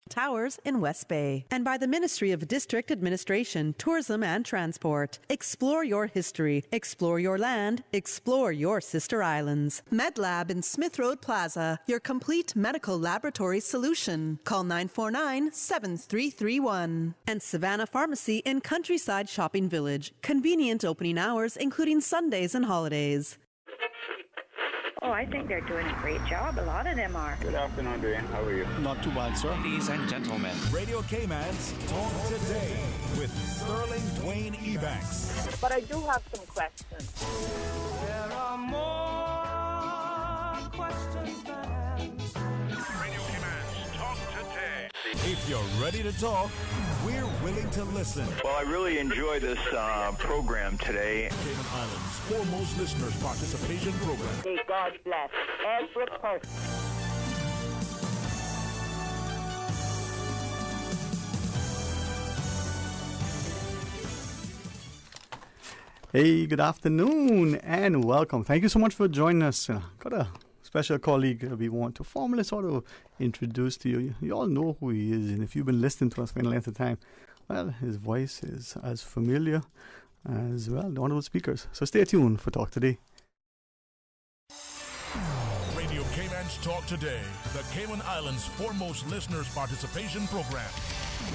Towers in West Bay, and by the Ministry of District Administration, Tourism and Transport. Explore your history, explore your land, explore your sister islands. MedLab in Smith Road Plaza, your complete medical laboratory solution. Call 949-7331. And Savannah Pharmacy in Countryside Shopping Village, convenient opening hours including Sundays and holidays. Oh, I think they're doing a great job. A lot of them are. Good afternoon, Dwayne. How are you? Not too bad, sir. Ladies and gentlemen, Radio Cayman's Talk Today with Sterling Dwayne Ebanks. But I do have some questions. There are more questions than answers. Radio Cayman's Talk Today. If you're ready to talk, we're willing to listen. Well, I really enjoy this program today. Cayman Islands' foremost listeners participation program. May God bless every person. Hey, good afternoon and welcome. Thank you so much for joining us. Got a special colleague we want to formally sort of introduce to you. You all know who he is, and if you've been listening to us for any length of time, well, his voice is as familiar as, well, one of those speakers. So stay tuned for Talk Today. Radio Cayman's Talk Today, the Cayman Islands' foremost listeners participation program.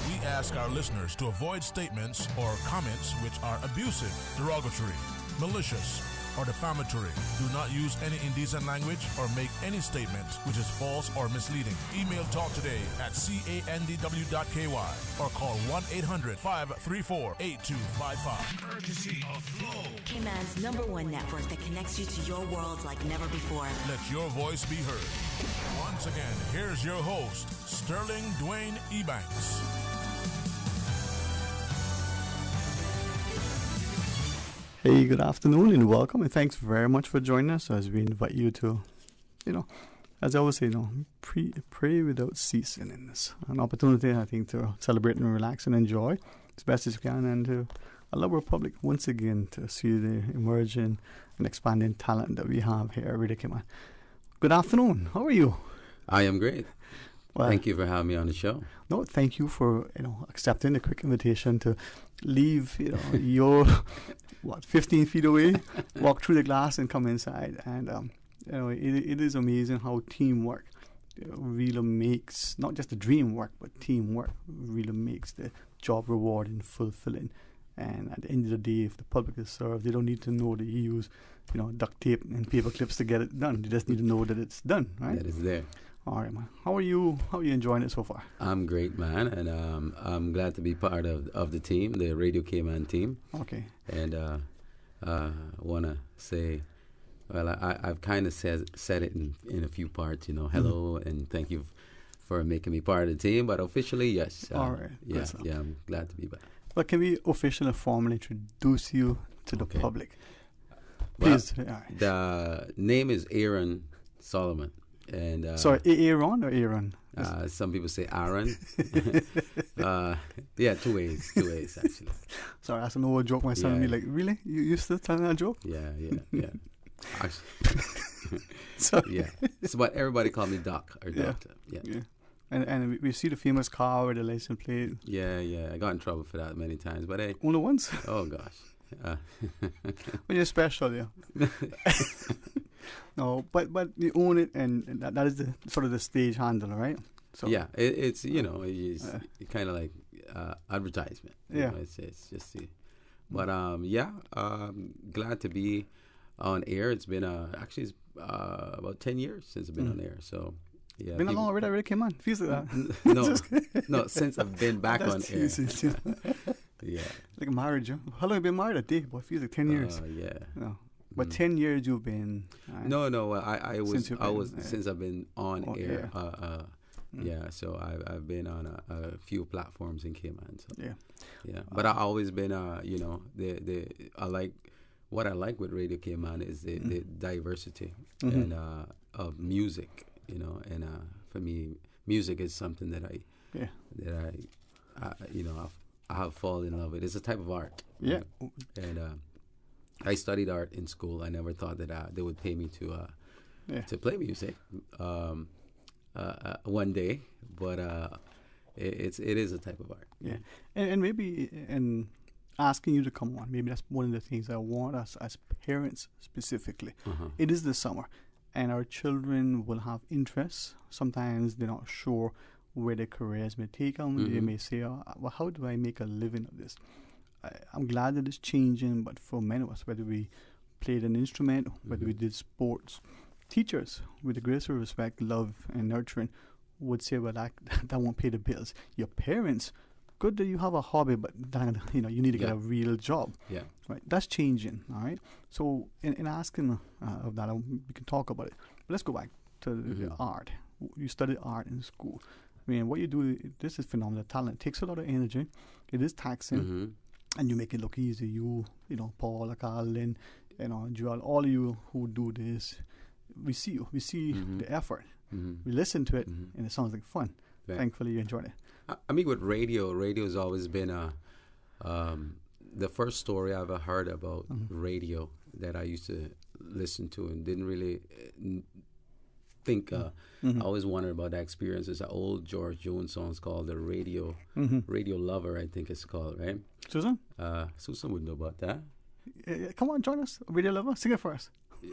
We ask our listeners to avoid statements or comments which are abusive, derogatory, malicious, or defamatory. Do not use any indecent language or make any statement which is false or misleading. Email talktoday@candw.ky or call 1-800-534-8255. Courtesy of Flow. Cayman's #1 network that connects you to your world like never before. Let your voice be heard. Once again, here's your host, Sterling Dwayne Ebanks. Hey, good afternoon and welcome, and thanks very much for joining us as we invite you to, as I always say, pray without ceasing in this. An opportunity, I think, to celebrate and relax and enjoy as best as you can, and to allow our public once again to see the emerging and expanding talent that we have here at Radio Cayman. Good afternoon. How are you? I am great. Well, thank you for having me on the show. No, thank you for accepting the quick invitation to leave your 15 feet away, walk through the glass and come inside. And it is amazing how teamwork really makes not just the dream work, but teamwork really makes the job rewarding, fulfilling. And at the end of the day, if the public is served, they don't need to know that you use duct tape and paper clips to get it done. They just need to know that it's done, right? That is there. All right, man. How are you enjoying it so far? I'm great, man, and I'm glad to be part of the team, the Radio Cayman team. Okay. And want to say, well, I've kind of said it in a few parts, hello, and thank you for making me part of the team. But officially, yes. All right. Yeah, I'm glad to be back. But can we officially formally introduce you to the public? Please. Well, the name is Aaron Solomon. And sorry, Aaron or Aaron? Some people say Aaron. Yeah, two ways actually. Sorry, that's an old joke. My son would be like, really? You still telling that joke? Yeah. Actually, sorry. Yeah. So, but everybody call me Doc or Doctor. Yeah. And we see the famous car with the license plate. Yeah. I got in trouble for that many times, but hey. Only once? Oh gosh. But you're special, yeah. No, but you own it, and that is the sort of the stage handle, right? So yeah, it's kind of like advertisement. Yeah, it's just the. But glad to be on air. It's been actually about 10 years since I've been on air. So yeah, been a long already came on. Feels like that. No, since I've been back on air. Yeah, like marriage. How long have you been married? A day, but it feels like 10 years. Yeah. No. But 10 years you've been. No. I was since I've been on air. Yeah. So I've been on a few platforms in Cayman. So. Yeah. But I've always been what I like with Radio Cayman is the diversity and of music. And for me, music is something that I have fallen in love with. It's a type of art. Yeah. Right? And I studied art in school. I never thought that they would pay me to play music one day. But it is a type of art. Yeah, and maybe in asking you to come on, maybe that's one of the things I want us as parents specifically. It is the summer, and our children will have interests. Sometimes they're not sure where their careers may take them. They may say, well, how do I make a living of this? I'm glad that it's changing, but for many of us, whether we played an instrument, whether we did sports, teachers, with the greatest of respect, love, and nurturing, would say, well, that won't pay the bills. Your parents, good that you have a hobby, but then, you need to get a real job. Yeah. Right. That's changing, all right? So in asking of that, we can talk about it. But let's go back to the art. You studied art in school. I mean, what you do, this is phenomenal talent. It takes a lot of energy. It is taxing. And you make it look easy. You know, Paul, Carlin, Joel, all of you who do this, we see you. We see the effort. We listen to it, and it sounds like fun. Right. Thankfully, you enjoyed it. I mean, with radio's always been the first story I ever heard about radio that I used to listen to and didn't really think. I always wondered about that experience. It's an old George Jones song called "The Radio Lover," I think it's called, right? Susan? Susan would know about that. Come on, join us, Radio Lover. Sing it for us.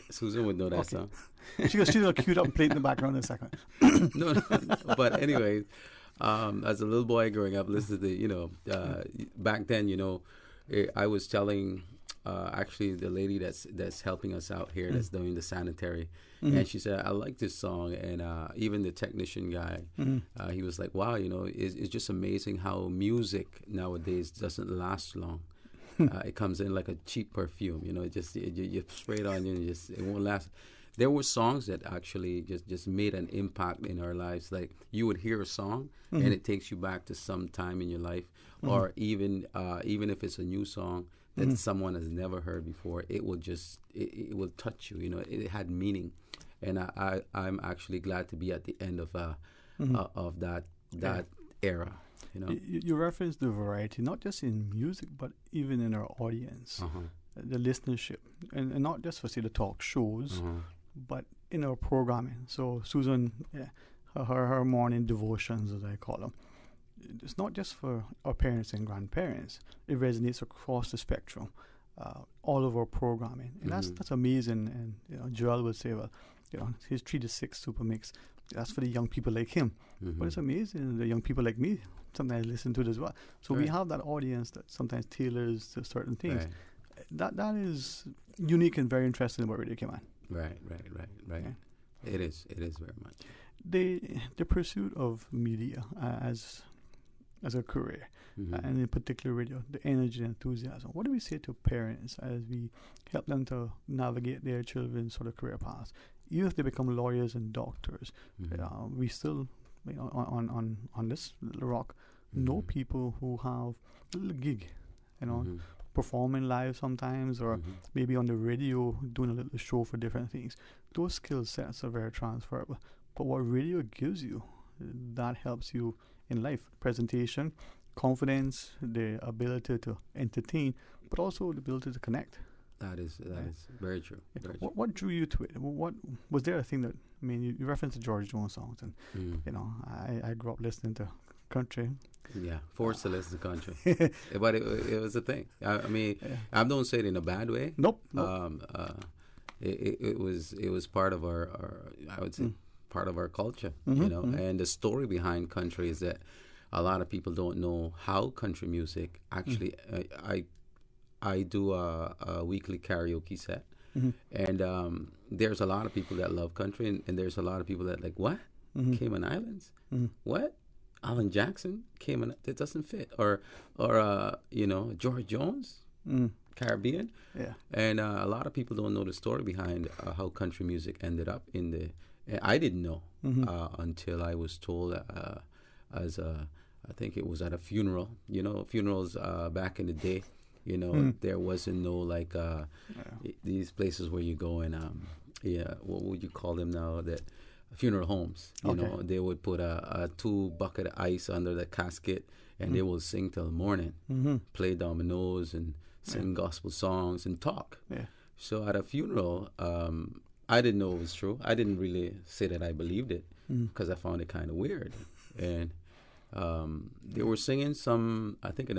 Susan would know that song. She's going to cue it up and play it in the background in a second. No, but anyway, as a little boy growing up, listening to, back then, I was telling actually the lady that's helping us out here, that's doing the sanitary, and she said, I like this song, and even the technician guy, he was like, wow, it's just amazing how music nowadays doesn't last long. It comes in like a cheap perfume, it just you spray it on you and it won't last. There were songs that actually just made an impact in our lives. Like you would hear a song and it takes you back to some time in your life, or even if it's a new song that someone has never heard before, it will touch you. It had meaning, and I'm actually glad to be at the end of that era. You referenced the variety, not just in music, but even in our audience, the listenership, and not just for, say, the talk shows, but in our programming. So Susan, her morning devotions, as I call them, it's not just for our parents and grandparents. It resonates across the spectrum, all of our programming, and that's amazing. And Joel would say, well, his 3 to 6 super mix, that's for the young people like him. But it's amazing, the young people like me sometimes listen to it as well. So we have that audience that sometimes tailors to certain things. Right. That is unique and very interesting about Radio Cayman. Right. Yeah. It is very much. The pursuit of media as a career, and in particular radio, the energy and enthusiasm. What do we say to parents as we help them to navigate their children's sort of career paths? Even if they become lawyers and doctors, we still, on this little rock, know people who have a little gig, performing live sometimes, or maybe on the radio doing a little show for different things. Those skill sets are very transferable. But what radio gives you, that helps you in life. Presentation, confidence, the ability to entertain, but also the ability to connect. That is very true. Very true. What drew you to it? What was there a thing that, I mean, you referenced the George Jones songs, and I grew up listening to country. Yeah, forced to listen to country, but it was a thing. I mean, I don't say it in a bad way. Nope. It was part of our I would say part of our culture, And the story behind country is that a lot of people don't know how country music actually. I do a weekly karaoke set, and there's a lot of people that love country, and there's a lot of people that like, what? Cayman Islands? What? Alan Jackson? Cayman? That doesn't fit. Or George Jones? Caribbean? Yeah. And a lot of people don't know the story behind how country music ended up in the... I didn't know until I was told I think it was at a funeral. Funerals back in the day. There wasn't no these places where you go and what would you call them now? That funeral homes. They would put a 2 bucket of ice under the casket, and they will sing till morning, play dominoes and sing gospel songs and talk. Yeah. So at a funeral, I didn't know it was true. I didn't really say that I believed it because I found it kind of weird. And They were singing some, I think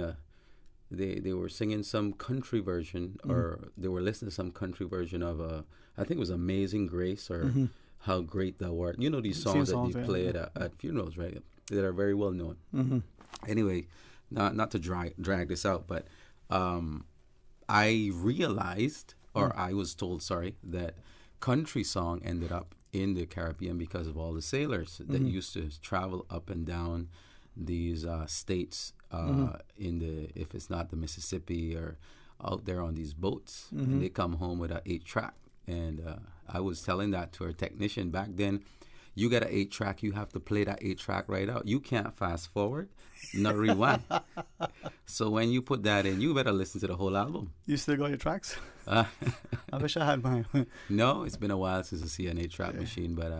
they were singing some country version, or they were listening to some country version of I think it was Amazing Grace or How Great Thou Art. You know these songs that you play at funerals, right? That are very well known. Anyway, not to drag this out, but I realized, or I was told, that country song ended up in the Caribbean because of all the sailors that used to travel up and down these states if it's not the Mississippi, or out there on these boats, and they come home with an 8-track. And I was telling that to our technician back then. You got an 8-track, you have to play that 8-track right out. You can't fast forward, not rewind. So when you put that in, you better listen to the whole album. You still got your tracks? I wish I had mine. No, it's been a while since I see an 8-track machine, but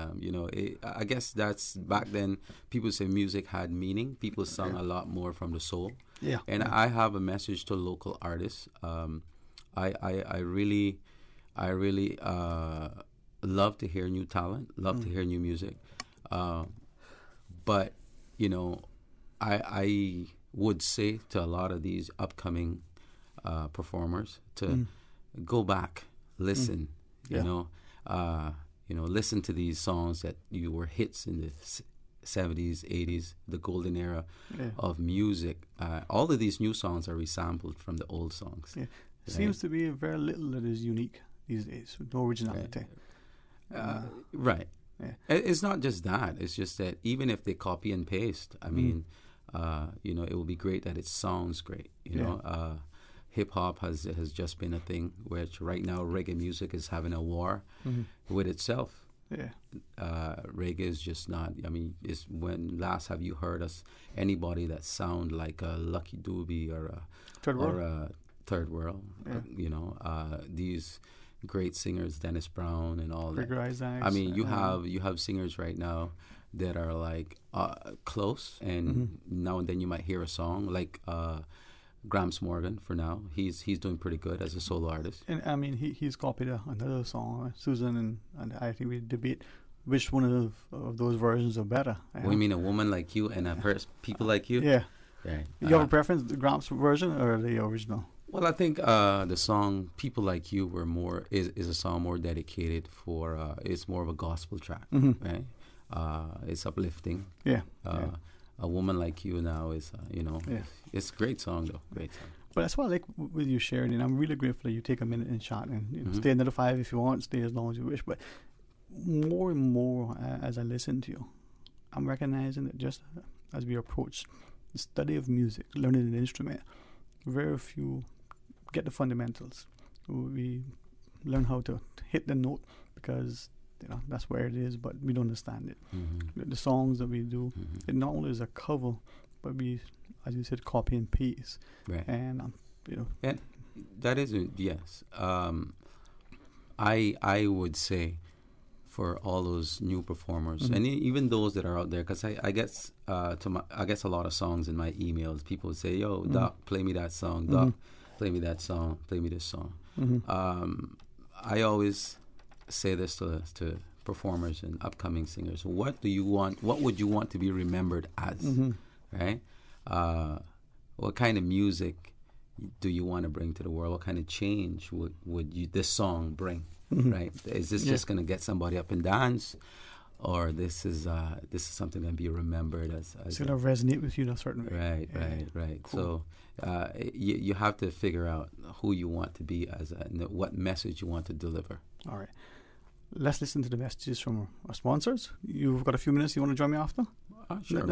I guess that's back then. People say music had meaning. People sung a lot more from the soul. Yeah. And I have a message to local artists. I really love to hear new talent, love to hear new music. But, I would say to a lot of these upcoming performers to go back, listen, listen to these songs that were hits in the 70s, 80s, the golden era of music. All of these new songs are resampled from the old songs. Yeah. Right? Seems to be very little that is unique these days, with no originality. Right. Yeah. It's not just that. It's just that even if they copy and paste, I mean, it will be great that it sounds great. Hip hop has just been a thing, which right now reggae music is having a war with itself. Yeah. Reggae is just not. I mean, it's when last have you heard anybody that sound like a Lucky Dube or a Third World? Yeah. These great singers, Dennis Brown and all that. I mean, you have singers right now that are like close, and now and then you might hear a song like Gramps Morgan. For now, he's doing pretty good as a solo artist. And I mean, he's copied another song, Susan, and I think we debate which one of those versions are better. What, you mean A Woman Like You and People Like You? Yeah. Right. You have a preference, the Gramps version or the original? Well, I think the song "People Like You" is a song more dedicated for. It's more of a gospel track, right? It's uplifting. Yeah. A Woman Like You now is, it's a great song though. Great song. But that's why I like with you sharing, and I'm really grateful that you take a minute and chat, and stay another 5 if you want, stay as long as you wish. But more and more as I listen to you, I'm recognizing that just as we approach the study of music, learning an instrument, very few get the fundamentals. We learn how to hit the note because that's where it is, but we don't understand it. The songs that we do, it not only is a cover, but we, as you said, copy and paste. Right. And and that is yes. I would say for all those new performers and even those that are out there, because I guess a lot of songs in my emails, people would say, "Yo, Doc, play me that song. Doc, play me that song. Play me this song." I always say this to performers and upcoming singers: what do you want? What would you want to be remembered as? Right? What kind of music do you want to bring to the world? What kind of change would this song bring? Right? Is this just going to get somebody up and dance, or this is something that be remembered as it's going to resonate with you in a certain way? Right. Cool. So you have to figure out who you want to be and what message you want to deliver. All right. Let's listen to the messages from our sponsors. You've got a few minutes. You want to join me after? Sure.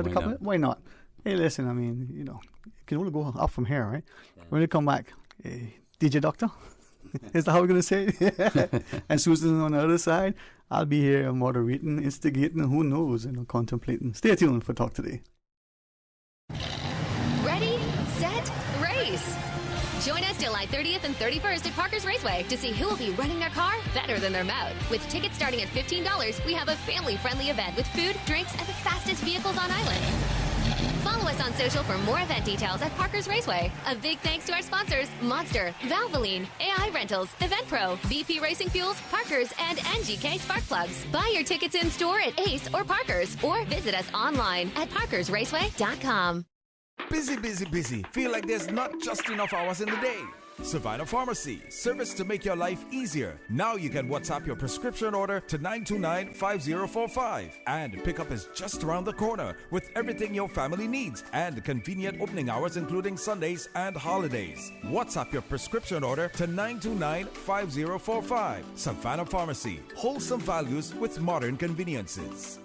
Why not? Hey, listen. I mean, it can only go up from here, right? Yeah. When we come back, DJ Doctor. Is that how we're going to say it? And Susan on the other side. I'll be here moderating, instigating, and who knows, contemplating. Stay tuned for Talk Today. Ready, set, race. Join us July 30th and 31st at Parker's Raceway to see who will be running their car better than their mouth. With tickets starting at $15, we have a family-friendly event with food, drinks, and the fastest vehicles on island. Follow us on social for more event details at Parker's Raceway. A big thanks to our sponsors, Monster, Valvoline, AI Rentals, EventPro, BP Racing Fuels, Parker's, and NGK Spark Plugs. Buy your tickets in store at Ace or Parker's, or visit us online at parkersraceway.com. Busy, busy, busy. Feel like there's not just enough hours in the day. Savannah Pharmacy, service to make your life easier. Now you can WhatsApp your prescription order to 929-5045. And pickup is just around the corner with everything your family needs and convenient opening hours including Sundays and holidays. WhatsApp your prescription order to 929-5045. Savannah Pharmacy, wholesome values with modern conveniences.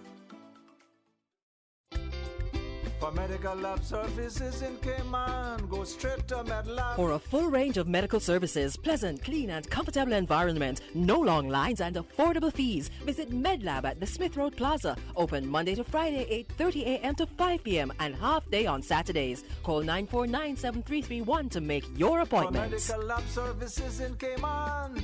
For medical lab services in Cayman, go straight to MedLab. For a full range of medical services, pleasant, clean and comfortable environment, no long lines and affordable fees, visit MedLab at the Smith Road Plaza. Open Monday to Friday, 8:30 a.m. to 5 p.m. and half day on Saturdays. Call 949-7331 to make your appointment. For medical lab services in Cayman,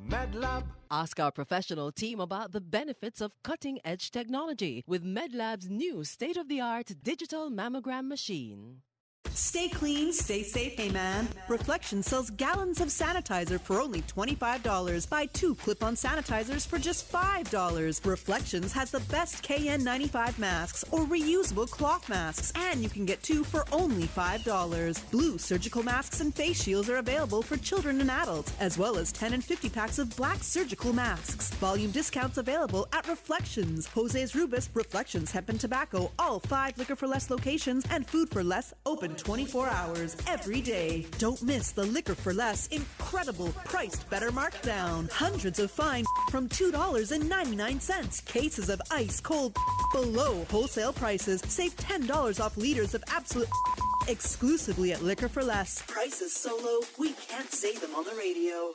MedLab. Ask our professional team about the benefits of cutting-edge technology with MedLab's new state-of-the-art digital mammogram machine. Stay clean, stay safe, hey man. Reflections sells gallons of sanitizer for only $25. Buy 2 clip-on sanitizers for just $5. Reflections has the best KN95 masks or reusable cloth masks, and you can get 2 for only $5. Blue surgical masks and face shields are available for children and adults, as well as 10 and 50 packs of black surgical masks. Volume discounts available at Reflections. Jose's Rubus, Reflections Hemp and Tobacco, all 5 Liquor for Less locations, and Food for Less open 24 hours every day. Don't miss the Liquor for Less incredible priced better markdown. Hundreds of fine from $2.99. Cases of ice cold below wholesale prices. Save $10 off liters of absolute exclusively at Liquor for Less. Prices so low we can't say them on the radio.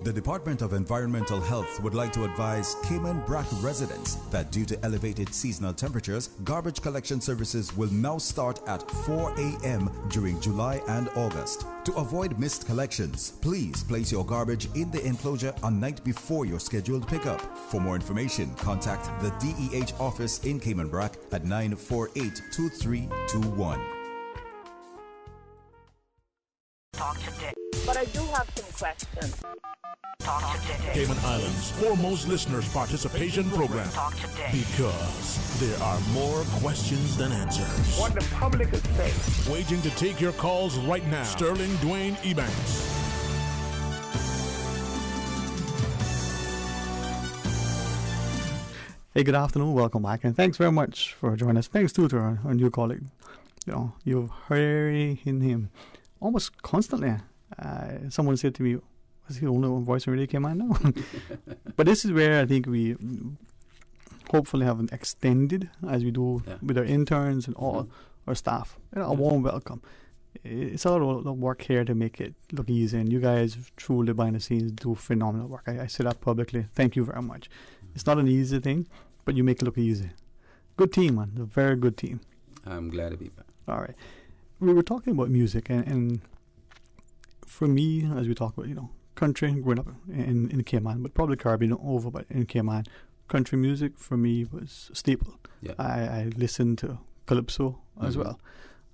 The Department of Environmental Health would like to advise Cayman Brac residents that due to elevated seasonal temperatures, garbage collection services will now start at 4 a.m. during July and August. To avoid missed collections, please place your garbage in the enclosure a night before your scheduled pickup. For more information, contact the DEH office in Cayman Brac at 948-2321. Talk today. But I do have some questions. Talk today. Cayman Islands' foremost listeners participation program. Talk today. Because there are more questions than answers. What the public is saying. Waiting to take your calls right now. Sterling Dwayne Ebanks. Hey, good afternoon. Welcome back, and thanks very much for joining us. Thanks too to our new colleague. You know, you've heard him almost constantly. Someone said to me, "Was he the only one voice really came on now?" But this is where I think we hopefully have an extended, as we do with our interns and all our staff. You know, a warm welcome. It's a lot of work here to make it look easy, and you guys truly behind the scenes do phenomenal work. I say that publicly. Thank you very much. It's not an easy thing, but you make it look easy. Good team, man. A very good team. I'm glad to be back. All right. We were talking about music, and for me, as we talk about, you know, country, growing up in Cayman, but probably Caribbean over, but in Cayman, country music for me was a staple. Yeah. I listened to Calypso as well.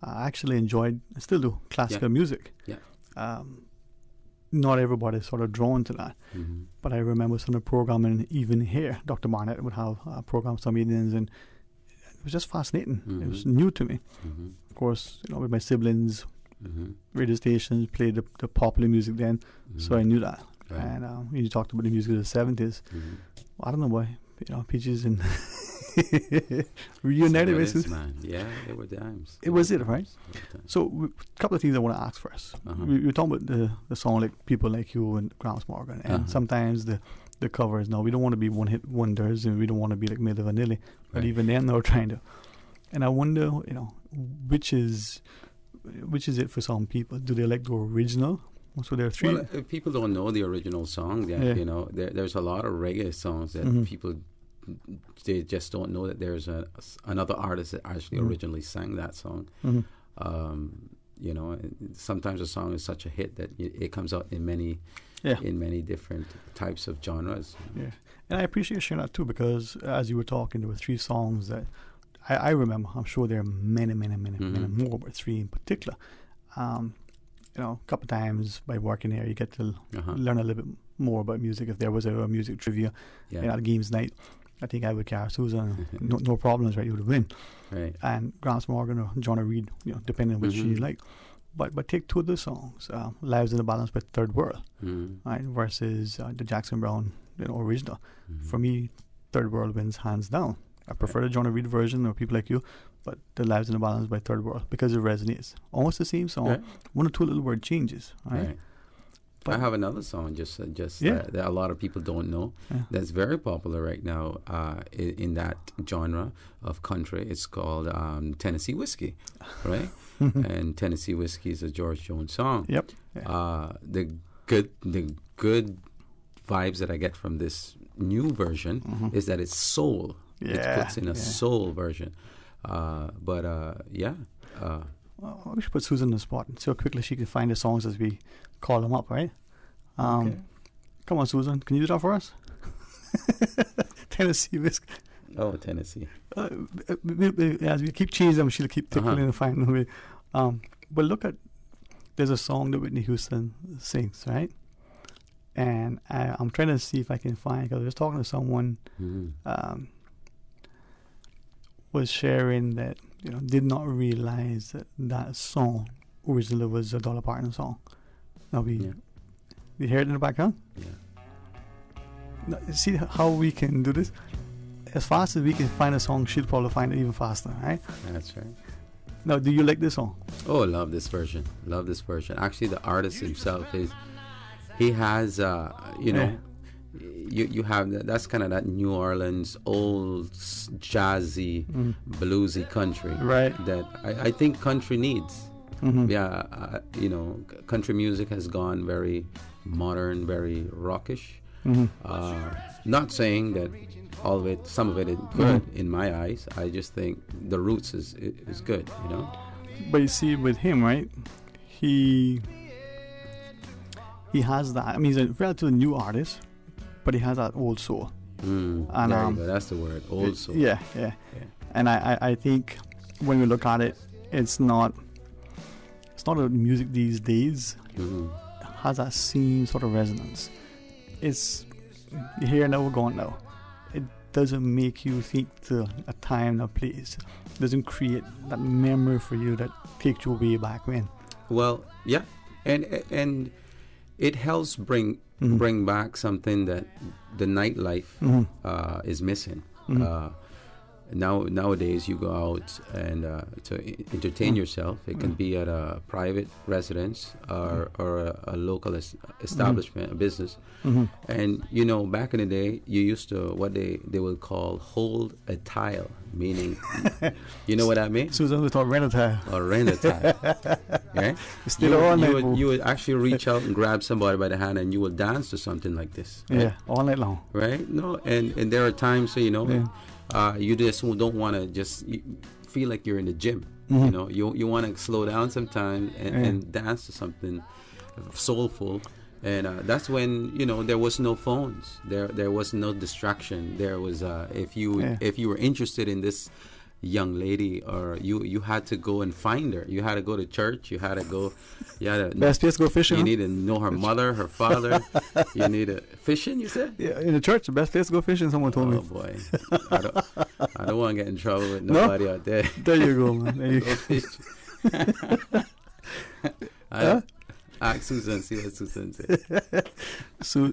I actually enjoyed, I still do, classical music. Yeah. Not everybody's sort of drawn to that. But I remember some of the programming, even here, Dr. Barnett would have programs some evenings, and it was just fascinating. It was new to me. Of course, you know, with my siblings, radio stations played the popular music then, so I knew that. Right. And when you talked about the music of the 70s, I don't know why, you know, Peaches and reunited basis. Yeah, they were dimes. It was it, right? So a couple of things I want to ask first. We talk about the song like People Like You and Grams Morgan, and sometimes the covers. Now we don't want to be one-hit wonders, and we don't want to be like Milli Vanilli, but even then they're trying to. And I wonder, you know, which is it for some people? Do they like the original? So there are three. Well, if people don't know the original song, then you know there's a lot of reggae songs that people, they just don't know that there's another artist that actually originally sang that song. You know, sometimes a song is such a hit that it comes out in many different types of genres. Yeah, and I appreciate sharing that too, because as you were talking, there were 3 songs that I remember, I'm sure there are many more, but three in particular. A couple of times by working here, you get to learn a little bit more about music. If there was a music trivia at games night, I think I would carry Susan. no problems, right? You would win. Right. And Gramps Morgan or Johnny Reid, depending on which you like. But take two of the songs, Lives in the Balance by Third World, right, versus the Jackson Browne original. For me, Third World wins hands down. I prefer the Johnny Reid version or People Like You, but the Lives in the Balance by Third World, because it resonates. Almost the same song, one or two little word changes, right? But I have another song that a lot of people don't know that's very popular right now in that genre of country. It's called Tennessee Whiskey, right? And Tennessee Whiskey is a George Jones song. Yep. The good vibes that I get from this new version is that it's soul. It puts in a soul version. Well, we should put Susan on the spot and see how quickly she can find the songs as we call them up, right? Come on, Susan, can you do that for us? Tennessee Whiskey. Oh, Tennessee. As we keep changing them, she'll keep tickling and finding a way. But look at, there's a song that Whitney Houston sings, right? And I'm trying to see if I can find, because I was talking to someone was sharing that, did not realize that song originally was a Dolly Parton song. Now you hear it in the background? Yeah. Now, see how we can do this? As fast as we can find a song, she'll probably find it even faster, right? That's right. Now, do you like this song? Oh, I love this version. Actually, the artist himself he has, you have that's kind of that New Orleans old jazzy, bluesy country, right? That I think country needs. Country music has gone very modern, very rockish. Not saying that all of it, some of it is good in my eyes. I just think the roots is good, But you see, with him, right? He has that. I mean, he's a relatively new artist, but he has that old soul. And there you go. That's the word, old soul. Yeah. And I think when we look at it, it's not a music these days has that same sort of resonance. It's here now, we're gone now. It doesn't make you think to a time, a place. It doesn't create that memory for you that takes you way back when. Well, yeah, and it helps bring back something that the nightlife is missing. Nowadays, you go out and to entertain yourself. It can be at a private residence or a local establishment, a business. And back in the day, you used to what they will call hold a tile, meaning you know what I mean? Susan would talk rent a tile. Or rent a tile. Right? You would actually reach out and grab somebody by the hand, and you will dance to something like this. Right? Yeah, all night long. Right? No, and there are times, you just don't want to just feel like you're in the gym. You want to slow down sometimes and dance to something soulful. And that's when there was no phones. There was no distraction. There was if you were interested in this young lady, or you had to go and find her. You had to go to church. You had to best place to go fishing. You need to know her mother, her father. You need to fishing. You said in the church, the best place to go fishing. Someone told me. Oh boy, I don't want to get in trouble with nobody out there. There you go, man. There you go. Ask Susan, see what Susan said. So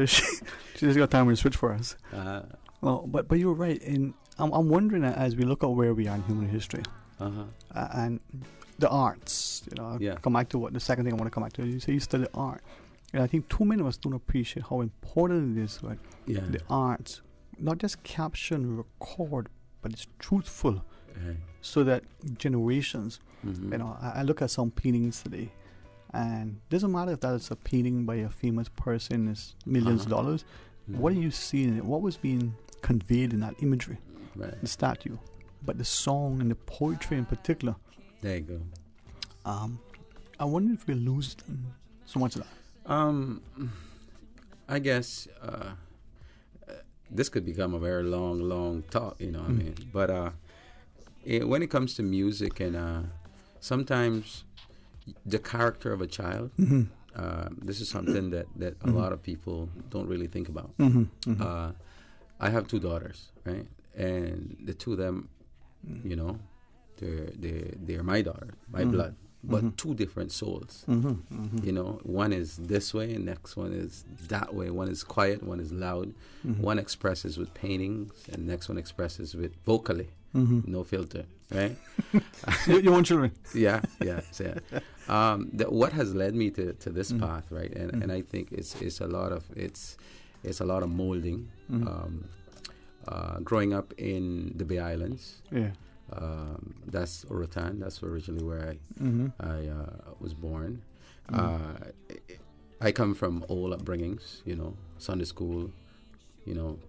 she just got time to switch for us. Well, but you're right, and I'm wondering as we look at where we are in human history, and the arts. Come back to what the second thing I want to come back to. You say you study art, and I think too many of us don't appreciate how important it is. Right? Yeah. The arts, not just capture and record, but it's truthful, so that generations. I look at some paintings today. And it doesn't matter if that's a painting by a famous person, it's millions of dollars. What are you seeing in it? What was being conveyed in that imagery? Right. The statue. But the song and the poetry in particular. There you go. I wonder if we lose so much of that. I guess this could become a very long talk, I mean. But when it comes to music, and sometimes the character of a child, this is something that a lot of people don't really think about. I have 2 daughters, right? And the 2 of them, you know, they're my daughter, my blood, but 2 different souls. You know, one is this way, and next one is that way. One is quiet, one is loud. One expresses with paintings, and next one expresses with vocally, no filter, right? Your own children. Yeah. So, what has led me to this path, right? And I think it's a lot of molding. Growing up in the Bay Islands, that's Orotan. That's originally where I was born. I come from old upbringings, you know, Sunday school, you know,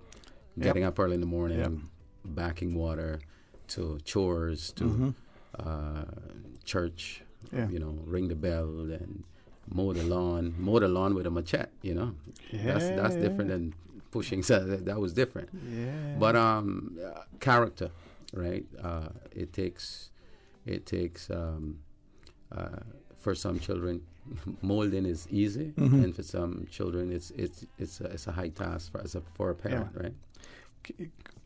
getting up early in the morning, backing water, to chores, to church, you know, ring the bell and mow the lawn with a machete, you know. That's different than pushing. So that was different. But character, right? It takes for some children, molding is easy, and for some children, it's a high task for a parent, right?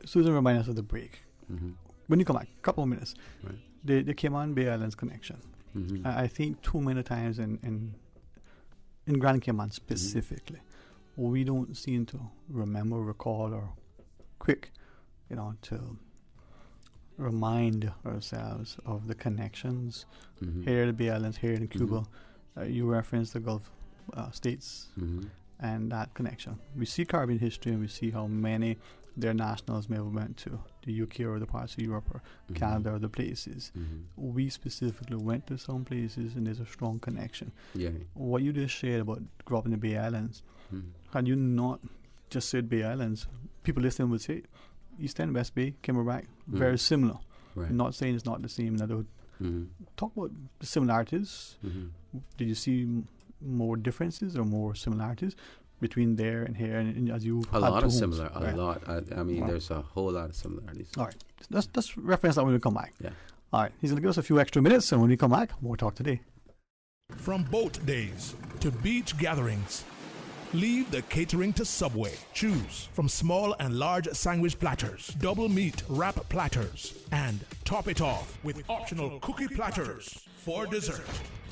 Susan, remind us of the break. When you come back, couple of minutes, they came on Bay Islands Connection. I think too many times in Grand Cayman specifically, we don't seem to remember, recall, or quick, you know, to remind ourselves of the connections here in the Bay Islands, here in Cuba. You referenced the Gulf states and that connection. We see Caribbean history, and we see how many their nationals may have went to the UK or the parts of Europe or Canada or the places. We specifically went to some places, and there's a strong connection. What you just shared about growing up in the Bay Islands, had you not just said Bay Islands, people listening would say East End, West Bay, Camelback, very similar. I'm not saying it's not the same. Talk about the similarities. Did you see more differences or more similarities between there and here, and as you a lot of similar, a lot. I mean, there's a whole lot of similarities. All right, let's reference that when we come back. All right, he's going to give us a few extra minutes, and when we come back, more talk today. From boat days to beach gatherings, leave the catering to Subway. Choose from small and large sandwich platters, double meat wrap platters, and top it off with optional cookie platters for dessert.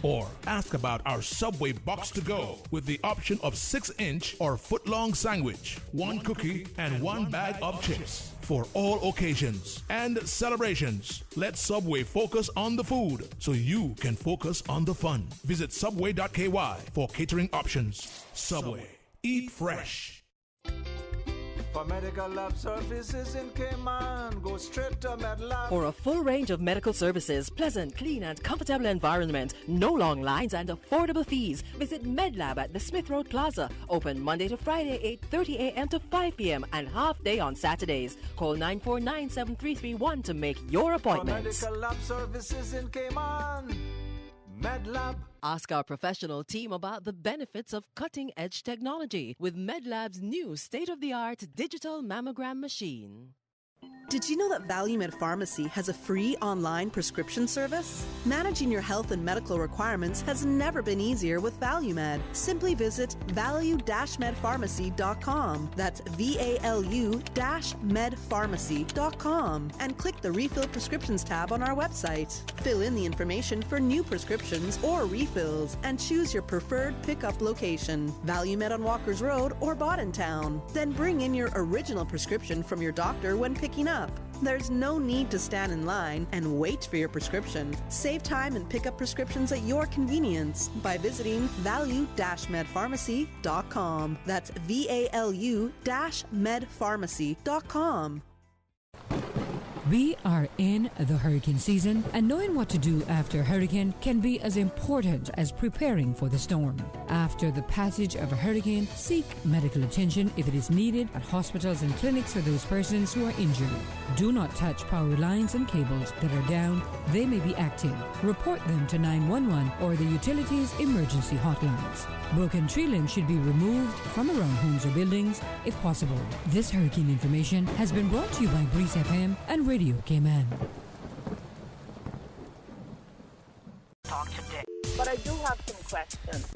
Or ask about our Subway box to go with the option of 6-inch or foot-long sandwich, 1 cookie, and 1 bag of chips. For all occasions and celebrations, let Subway focus on the food so you can focus on the fun. Visit subway.ky for catering options. Subway. Eat fresh. For medical lab services in Cayman, go straight to MedLab. For a full range of medical services, pleasant, clean and comfortable environment, no long lines and affordable fees, visit MedLab at the Smith Road Plaza. Open Monday to Friday, 8:30 a.m. to 5 p.m. and half day on Saturdays. Call 949-7331 to make your appointments. For medical lab services in Cayman, MedLab. Ask our professional team about the benefits of cutting-edge technology with MedLab's new state-of-the-art digital mammogram machine. Did you know that ValueMed Pharmacy has a free online prescription service? Managing your health and medical requirements has never been easier with ValueMed. Simply visit value-medpharmacy.com. That's VALU-medpharmacy.com and click the Refill Prescriptions tab on our website. Fill in the information for new prescriptions or refills and choose your preferred pickup location. ValueMed on Walkers Road or Boddentown. Then bring in your original prescription from your doctor when picking up. There's no need to stand in line and wait for your prescription. Save time and pick up prescriptions at your convenience by visiting value-medpharmacy.com. That's VALU-medpharmacy.com. We are in the hurricane season, and knowing what to do after a hurricane can be as important as preparing for the storm. After the passage of a hurricane, seek medical attention if it is needed at hospitals and clinics for those persons who are injured. Do not touch power lines and cables that are down. They may be active. Report them to 911 or the utilities emergency hotlines. Broken tree limbs should be removed from around homes or buildings if possible. This hurricane information has been brought to you by Breeze FM and Radio Cayman. Talk to Dick. But I do have some questions.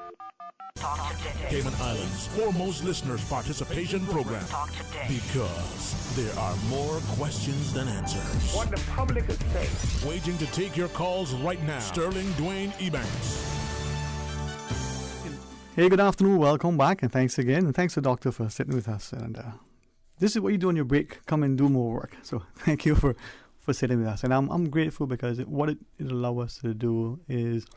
Talk to Dick. Cayman Islands' foremost listeners participation program. Talk to Dick. Because there are more questions than answers. What the public is saying. Waiting to take your calls right now. Sterling Dwayne Ebanks. Hey, good afternoon. Welcome back, and thanks again. And thanks to Doctor for sitting with us. And this is what you do on your break. Come and do more work. So thank you for sitting with us. And I'm grateful because what it allows us to do is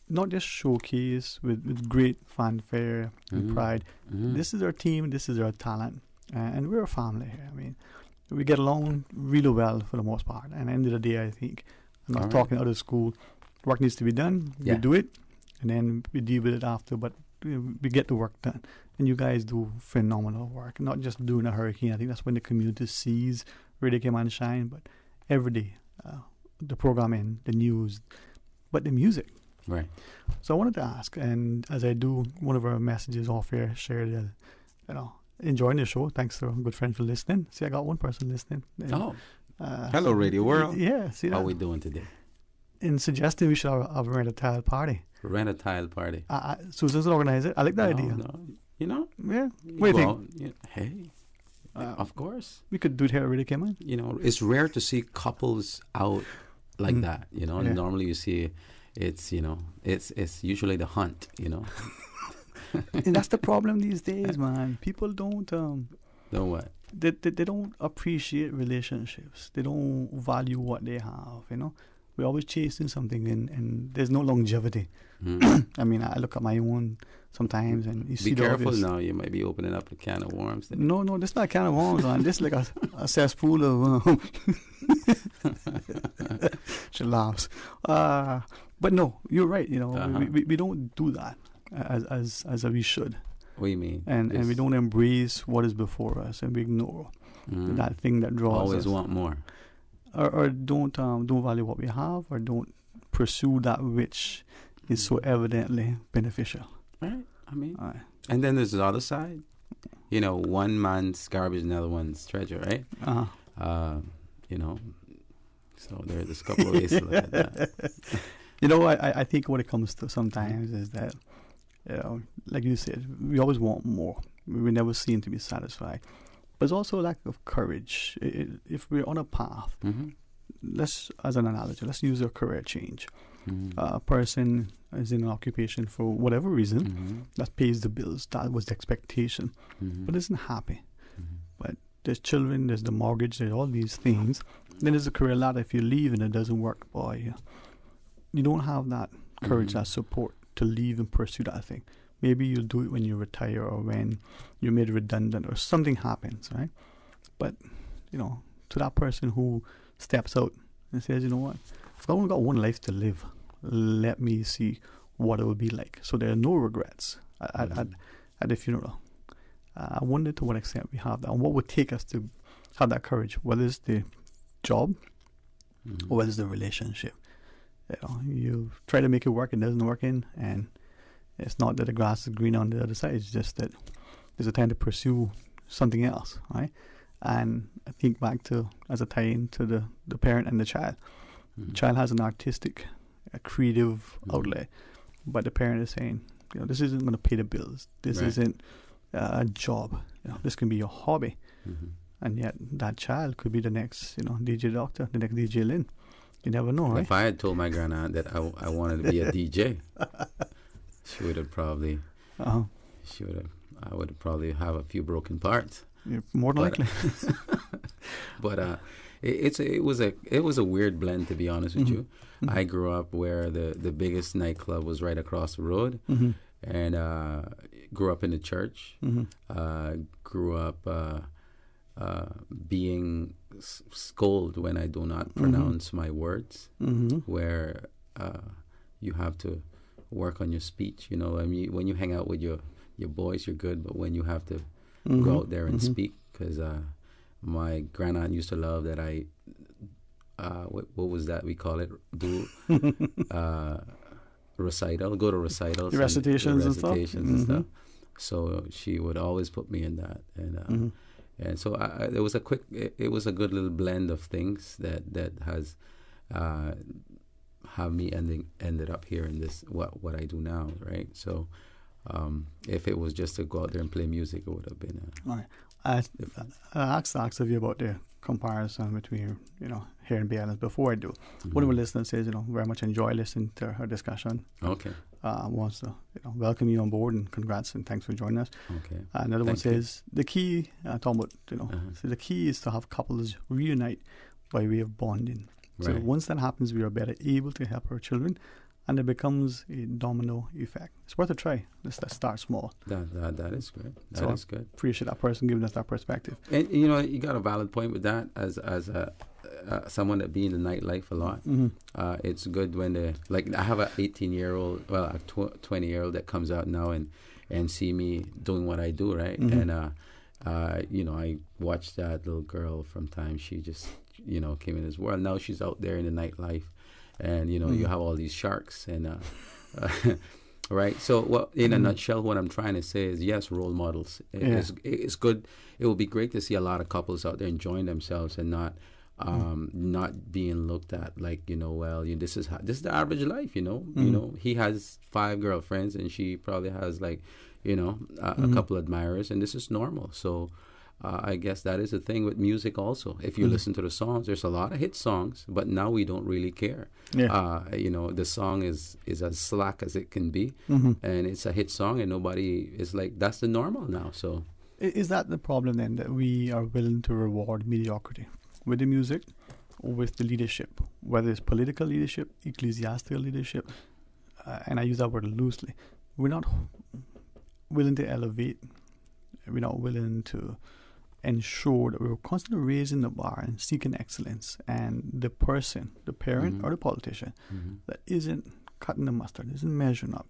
not just showcase with great fanfare and pride. This is our team. This is our talent. And we're a family here. I mean, we get along really well for the most part. And at the end of the day, I think, I'm not talking out of school. Work needs to be done. We do it. And then we deal with it after, but we get the work done. And you guys do phenomenal work, not just during a hurricane. I think that's when the community sees Radio Cayman shine, but every day, the programming, the news, but the music. Right. So I wanted to ask, and as I do, one of our messages off air shared, enjoying the show. Thanks to our good friend for listening. See, I got one person listening. Hello, Radio World. Yeah, see that? How are we doing today? In suggesting we should have a rent-a-tile party. Rent-a-tile party. Susan's organize it. I like that idea. No. You know? Yeah. What do you think? Hey, of course. We could do it here at Radio Cayman. You know, it's rare to see couples out like that. You know, normally you see it's usually the hunt. You know. And that's the problem these days, man. People don't. Don't what? They don't appreciate relationships. They don't value what they have. You know. We're always chasing something, and there's no longevity. I mean, I look at my own sometimes, and you see. Be careful now. You might be opening up a can of worms. No, this is not a can of worms, man. This is like a cesspool of. She laughs. But no, you're right. You know, we don't do that as we should. What do you mean? And we don't embrace what is before us, and we ignore that thing that draws us. Always want more. Or don't value what we have, or don't pursue that which is so evidently beneficial. Right. I mean, and then there's the other side. You know, one man's garbage, another one's treasure, right? You know, so there's a couple of ways to look at that. You know, I think what it comes to sometimes is that, like you said, we always want more. We never seem to be satisfied. But it's also a lack of courage. If we're on a path, let's, as an analogy, let's use a career change. A person is in an occupation for whatever reason that pays the bills. That was the expectation, but isn't happy. But there's children, there's the mortgage, there's all these things. Then there's a career ladder. If you leave and it doesn't work, boy, you don't have that courage, that support to leave and pursue that thing. Maybe you'll do it when you retire, or when you're made redundant, or something happens, right? But, to that person who steps out and says, you know what, I've only got one life to live. Let me see what it would be like. So there are no regrets at the funeral. I wonder to what extent we have that, and what would take us to have that courage, whether it's the job or whether it's the relationship. You try to make it work, it doesn't work in, and it's not that the grass is green on the other side. It's just that there's a time to pursue something else, right? And I think back to, as a tie-in to the parent and the child. The child has an artistic, a creative outlet, but the parent is saying, this isn't going to pay the bills. This isn't a job. This can be your hobby. And yet that child could be the next, DJ Doctor, the next DJ Lynn. You never know, right? If I had told my grandaunt that I wanted to be a DJ, she would have probably. I would have probably have a few broken parts. Yeah, more than likely. But it was a weird blend, to be honest with you. I grew up where the biggest nightclub was right across the road, and grew up in the church. Grew up being scolded when I do not pronounce my words, where you have to work on your speech. I mean, when you hang out with your boys, you're good, but when you have to go out there and speak, because my grandaunt used to love that I what was that we call it, do recital, go to recitals, recitations and stuff. So she would always put me in that, and so it was a good little blend of things that have me ended up here in this what I do now, right? So if it was just to go out there and play music, it would have been all right. I asked of you about the comparison between, here in Bay Islands before I do. One of our listeners says, very much enjoy listening to her discussion. Okay. Wants to, welcome you on board and congrats and thanks for joining us. Okay. Another one says, the key, talking about, so the key is to have couples reunite by way of bonding. So Right. once that happens, we are better able to help our children, and it becomes a domino effect. It's worth a try. Let's start small. That is good. That is good. Appreciate that person giving us that perspective. And you got a valid point with that. As someone that be in the nightlife a lot, it's good when I have a 18-year-old, well, a 20-year-old that comes out now and see me doing what I do, right? And I watched that little girl from time she just came in this world. Now she's out there in the nightlife. And, you have all these sharks and, right? So, in a nutshell, what I'm trying to say is, yes, role models. It's good. It will be great to see a lot of couples out there enjoying themselves and not being looked at like, this is the average life, he has 5 girlfriends and she probably has like, a couple admirers, and this is normal. So, I guess that is the thing with music also. If you listen to the songs, there's a lot of hit songs, but now we don't really care. Yeah. The song is as slack as it can be, and it's a hit song, and nobody is like, that's the normal now. So, is that the problem then, that we are willing to reward mediocrity with the music or with the leadership, whether it's political leadership, ecclesiastical leadership, and I use that word loosely. We're not willing to elevate. We're not willing to ensure that we're constantly raising the bar and seeking excellence, and the person, the parent or the politician that isn't cutting the mustard, isn't measuring up,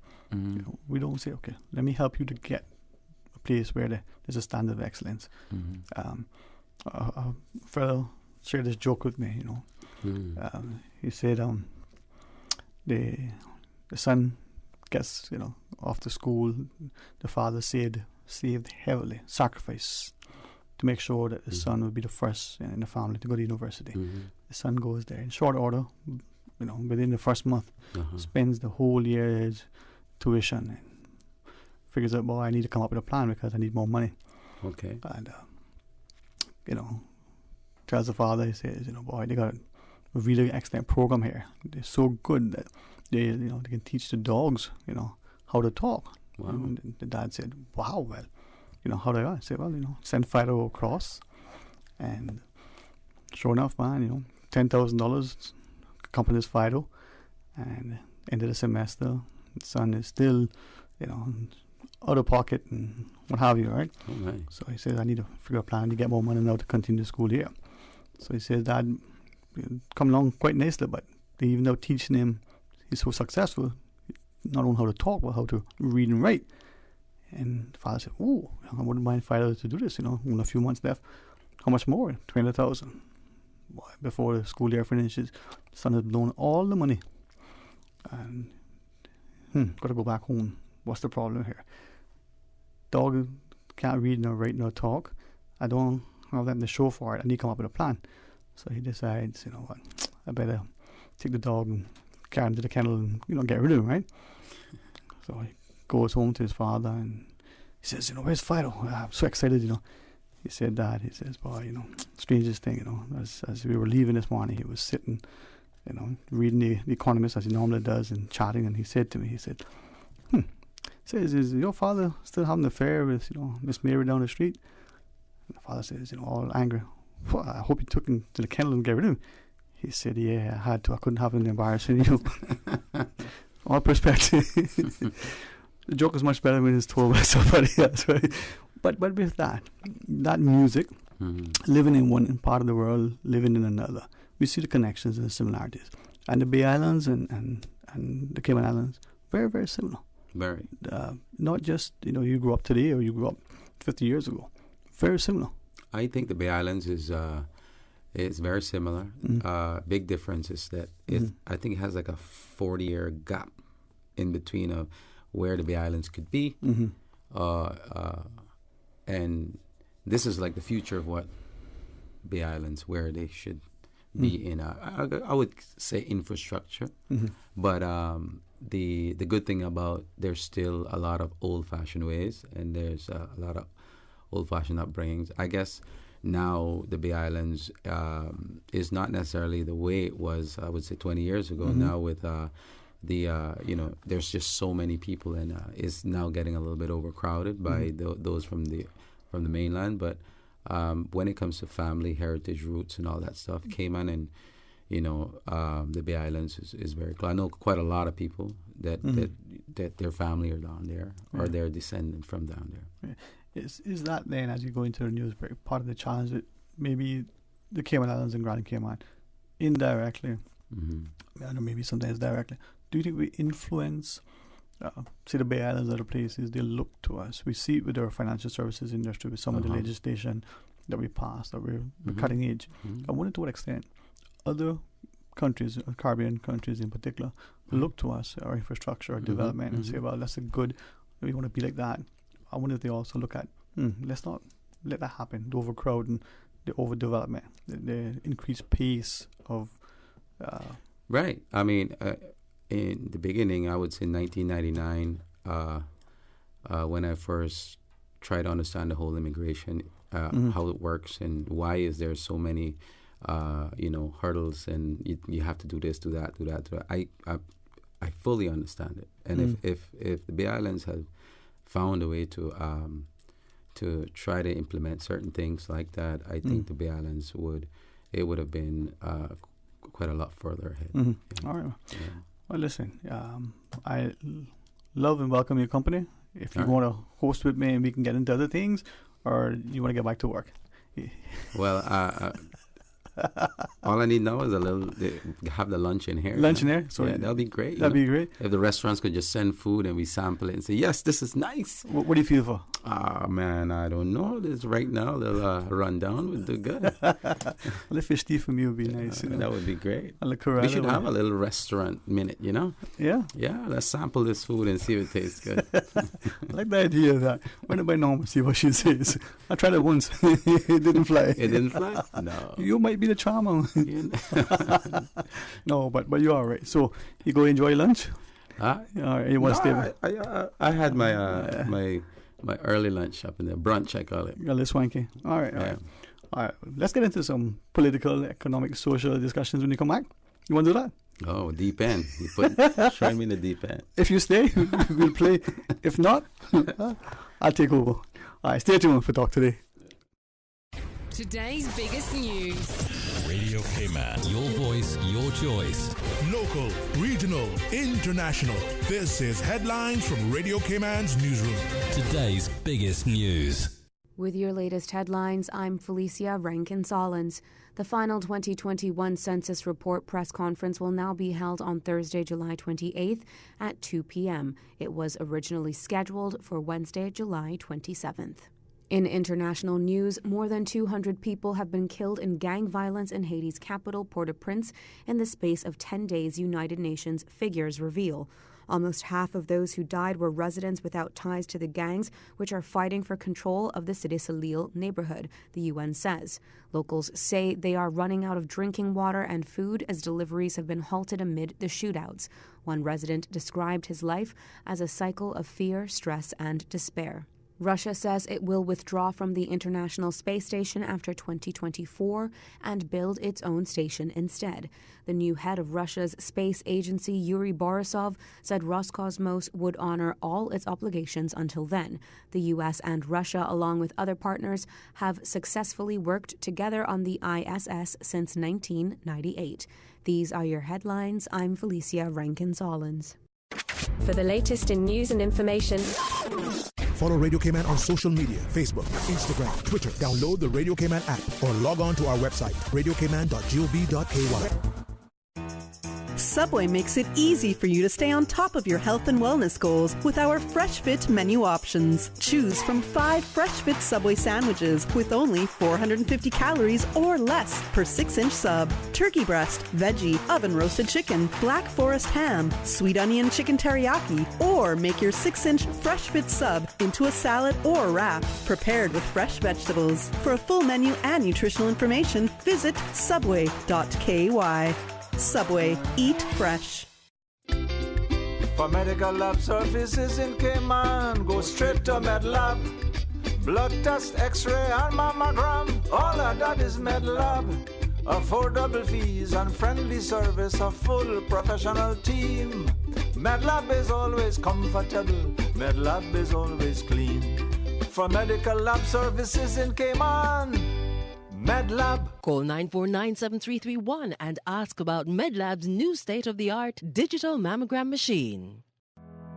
we don't say, okay, let me help you to get a place where there's a standard of excellence. A fellow shared this joke with me, he said the son gets off to school, the father saved heavily, sacrifice to make sure that the son would be the first in the family to go to university. The son goes there in short order, within the first month, spends the whole year's tuition and figures out, I need to come up with a plan because I need more money. Okay. And, tells the father, he says, they got a really excellent program here. They're so good that they can teach the dogs, how to talk. Wow. And the dad said, wow, well, how do I say, send Fido across. And sure enough, man, $10,000 accompanies Fido. And end of the semester, the son is still, out of pocket and what have you, right? Oh, nice. So he says, I need to figure out a plan to get more money now to continue the school year. So he says, Dad, come along quite nicely, but they even though teaching him, he's so successful, not only how to talk, but how to read and write. And the father said, oh, I wouldn't mind Fido to do this, only a few months left. How much more? 20,000. Before the school year finishes, the son has blown all the money. And, got to go back home. What's the problem here? Dog can't read nor write nor talk. I don't have that in the show for it. I need to come up with a plan. So he decides, what, I better take the dog and carry him to the kennel and, get rid of him, right? So he goes home to his father and he says, where's Fido? I'm so excited, He said, Dad, he says, boy, strangest thing, as we were leaving this morning, he was sitting, reading the Economist as he normally does and chatting, and he said to me, he said, says, is your father still having an affair with, Miss Mary down the street? And the father says, all angry, well, I hope you took him to the kennel and get rid of him. He said, yeah, I had to. I couldn't have him embarrassing you. All perspective. The joke is much better when it's told by somebody else, right? But with that music, living in one part of the world, living in another, we see the connections and the similarities. And the Bay Islands and the Cayman Islands, very, very similar. Very. Not just, you grew up today or you grew up 50 years ago. Very similar. I think the Bay Islands is very similar. Big difference is that I think it has like a 40-year gap in between of where the Bay Islands could be. And this is like the future of what Bay Islands, where they should be in I would say infrastructure. But the good thing about there's still a lot of old-fashioned ways, and there's a lot of old-fashioned upbringings. I guess now the Bay Islands is not necessarily the way it was, I would say, 20 years ago. Now with there's just so many people, and it's now getting a little bit overcrowded by those from the mainland. But when it comes to family, heritage, roots, and all that stuff, Cayman and the Bay Islands is very close. I know quite a lot of people that their family are down there, or they're descendant from down there. Is that then, as you go into the news break, part of the challenge that maybe the Cayman Islands and Grand Cayman indirectly, I know maybe sometimes directly, do you think we influence, say, the Bay Islands, other places, they look to us? We see it with our financial services industry, with some of the legislation that we passed, that we're cutting edge. I wonder to what extent other countries, Caribbean countries in particular, look to us, our infrastructure, our development, and say, well, that's a good, we want to be like that. I wonder if they also look at, let's not let that happen, the overcrowding, the overdevelopment, the increased pace of... Right. I mean, in the beginning, I would say 1999, when I first tried to understand the whole immigration, how it works, and why is there so many, hurdles, and you have to do this, do that, do that, do that. I fully understand it. And if the Bay Islands have found a way to try to implement certain things like that, I think the Bay Islands would have been quite a lot further ahead. All right. Yeah. Well, listen, I love and welcome your company. If you want to host with me and we can get into other things, or you want to get back to work. Well, all I need now is have the lunch in here. Lunch in here? So yeah, that'll be great. That'd be great. If the restaurants could just send food and we sample it and say, yes, this is nice. What do you feel for? Man, I don't know. This right now, the rundown would do good. The fish tea from you would be nice. That would be great. We should have a little restaurant minute, Yeah? Yeah, let's sample this food and see if it tastes good. I like the idea of that. Why don't I Norma see what she says? I tried it once. It didn't fly. It didn't fly? No. You might be the charmer. No, but you're all right. So you go enjoy lunch? All right, you want to stay? I had my early lunch up in there. Brunch, I call it. A little swanky. All right. All right. Let's get into some political, economic, social discussions when you come back. You want to do that? Oh, deep end. Show me in the deep end. If you stay, we'll play. If not, I'll take over. All right, stay tuned for Talk Today. Today's biggest news. Radio Cayman. Your voice, your choice. Local, regional, international. This is Headlines from Radio Cayman's newsroom. Today's biggest news. With your latest headlines, I'm Felicia Rankin-Solins. The final 2021 Census Report press conference will now be held on Thursday, July 28th at 2 p.m. It was originally scheduled for Wednesday, July 27th. In international news, more than 200 people have been killed in gang violence in Haiti's capital, Port-au-Prince, in the space of 10 days, United Nations figures reveal. Almost half of those who died were residents without ties to the gangs, which are fighting for control of the Cité Salil neighborhood, the UN says. Locals say they are running out of drinking water and food as deliveries have been halted amid the shootouts. One resident described his life as a cycle of fear, stress, and despair. Russia says it will withdraw from the International Space Station after 2024 and build its own station instead. The new head of Russia's space agency, Yuri Borisov, said Roscosmos would honor all its obligations until then. The U.S. and Russia, along with other partners, have successfully worked together on the ISS since 1998. These are your headlines. I'm Felicia Rankin-Solins. For the latest in news and information, follow Radio Cayman on social media, Facebook, Instagram, Twitter. Download the Radio Cayman app or log on to our website, radiocayman.gov.ky. Subway makes it easy for you to stay on top of your health and wellness goals with our Fresh Fit menu options. Choose from 5 Fresh Fit Subway sandwiches with only 450 calories or less per 6-inch sub. Turkey breast, veggie, oven roasted chicken, Black Forest ham, sweet onion chicken teriyaki, or make your 6-inch Fresh Fit sub into a salad or wrap prepared with fresh vegetables. For a full menu and nutritional information, visit subway.ky. Subway, eat fresh. For medical lab services in Cayman, go straight to MedLab. Blood test, x-ray and mammogram, all of that is MedLab. Affordable fees and friendly service, a full professional team. MedLab is always comfortable, MedLab is always clean. For medical lab services in Cayman, MedLab. Call 949-7331 and ask about MedLab's new state-of-the-art digital mammogram machine.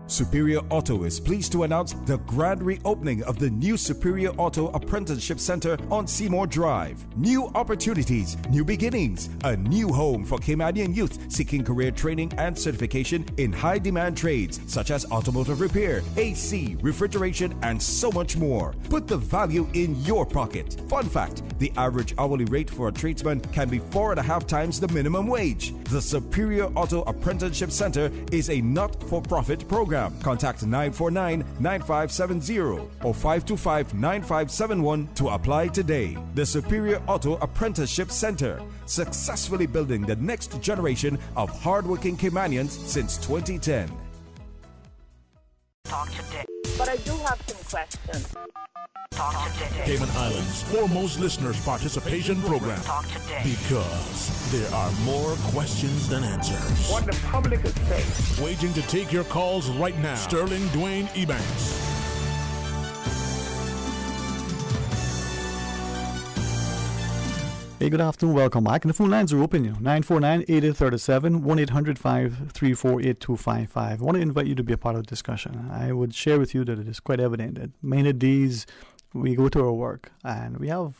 Superior Auto is pleased to announce the grand reopening of the new Superior Auto Apprenticeship Center on Seymour Drive. New opportunities, new beginnings, a new home for Caymanian youth seeking career training and certification in high-demand trades such as automotive repair, AC, refrigeration, and so much more. Put the value in your pocket. Fun fact, the average hourly rate for a tradesman can be 4.5 times the minimum wage. The Superior Auto Apprenticeship Center is a not-for-profit program. Contact 949-9570 or 525-9571 to apply today. The Superior Auto Apprenticeship Center, successfully building the next generation of hardworking Caymanians since 2010. Talk today. But I do have some questions. Talk today. Cayman Islands' foremost listeners participation program. Talk today. Because there are more questions than answers. What the public is saying. Waiting to take your calls right now. Sterling Dwayne Ebanks. Hey, good afternoon. Welcome back. And the phone lines are open, 949-8837, 1-800-534-8255. I want to invite you to be a part of the discussion. I would share with you that it is quite evident that many days we go to our work and we have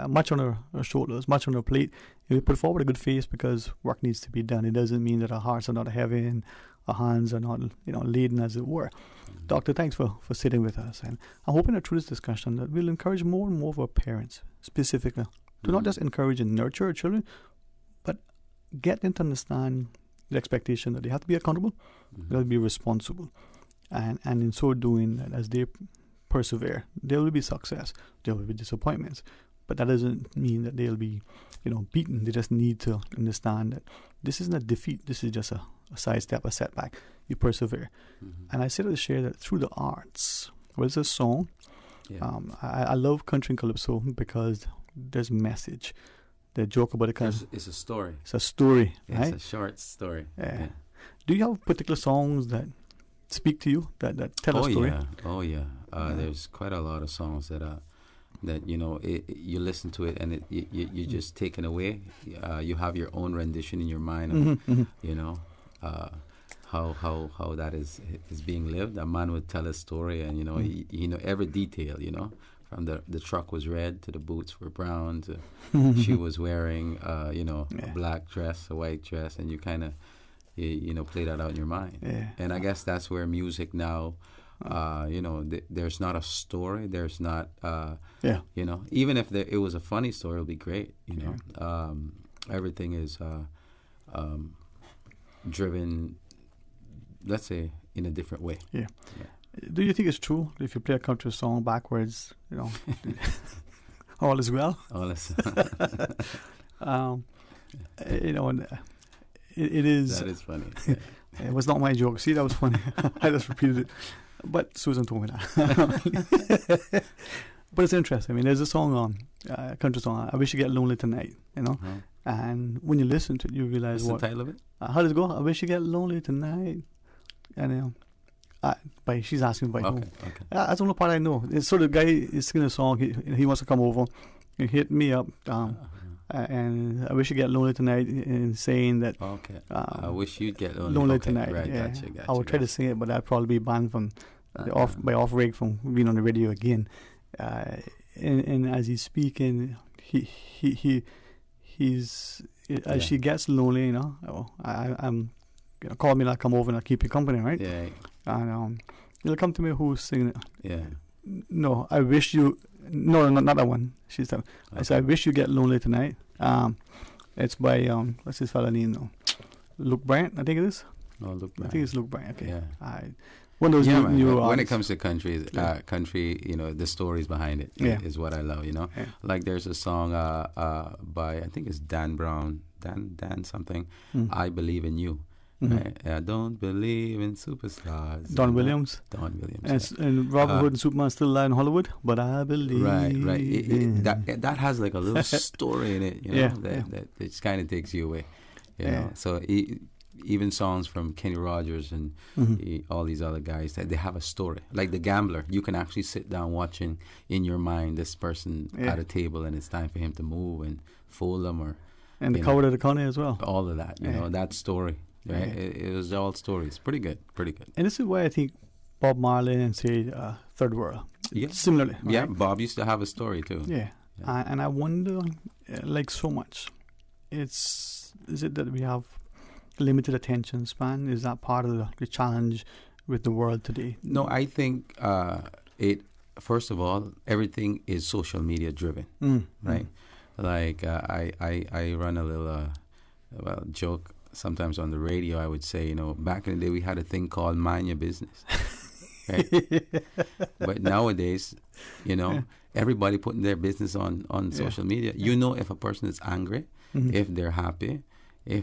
much on our shoulders, much on our plate. And we put forward a good face because work needs to be done. It doesn't mean that our hearts are not heavy and our hands are not, laden, as it were. Doctor, thanks for sitting with us. And I'm hoping that through this discussion that we'll encourage more and more of our parents, specifically, to not just encourage and nurture our children, but get them to understand the expectation that they have to be accountable, they have to be responsible. And in so doing, that as they persevere, there will be success, there will be disappointments. But that doesn't mean that they'll be, beaten. They just need to understand that this isn't a defeat. This is just a sidestep, a setback. You persevere. And I say to share that through the arts, whether it's a song, I love country and calypso because there's a message. They joke about it it's a story. It's a story, right? It's a short story. Yeah. Do you have particular songs that speak to you, that tell a story? There's quite a lot of songs that you listen to it and you're just taken away. You have your own rendition in your mind of, how that is being lived. A man would tell a story and, every detail, from the truck was red to the boots were brown to she was wearing, a black dress, a white dress, and you kind of, play that out in your mind. Yeah. And I guess that's where music now, there's not a story. There's not, even if it was a funny story, it'll be great. Everything is driven, let's say, in a different way. Yeah. Do you think it's true if you play a country song backwards, all is well? All is it is. That is funny. It was not my joke. See, that was funny. I just repeated it. But Susan told me that. But it's interesting. I mean, there's a song a country song, I Wish You Get Lonely Tonight, And when you listen to it, you realize what's the title of it? How does it go? I wish you get lonely tonight. And but she's asking by who. That's the only part I know. It's sort of the guy is singing a song. He wants to come over and hit me up. And I wish you get lonely tonight, and saying that. I wish you'd get lonely tonight. Right, yeah. Gotcha, I would try to sing it, but I'd probably be banned from off rig from being on the radio again. And as he's speaking, he as she gets lonely, I'm call me and I'll come over and I'll keep you company, right? Yeah. And he'll come to me who's singing. Yeah. No, I wish you. No, not that one. She said. I said, I wish you get lonely tonight. It's by what's his fella name? Luke Bryant, I think it is. Oh, Luke Bryant. I think it's Luke Bryant. Okay. Yeah. One of those new when it comes to country, the stories behind it is what I love. Yeah. Like there's a song by I think it's Dan Brown, Dan something. I Believe in You. Right? I don't believe in superstars. Don Williams. And Robin Hood and Superman still alive in Hollywood, but I believe. Right. That has like a little story in it, that just kind of takes you away. You know? So even songs from Kenny Rogers and all these other guys, they have a story. Like The Gambler, you can actually sit down watching in your mind this person at a table, and it's time for him to move and fool them, and the Coward of the Corner as well. All of that, that story. Right, it was all stories. Pretty good. And this is why I think Bob Marley and say Third World. Similarly. Right? Yeah, Bob used to have a story too. Yeah. And I wonder, like so much, is it that we have limited attention span? Is that part of the challenge with the world today? No, I think first of all, everything is social media driven, right? Like I run a little joke. Sometimes on the radio, I would say, back in the day, we had a thing called mind your business. Right? But nowadays, everybody putting their business on social media. You know if a person is angry, if they're happy,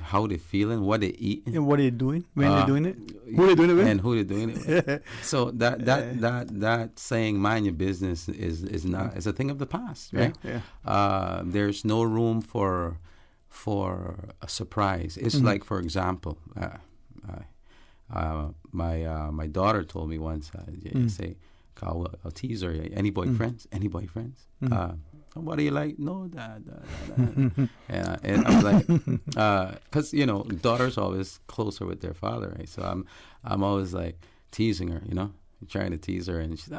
how they're feeling, what they're eating. And what they're doing, when they're doing it, who they're doing it with. And who they're doing it with. So that saying mind your business is a thing of the past, right? Yeah. There's no room for a surprise. It's like, for example, my daughter told me once, say, Carl, I'll tease her, any boyfriends? Any boyfriends? What do you like? No, Dad. And I was like, because, daughters are always closer with their father, right? So I'm always like teasing her, trying to tease her, and she's,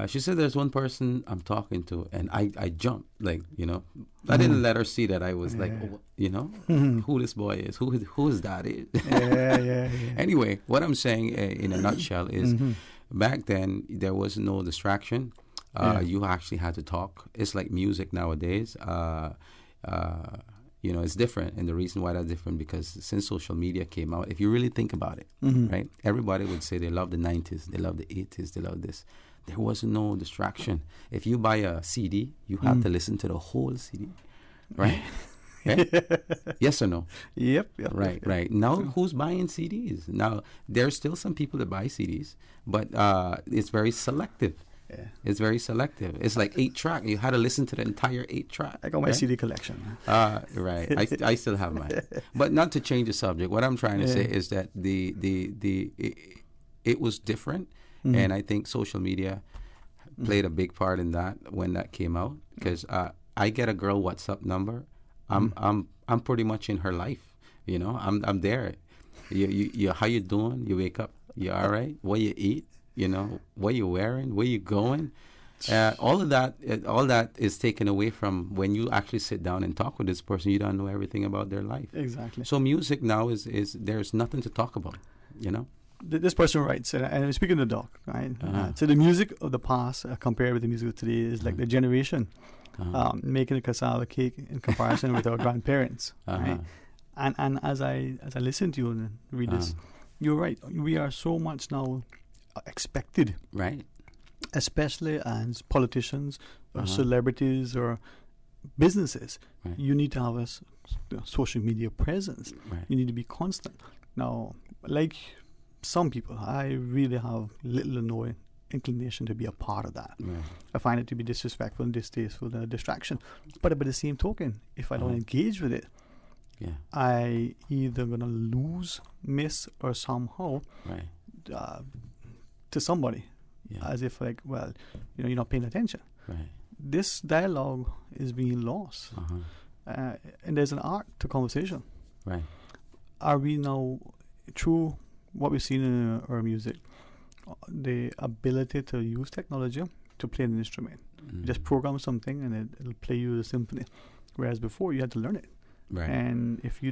she said there's one person I'm talking to, and I jumped, like, I didn't let her see that I was like, who this boy is, who his dad is. Yeah. Anyway, what I'm saying in a nutshell is back then there was no distraction. You actually had to talk. It's like music nowadays. It's different, and the reason why that's different because since social media came out, if you really think about it, right, everybody would say they love the 90s, they love the 80s, they love this. There was no distraction. If you buy a CD, you have to listen to the whole CD, right? Yes or no? Yep. Right. Now, who's buying CDs? Now, there's still some people that buy CDs, but it's very selective. Yeah. It's very selective. It's like 8-track. You had to listen to the entire 8-track. I got my CD collection. Right. I still have mine. But not to change the subject. What I'm trying to say is that it was different. And I think social media played a big part in that when that came out. Because I get a girl WhatsApp number, I'm pretty much in her life. I'm there. You how you doing? You wake up. You all right? What you eat? What you wearing? Where you going? All that is taken away from when you actually sit down and talk with this person. You don't know everything about their life. Exactly. So music now is there's nothing to talk about. This person writes, and I'm speaking to the doc, right? So the music of the past compared with the music of today is like the generation making a cassava cake in comparison with our grandparents, right? And as I listen to you and read this, you're right. We are so much now expected, right? Especially as politicians or celebrities or businesses, you need to have a social media presence. Right. You need to be constant. Now, like some people, I really have little or no inclination to be a part of that. Right. I find it to be disrespectful and distasteful and a distraction. But by the same token, if I don't engage with it, I either going to lose, miss, or somehow to somebody as if like, well, you're not paying attention. Right. This dialogue is being lost. And there's an art to conversation. Right. Are we now, through what we've seen in our music, the ability to use technology to play an instrument, You just program something and it'll play you the symphony. Whereas before you had to learn it. Right. And if you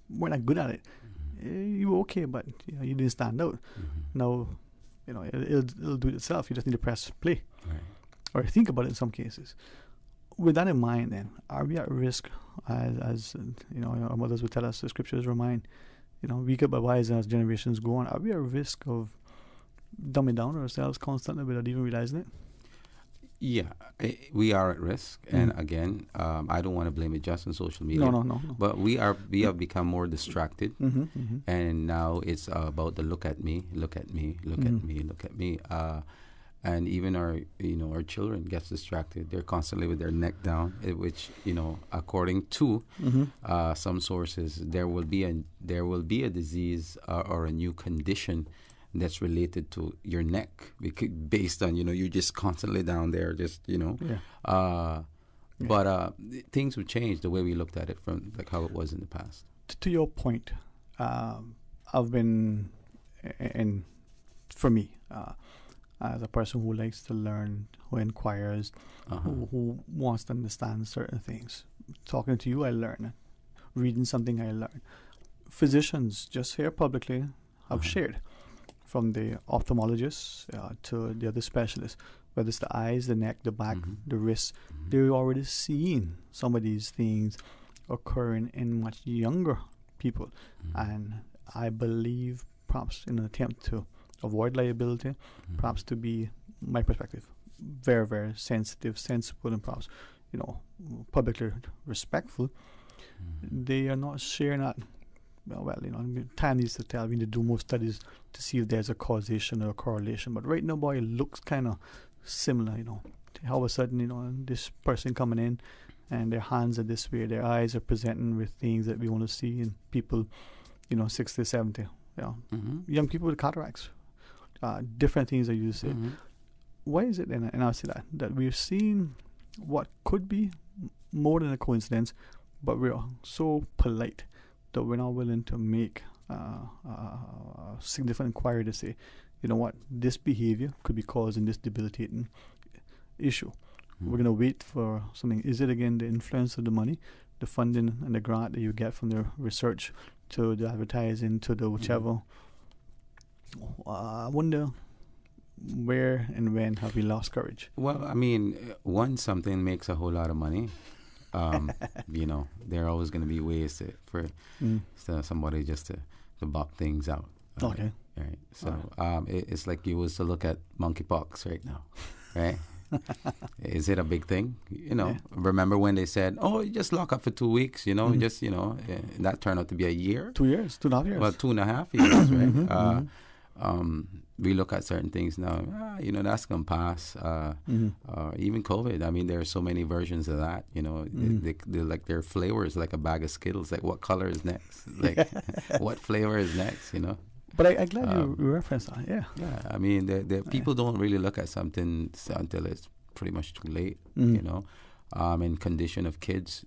weren't that good at it, you were okay, but you didn't stand out. Now, it'll do it itself. You just need to press play. Right. Or think about it in some cases. With that in mind, then, are we at risk, as our mothers would tell us, the scriptures remind, week by wise as generations go on, are we at risk of dumbing down ourselves constantly without even realizing it? Yeah, we are at risk, and again, I don't want to blame it just on social media. No. But we have become more distracted, and now it's about the look at me, look at me, look at me, look at me. And even our children gets distracted. They're constantly with their neck down, which according to some sources, there will be a disease or a new condition that's related to your neck, based on you're just constantly down there, But things have changed the way we looked at it from like how it was in the past. To your point, I've been, and for me. As a person who likes to learn, who inquires, who wants to understand certain things. Talking to you, I learn. Reading something, I learn. Physicians, just here publicly, have shared, from the ophthalmologists to the other specialists, whether it's the eyes, the neck, the back, the wrists, they're already seeing some of these things occurring in much younger people. And I believe, perhaps in an attempt to avoid liability, perhaps to be, my perspective, very, very sensitive, sensible, and perhaps, publicly respectful. They are not sharing that. Time needs to tell. We need to do more studies to see if there's a causation or a correlation. But right now, boy, it looks kind of similar. All of a sudden, this person coming in, and their hands are this way, their eyes are presenting with things that we want to see in people, 60, 70. Young people with cataracts. Different things that you say. Why is it, and I'll say that we're seeing what could be more than a coincidence, but we're so polite that we're not willing to make a significant inquiry to say, what, this behavior could be causing this debilitating issue. We're going to wait for something. Is it, again, the influence of the money, the funding and the grant that you get from the research to the advertising to the whichever? I wonder where and when have we lost courage? Well, I mean, once something makes a whole lot of money, there are always going to be ways for somebody just to buck things out. Okay. Right. So it's like you was to look at monkeypox right now, right? Is it a big thing? Remember when they said, "Oh, you just lock up for 2 weeks," that turned out to be a year. 2 years, 2.5 years. Well, 2.5 years, right? We look at certain things now, that's going to pass. Even COVID, I mean, there are so many versions of that, they like their flavors, like a bag of Skittles, like what color is next? Like what flavor is next, But I'm glad you referenced that, yeah. Yeah, I mean, the people don't really look at something until it's pretty much too late, in condition of kids.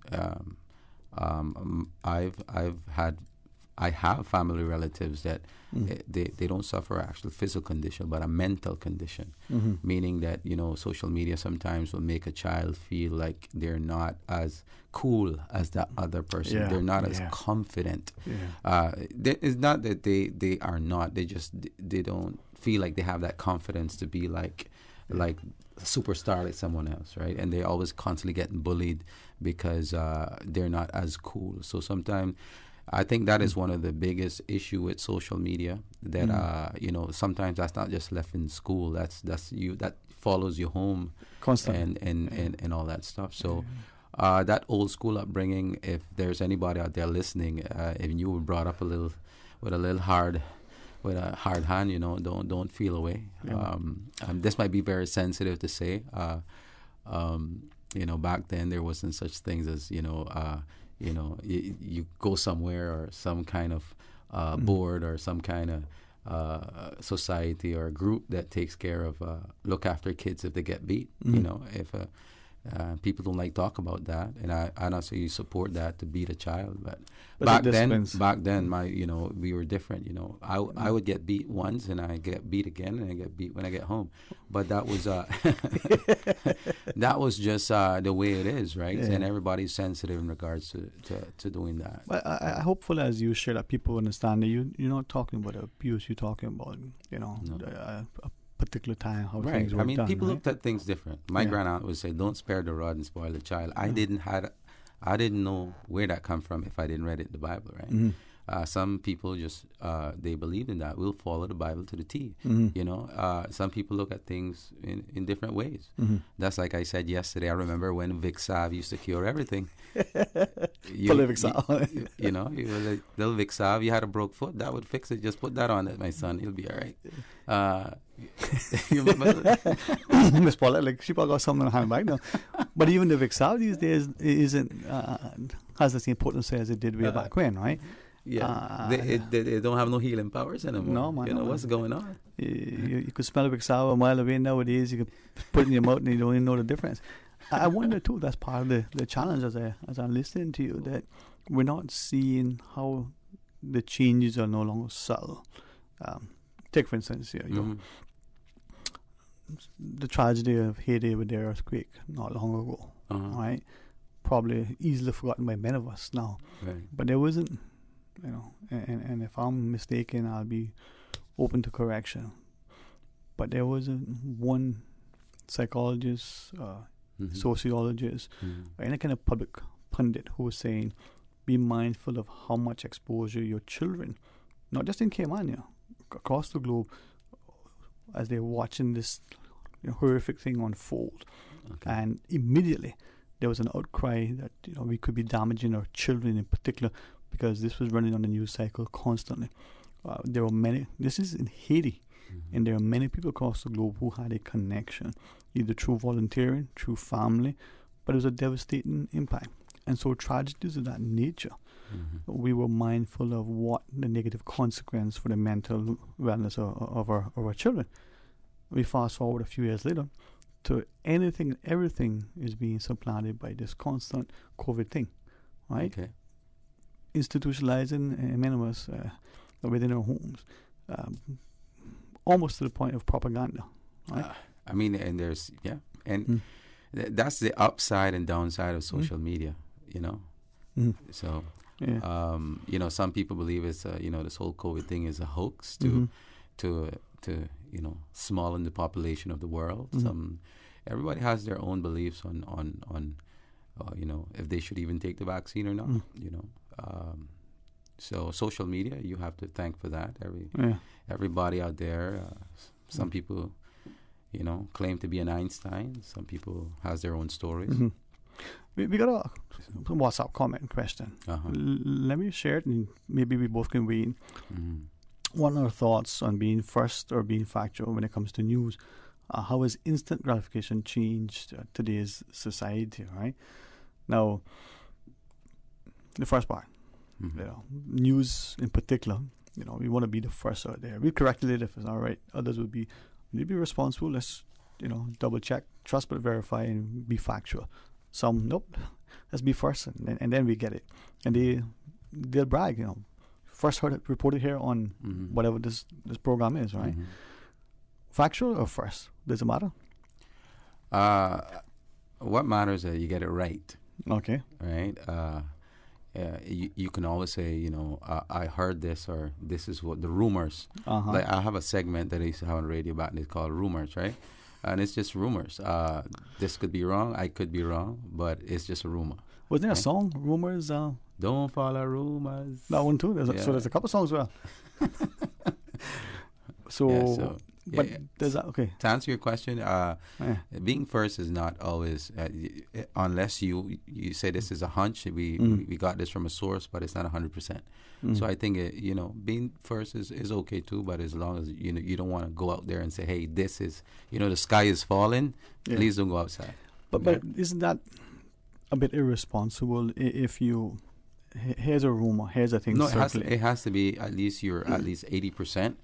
I have family relatives that they don't suffer actual physical condition, but a mental condition, meaning that social media sometimes will make a child feel like they're not as cool as that other person. Yeah, they're not as confident. It's not that they are not. They don't feel like they have that confidence to be like a superstar like someone else, right? And they're always constantly getting bullied because they're not as cool. So sometimes I think that is one of the biggest issue with social media, that sometimes that's not just left in school, that's you, that follows you home constantly, and all that stuff. So that old school upbringing, if there's anybody out there listening, if you were brought up with a hard hand, don't feel away. This might be very sensitive to say. Back then there wasn't such things as you go somewhere, or some kind of board, or some kind of society or group that takes care of look after kids if they get beat. If People don't like talk about that, and I not say you support that to beat a child, but But back then, we were different. I would get beat once, and I get beat again, and I get beat when I get home. But that was that was just the way it is, right? Yeah. And everybody's sensitive in regards to doing that. But I hopefully, as you share, that people understand that you're not talking about abuse. You're talking about a particular time how Right. things were I mean, done, people right? looked at things different. My grandaunt would say, "Don't spare the rod and spoil the child." I didn't know where that come from if I didn't read it in the Bible, right? Mhm. Some people just they believe in that. We'll follow the Bible to the T. Mhm. Some people look at things in different ways. Mhm. That's like I said yesterday. I remember when Vic Sav used to cure everything. Full of Vic Sav. You were like, little Vic Sav, you had a broke foot, that would fix it. Just put that on it, my son. He'll be all right. You remember? Miss Paula, like she probably got something on her handbag now. But even the Vic Sav these days isn't has the same potency as it did way back when, right? Yeah, they don't have no healing powers anymore. No, man. No, what's going on? You could smell a Vic Sav a mile away nowadays. You could put it in your mouth and you don't even know the difference. I wonder too. That's part of the challenge as I'm listening to you, that we're not seeing how the changes are no longer subtle. Take for instance, the tragedy of Haiti with the earthquake not long ago, right? Probably easily forgotten by many of us now. Right. But there wasn't, and if I'm mistaken, I'll be open to correction. But there wasn't one psychologist, sociologist, or any kind of public pundit who was saying, be mindful of how much exposure your children, not just in Cayman, across the globe, as they're watching this horrific thing unfold. Okay. And immediately there was an outcry that we could be damaging our children in particular, because this was running on the news cycle constantly. There were many, this is in Haiti, and there are many people across the globe who had a connection, either through volunteering, through family, but it was a devastating impact. And so tragedies of that nature, we were mindful of what the negative consequence for the mental wellness of our children. We fast forward a few years later to everything is being supplanted by this constant COVID thing, right? Okay. Institutionalizing many of us within our homes, almost to the point of propaganda, right? I mean, and there's, that's the upside and downside of social media, So, some people believe it's, this whole COVID thing is a hoax to smallen the population of the world. Everybody has their own beliefs on if they should even take the vaccine or not, So social media, you have to thank for that. Everybody out there, some people, claim to be an Einstein. Some people has their own stories. We got a WhatsApp comment question. Let me share it, and maybe we both can weigh in. What are our thoughts on being first or being factual when it comes to news? How has instant gratification changed today's society, right? Now, the first part, news in particular, we want to be the first out there. We corrected it if it's not right. Others would be, we need to be responsible. Let's, double check, trust but verify, and be factual. Some, nope, let's be first, and then we get it. And they'll brag, first heard it reported here on whatever this program is, right? Factual or first? Does it matter? What matters is that you get it right. Okay. Right? You can always say, I heard this, or this is what the rumors. Like I have a segment that I used to have on radio back, and it's called Rumors, right? And it's just rumors. This could be wrong. I could be wrong, but it's just a rumor. Wasn't there a song, Rumors? Don't follow rumors. That one too. So there's a couple songs as well. But there's that. Okay. To answer your question, being first is not always, unless you say this is a hunch. We got this from a source, but it's not 100%. So I think being first is okay too, but as long as you don't want to go out there and say, hey, this is the sky is falling. Please don't go outside. But isn't that a bit irresponsible if you here's a rumor, here's a thing? No, it has to be at least 80%.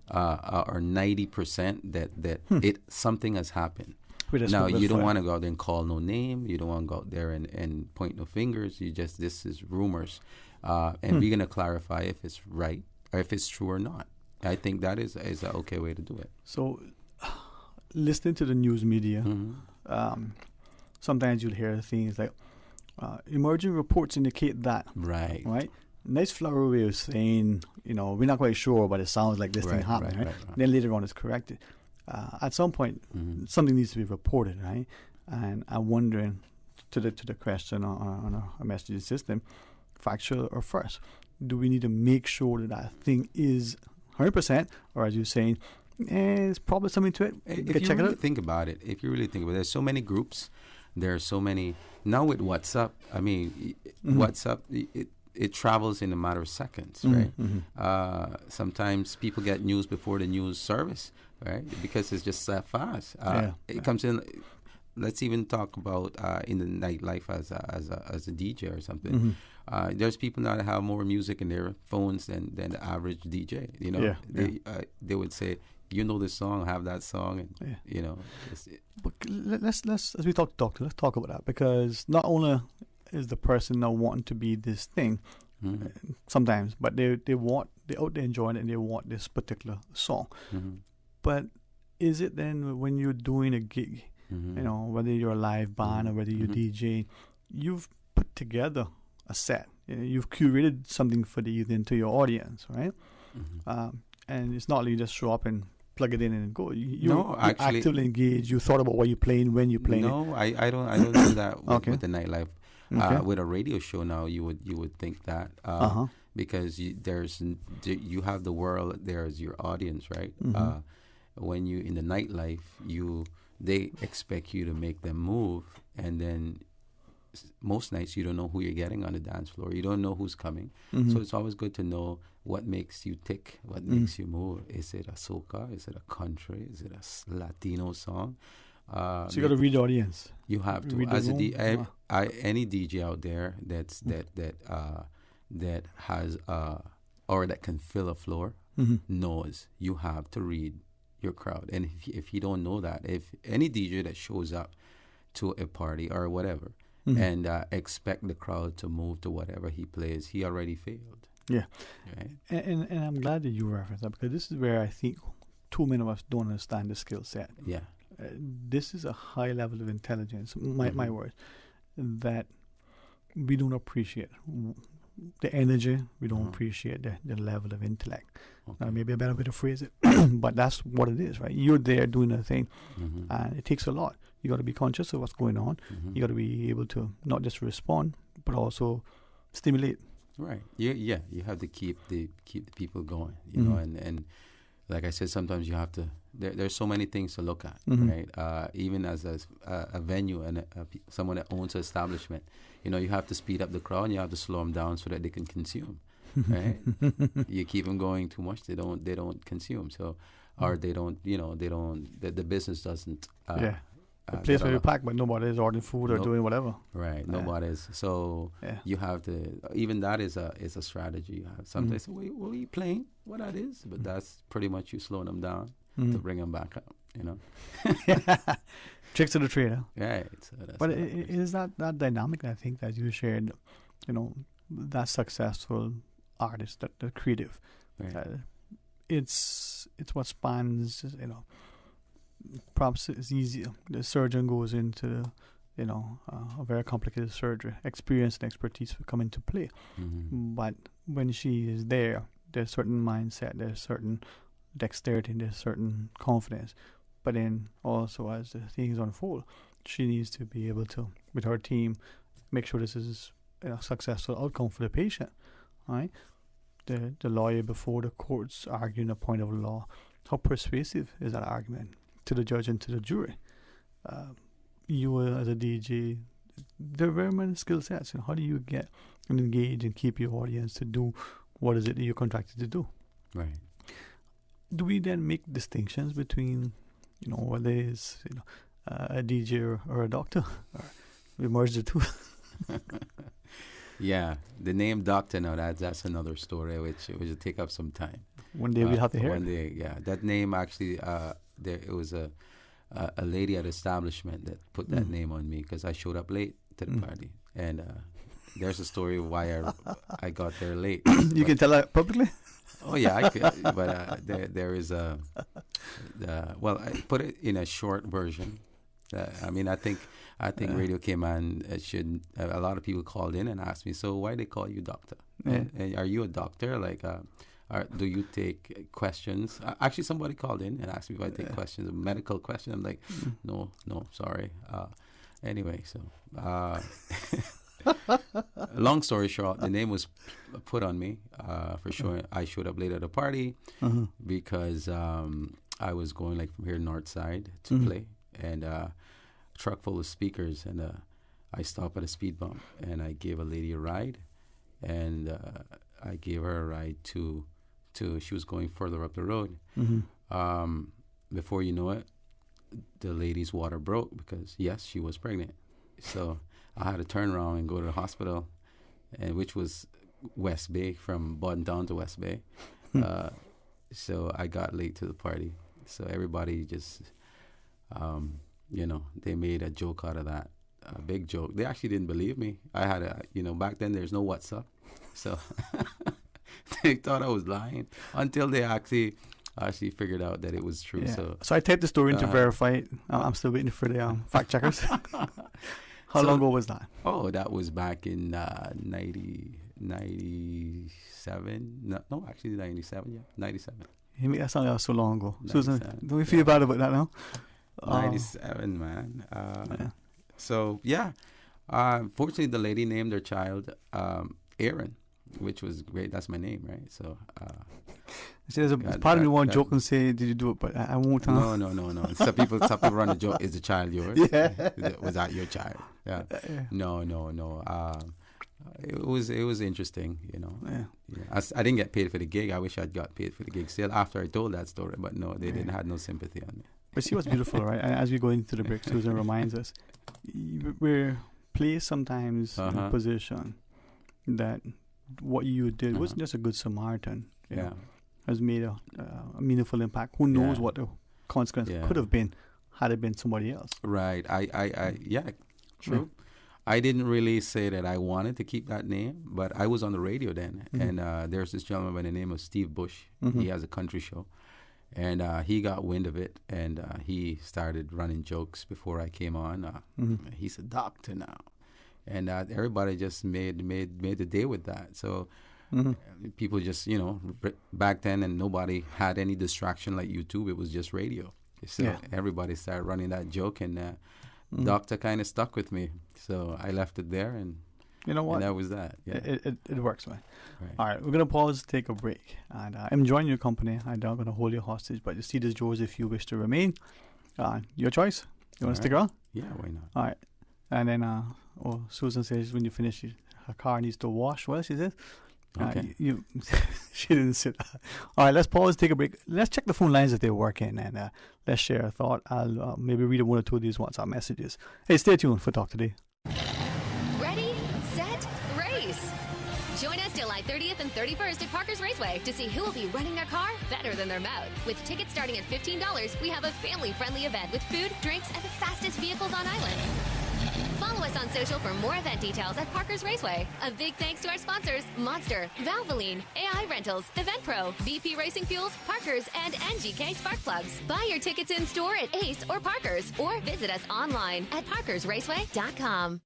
Or 90% that something has happened. Now, you don't want to go out there and call no name. You don't want to go out there and point no fingers. This is rumors. And we're going to clarify if it's right or if it's true or not. I think that is an okay way to do it. So, listening to the news media, sometimes you'll hear things like, emerging reports indicate that. Right? Nice flowery way of saying, we're not quite sure, but it sounds like this thing happened, right? Then later on it's corrected. At some point, something needs to be reported, right? And I'm wondering, to the question on a messaging system, factual or false? Do we need to make sure that thing is 100%, or as you're saying, there's probably something to it? If you really think about it, there's so many groups, there's so many. Now with WhatsApp, WhatsApp, it travels in a matter of seconds, right? Sometimes people get news before the news service, right? Because it's just that fast. It comes in. Let's even talk about in the nightlife as a DJ or something. There's people now that have more music in their phones than the average DJ. They would say, this song, have that song, and But let's as we talk, doctor, let's talk about that, because not only is the person now wanting to be this thing sometimes, but they out there enjoying it and they want this particular song. But is it then when you're doing a gig, whether you're a live band or whether you're DJ, you've put together a set, you've curated something for the youth into your audience, right? And it's not like you just show up and plug it in and go. You actively engage. You thought about what you're playing, when you're playing. I don't do that with the nightlife. With a radio show now, you would think that because you have the world there as your audience, right? When you in the nightlife, they expect you to make them move, and then most nights you don't know who you're getting on the dance floor. You don't know who's coming, so it's always good to know what makes you tick, what makes you move. Is it a soca? Is it a country? Is it a Latino song? So you got to read the audience. You have to. As any DJ out there that has or that can fill a floor knows you have to read your crowd. And if you don't know that, if any DJ that shows up to a party or whatever and expect the crowd to move to whatever he plays, he already failed. Yeah. Right? And I'm glad that you referenced that, because this is where I think too many of us don't understand the skill set. Yeah. This is a high level of intelligence, my word, that we don't appreciate. The energy, we don't appreciate the level of intellect. Maybe a better way to phrase it, but that's what it is, right? You're there doing a thing, and it takes a lot. You got to be conscious of what's going on. You got to be able to not just respond, but also stimulate. Right. You have to keep the people going, you know, and like I said, sometimes you have to. There's so many things to look at, right? Even as a venue and someone that owns an establishment, you have to speed up the crowd and you have to slow them down so that they can consume, right? You keep them going too much, they don't consume. So, or they don't, the business doesn't. The place where you pack, but nobody's ordering food or doing whatever. Right, nobody's. So you have to. Even that is a strategy. You have sometimes say, "What are you playing? What that is?" But that's pretty much you slowing them down to bring them back up. Tricks of the trade. Huh? Right. So but it is that dynamic, I think, that you shared. That successful artist, that creative. Right. It's what spans. Perhaps it's easier. The surgeon goes into, a very complicated surgery. Experience and expertise will come into play. But when she is there's certain mindset, there's certain dexterity, there's certain confidence. But then also as the things unfold, she needs to be able to, with her team, make sure this is a successful outcome for the patient. Right? The lawyer before the courts arguing a point of law. How persuasive is that argument to the judge and to the jury? You as a DJ, there are very many skill sets. How do you get and engage and keep your audience to do what is it that you're contracted to do? Right. Do we then make distinctions between, whether it's a DJ or a doctor, or we merge the two? Yeah, the name doctor now that's another story which will take up some time. One day we'll have to hear it. One day, yeah. That name actually. It was a lady at establishment that put that name on me because I showed up late to the party, and there's a story of why I got there late. You can tell that publicly. Oh yeah, I could, but there is a well, I put it in a short version. I mean, I think Radio Cayman should. A lot of people called in and asked me, so why they call you doctor? And are you a doctor? Like, do you take questions? Actually, somebody called in and asked me if I take questions, a medical question. I'm like, no, sorry. Anyway, so long story short, the name was put on me for sure. I showed up late at a party because I was going like from here north side to play, and a truck full of speakers, and I stopped at a speed bump, and I gave a lady a ride, and I gave her a ride to she was going further up the road. Before you know it, the lady's water broke because yes, she was pregnant. So I had to turn around and go to the hospital, and which was West Bay, from Bodden Town to West Bay. So I got late to the party. So everybody just, they made a joke out of that, a big joke. They actually didn't believe me. I had back then there's no WhatsApp, so they thought I was lying until they actually figured out that it was true. Yeah. So I typed the story in to verify it. I'm still waiting for the fact checkers. How long ago was that? Oh, that was back in 97. No, actually 97. Yeah, 97. You make that sound like so long ago. Susan, don't you feel bad about that now? 97, man. So, yeah. Fortunately, the lady named her child Aaron, which was great. That's my name, right? So, see, there's a part of me want to joke and say, did you do it? But I won't. No. Some people run a joke. Is the child yours? Yeah. Was that your child? Yeah. No. It was interesting, Yeah. I didn't get paid for the gig. I wish I'd got paid for the gig still after I told that story, but no, they didn't have no sympathy on me. But see what's beautiful, right? As we go into the break, Susan reminds us, we're placed sometimes in a position that what you did wasn't just a good Samaritan. Yeah. Has made a meaningful impact. Who knows what the consequence could have been had it been somebody else. Right. True. I didn't really say that I wanted to keep that name, but I was on the radio then, and there's this gentleman by the name of Steve Bush. He has a country show, and he got wind of it, and he started running jokes before I came on. He's a doctor now, and everybody just made the day with that. So people just, back then, and nobody had any distraction like YouTube. It was just radio. So everybody started running that joke, and doctor kind of stuck with me. So I left it there, and you know what? And that was that. Yeah. It works, man. Right. All right, we're going to pause, take a break. And I'm enjoying your company. I'm not going to hold you hostage, but the seat is yours if you wish to remain. Your choice. You want to stick around? Yeah, why not? All right. And then Susan says when you finish, her car needs to wash. Well, she says. Okay. She didn't sit. All right, let's pause, take a break. Let's check the phone lines that they're working, and let's share a thought. I'll maybe read one or two of these WhatsApp messages. Hey, stay tuned for Talk Today. Ready, set, race. Join us July 30th and 31st at Parker's Raceway to see who will be running their car better than their mouth. With tickets starting at $15, we have a family-friendly event with food, drinks, and the fastest vehicles on island. Follow us on social for more event details at Parker's Raceway. A big thanks to our sponsors, Monster, Valvoline, AI Rentals, EventPro, BP Racing Fuels, Parker's, and NGK Spark Plugs. Buy your tickets in store at Ace or Parker's, or visit us online at parkersraceway.com.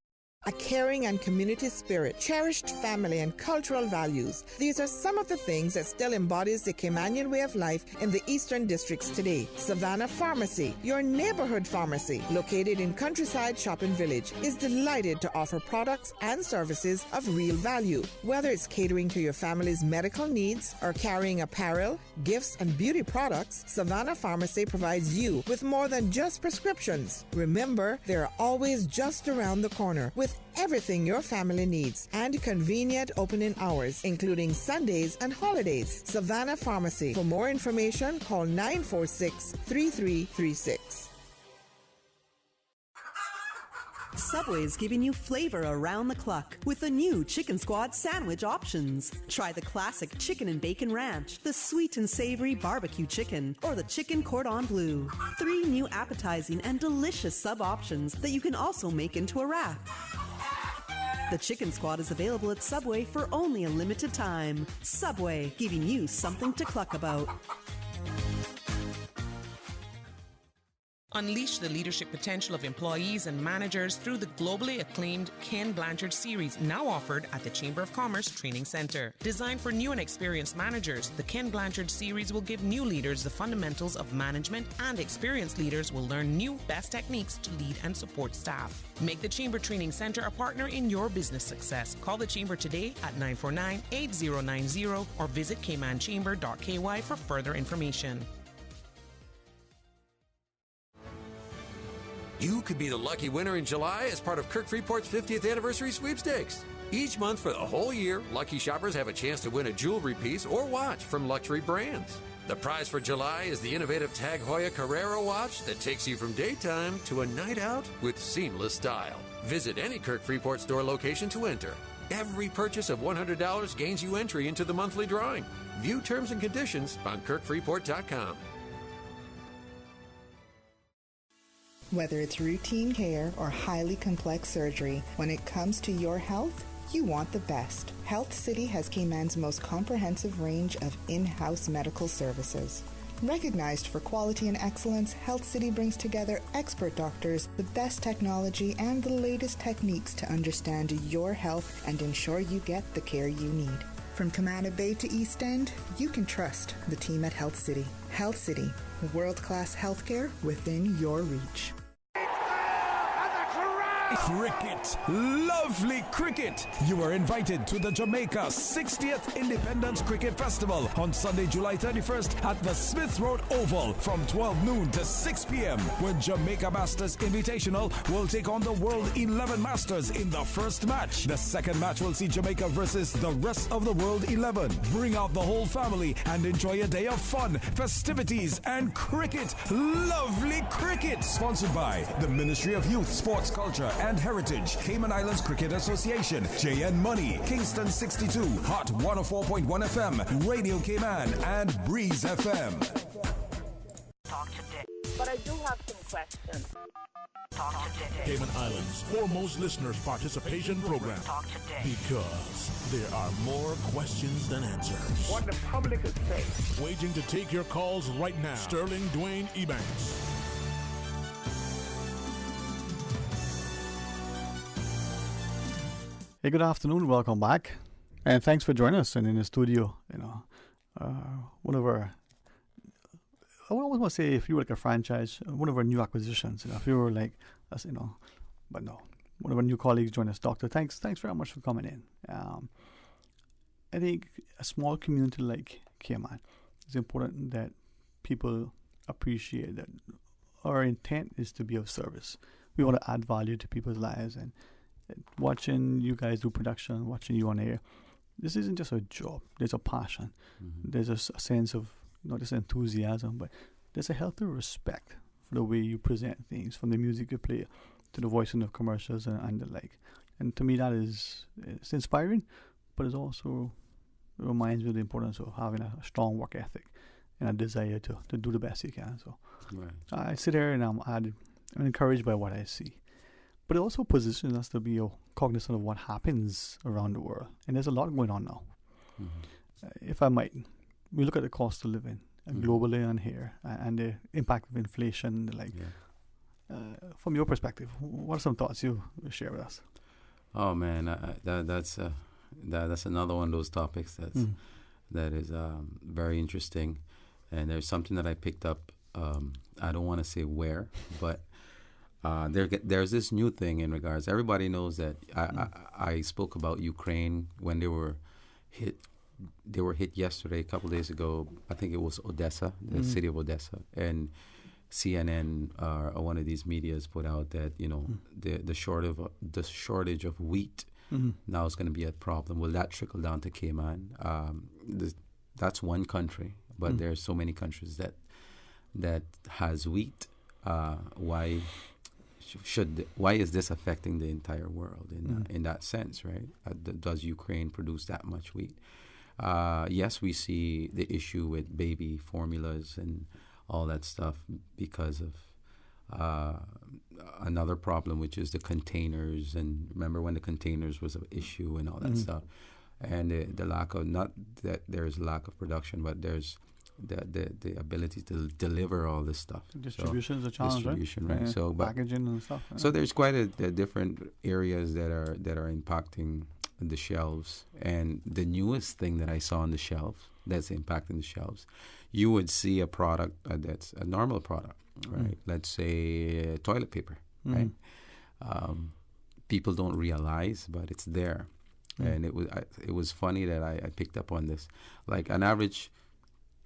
A caring and community spirit, cherished family and cultural values. These are some of the things that still embodies the Caymanian way of life in the Eastern Districts today. Savannah Pharmacy, your neighborhood pharmacy, located in Countryside Shopping Village, is delighted to offer products and services of real value. Whether it's catering to your family's medical needs or carrying apparel, gifts, and beauty products, Savannah Pharmacy provides you with more than just prescriptions. Remember, they're always just around the corner with everything your family needs and convenient opening hours, including Sundays and holidays. Savannah Pharmacy. For more information, call 946-3336. Subway is giving you flavor around the clock with the new Chicken Squad sandwich options. Try the classic chicken and bacon ranch, the sweet and savory barbecue chicken, or the chicken cordon bleu. 3 new appetizing and delicious sub options that you can also make into a wrap. The Chicken Squad is available at Subway for only a limited time. Subway, giving you something to cluck about. Unleash the leadership potential of employees and managers through the globally acclaimed Ken Blanchard series, now offered at the Chamber of Commerce Training Center. Designed for new and experienced managers, the Ken Blanchard series will give new leaders the fundamentals of management, and experienced leaders will learn new best techniques to lead and support staff. Make the Chamber Training Center a partner in your business success. Call the Chamber today at 949-8090 or visit caymanchamber.ky for further information. You could be the lucky winner in July as part of Kirk Freeport's 50th anniversary sweepstakes. Each month for the whole year, lucky shoppers have a chance to win a jewelry piece or watch from luxury brands. The prize for July is the innovative Tag Heuer Carrera watch that takes you from daytime to a night out with seamless style. Visit any Kirk Freeport store location to enter. Every purchase of $100 gains you entry into the monthly drawing. View terms and conditions on KirkFreeport.com. Whether it's routine care or highly complex surgery, when it comes to your health, you want the best. Health City has Cayman's most comprehensive range of in-house medical services. Recognized for quality and excellence, Health City brings together expert doctors, the best technology, and the latest techniques to understand your health and ensure you get the care you need. From Camana Bay to East End, you can trust the team at Health City. Health City, world-class healthcare within your reach. Cricket, lovely cricket. You are invited to the Jamaica 60th Independence Cricket Festival on Sunday, July 31st at the Smith Road Oval from 12 noon to 6 p.m. when Jamaica Masters Invitational will take on the World 11 Masters in the first match. The second match will see Jamaica versus the rest of the World 11. Bring out the whole family and enjoy a day of fun, festivities, and cricket. Lovely cricket. Sponsored by the Ministry of Youth, Sports, Culture, and Heritage, Cayman Islands Cricket Association, JN Money, Kingston 62, Hot 104.1 FM, Radio Cayman, and Breeze FM. Talk today. But I do have some questions. Talk today. Cayman Islands' foremost listeners participation program. Talk today. Because there are more questions than answers. What the public is saying. Waiting to take your calls right now. Sterling Dwayne Ebanks. Hey, good afternoon. Welcome back, and thanks for joining us. And in the studio, one of our, I always want to say, if you were like a franchise, one of our new acquisitions. If you were like us, but no, one of our new colleagues joined us. Doctor, thanks very much for coming in. I think a small community like Cayman, it's important that people appreciate that our intent is to be of service. We want to add value to people's lives, and watching you guys do production, watching you on air, this isn't just a job. There's a passion. Mm-hmm. There's a sense of not just enthusiasm, but there's a healthy respect for the way you present things, from the music you play to the voicing of commercials and the like. And to me, it's inspiring, but it also reminds me of the importance of having a strong work ethic and a desire to do the best you can. So I sit here and I'm encouraged by what I see. But it also positions us to be cognizant of what happens around the world. And there's a lot going on now. Mm-hmm. If I might, we look at the cost of living globally and here, and the impact of inflation. From your perspective, what are some thoughts you share with us? Oh man, that's another one of those topics that is very interesting. And there's something that I picked up. I don't want to say where, but there's this new thing in regards. Everybody knows that I spoke about Ukraine when they were hit. They were hit yesterday, a couple of days ago. I think it was Odessa, the city of Odessa, and CNN or one of these medias put out that the shortage of wheat now is going to be a problem. Will that trickle down to Cayman? That's one country, but there's so many countries that has wheat. Why why is this affecting the entire world in that sense, right? Does Ukraine produce that much wheat? Yes, we see the issue with baby formulas and all that stuff because of another problem, which is the containers. And remember when the containers was an issue and all that stuff, and the lack of, not that there's lack of production, but there's the ability to deliver all this stuff. Distribution is a challenge, right? Yeah. So, packaging and stuff. Yeah. So there's quite a different areas that are impacting the shelves. And the newest thing that I saw on the shelves that's impacting the shelves, you would see a product that's a normal product, right? Let's say toilet paper, right? People don't realize, but it's there. And it was funny that I picked up on this. Like an average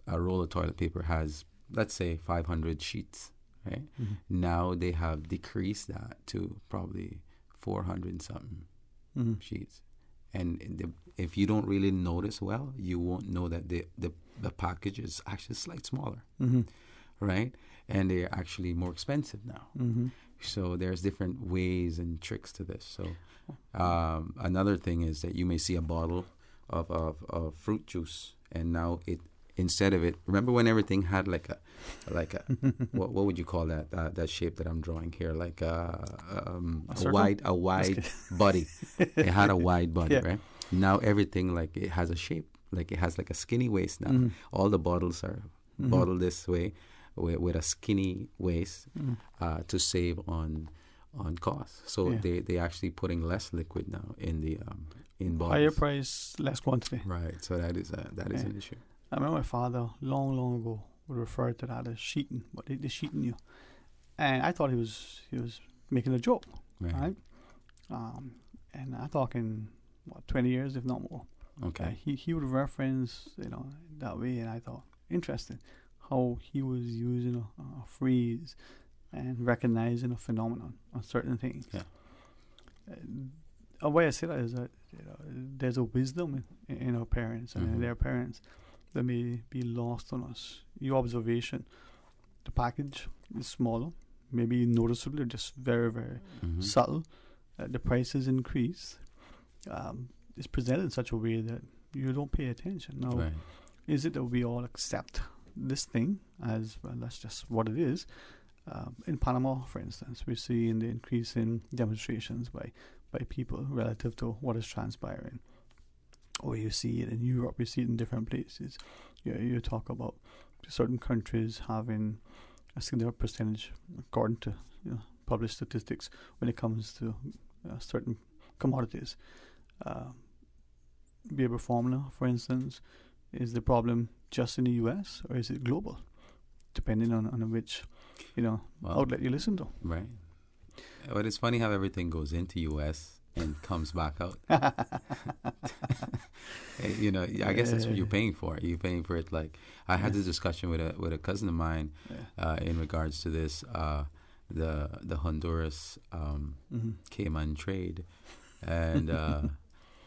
a roll of toilet paper has, let's say, 500 sheets, right? Now they have decreased that to probably 400 and something sheets. And if you don't really notice well, you won't know that the package is actually slightly smaller, right? And they're actually more expensive now. So there's different ways and tricks to this. So another thing is that you may see a bottle of fruit juice, and now instead of it, remember when everything had like a what would you call that shape that I'm drawing here, like a wide body. It had a wide body, right? Now everything, like, it has a shape, like it has like a skinny waist now. All the bottles are bottled this way with a skinny waist to save on cost. So they actually putting less liquid now in the in bottles. Higher price, less quantity. Right. So that is an issue. I remember my father long ago would refer to that as sheeting, but they're sheeting you, and I thought he was making a joke, right? And I'm talking 20 years, if not more. Okay. He would reference that way, and I thought interesting how he was using a phrase and recognizing a phenomenon on certain things. Yeah. A way I say that is that there's a wisdom in our parents and their parents that may be lost on us. Your observation, the package is smaller, maybe noticeably, just very, very subtle. The prices increase. It's presented in such a way that you don't pay attention. Now, is it that we all accept this thing as, well, that's just what it is? In Panama, for instance, we see in the increase in demonstrations by people relative to what is transpiring. Or you see it in Europe, you see it in different places. You talk about certain countries having a significant percentage, according to published statistics, when it comes to certain commodities. Baby formula, for instance, is the problem just in the U.S. or is it global? Depending on which outlet you listen to. Right. But it's funny how everything goes into U.S. and comes back out. I guess that's what you're paying for. You're paying for it. Like, I had this discussion with a cousin of mine in regards to this, the Honduras Cayman trade, and I